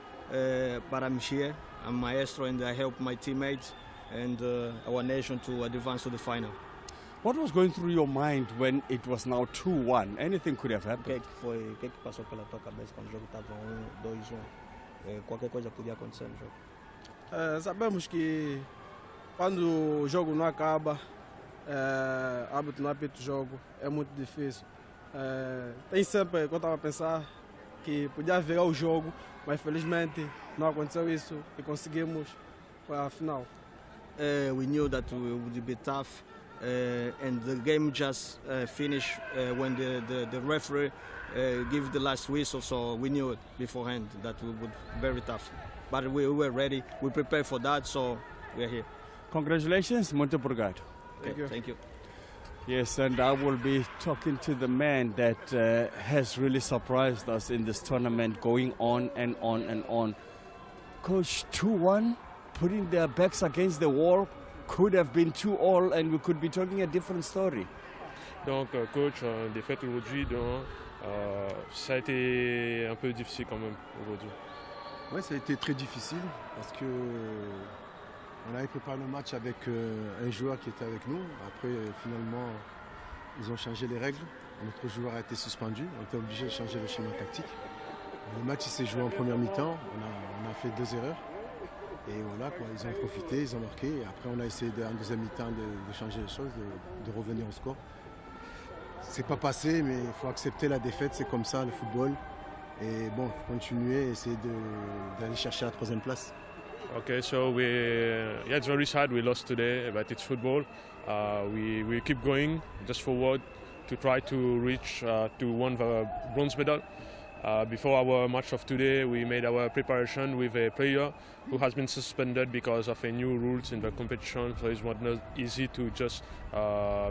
But I'm here. I'm Maestro, and I help my teammates and our nation to advance to the final. What was going through your mind when it was now 2-1? Anything could have O happened. que passou pela tua cabeça quando o jogo estava 1-2-1? Qualquer coisa podia acontecer no jogo. Sabemos que quando o jogo não acaba, o árbitro não apita o jogo, é muito difícil. Tem sempre, quando eu estava a pensar, que podia virar o jogo, mas felizmente não aconteceu isso e conseguimos para a final. We knew that it would be tough, and the game just finished when the referee gave the last whistle, so we knew it beforehand that it would be very tough. But we were ready, we prepared for that, so we're here. Congratulations, muito obrigado. Thank you. Yes, and I will be talking to the man that has really surprised us in this tournament, going on and on and on. Coach, 2-1, putting their backs against the wall, could have been 2-2 and we could be talking a different story. Donc, coach, défaite aujourd'hui, ça a été un peu difficile quand même aujourd'hui. Oui, ça a été très difficile parce que on avait préparé le match avec un joueur qui était avec nous. Après, finalement, ils ont changé les règles. Notre joueur a été suspendu. On était obligé de changer le schéma tactique. Le match s'est joué en première mi-temps. On a fait 2 erreurs. Et voilà, quoi, ils ont profité, ils ont marqué. Et après, on a essayé en deuxième mi-temps de changer les choses, de revenir au score. C'est pas passé, mais il faut accepter la défaite. C'est comme ça, le football. Et bon, continuer, essayer d'aller chercher la 3e place. Okay, so yeah, it's very sad we lost today, but it's football. We keep going just forward to try to reach to win the bronze medal. Before our match of today, we made our preparation with a player who has been suspended because of a new rules in the competition. So it was not easy to just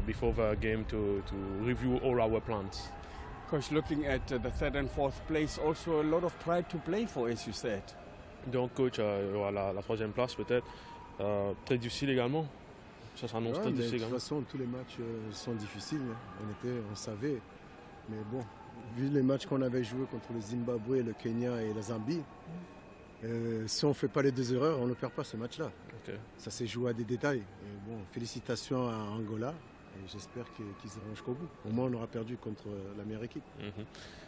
before the game to review all our plans. Coach, looking at the 3rd and 4th place, also a lot of pride to play for, as you said. Donc coach, la 3e place peut-être, très difficile également. Ça s'annonce très difficile également. De toute façon, tous les matchs sont difficiles. On savait. Mais bon, vu les matchs qu'on avait joués contre le Zimbabwe, le Kenya et la Zambie, si on ne fait pas les 2 erreurs, on ne perd pas ce match-là. Okay. Ça s'est joué à des détails. Et bon, félicitations à Angola. Et j'espère qu'ils iront jusqu'au bout. Au moins, on aura perdu contre la meilleure équipe.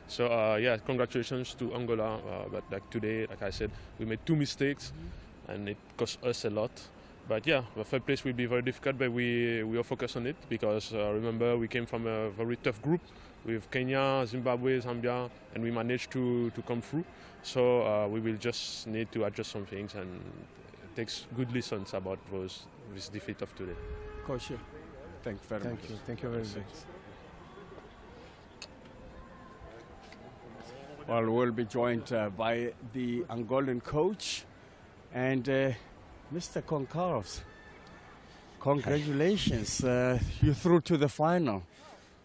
So yeah, congratulations to Angola. But like today, like I said, we made 2 mistakes, and it cost us a lot. But yeah, the 3rd place will be very difficult, but we are focused on it because remember we came from a very tough group with Kenya, Zimbabwe, Zambia, and we managed to come through. So we will just need to adjust some things and take good lessons about this defeat of today. Coach, thank you very much. Thank you very much. Well, we'll be joined by the Angolan coach and Mr. Comoros. Congratulations, you through to the final.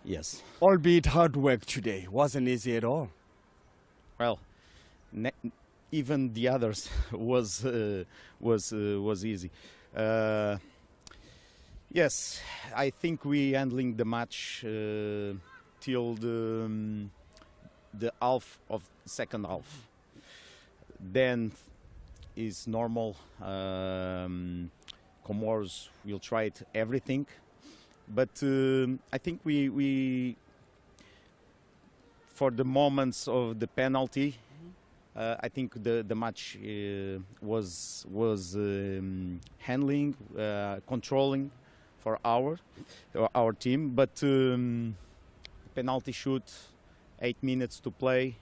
Yes. Albeit hard work today, wasn't easy at all. Well, even the others was easy. Yes, I think we handling the match till the half of second half. Then is normal. Comoros will try everything, but I think we for the moments of the penalty, I think the match was handling, controlling for our team, but penalty shoot, 8 minutes to play,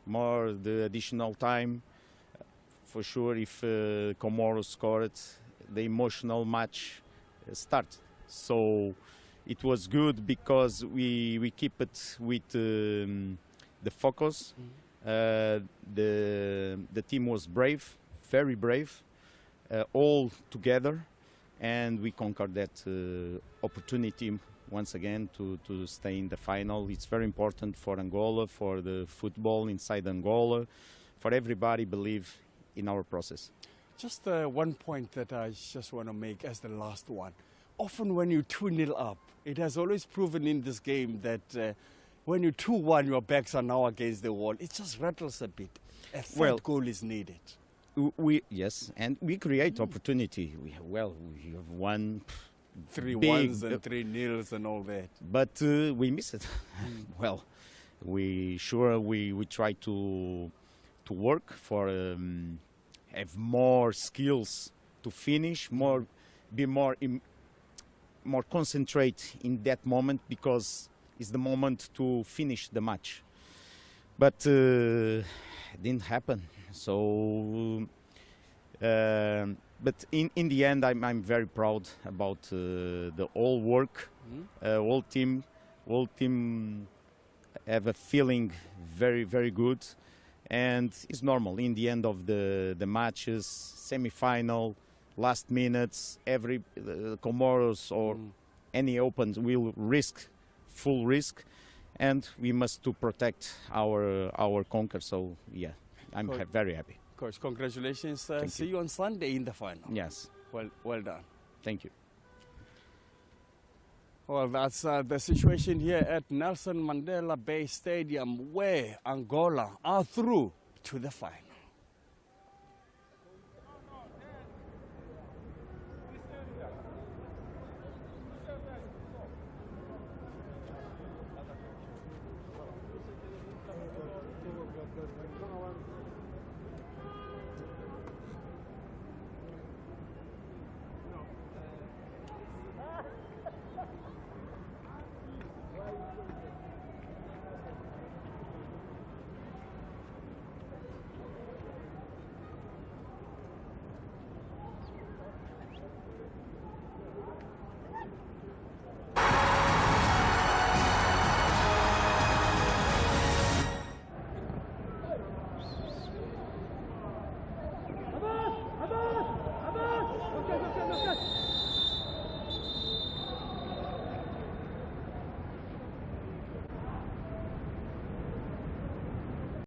more the additional time. For sure, if Comoros scored, the emotional match start. So it was good because we keep it with the focus. The team was brave, very brave, all together, and we conquered that opportunity once again to stay in the final. It's very important for Angola, for the football inside Angola, for everybody believe in our process. Just one point that I just want to make as the last one. Often when you're 2-0 up, it has always proven in this game that when you're 2-1, your backs are now against the wall. It just rattles a bit. A third goal is needed. Yes, and we create opportunity. We have won 3 1s and 3 0s and all that. But we miss it. Well, we try to work for have more skills to finish, be more concentrate in that moment because it's the moment to finish the match. But didn't happen. So, but in the end, I'm very proud about the whole work. Whole team have a feeling very, very good, and it's normal. In the end of the matches, semi-final, last minutes, every Comoros or any opens will risk, full risk, and we must to protect our conquer. So yeah, I'm very happy. Coach, congratulations. See you on Sunday in the final. Yes. Well done. Thank you. Well, that's the situation here at Nelson Mandela Bay Stadium, where Angola are through to the final.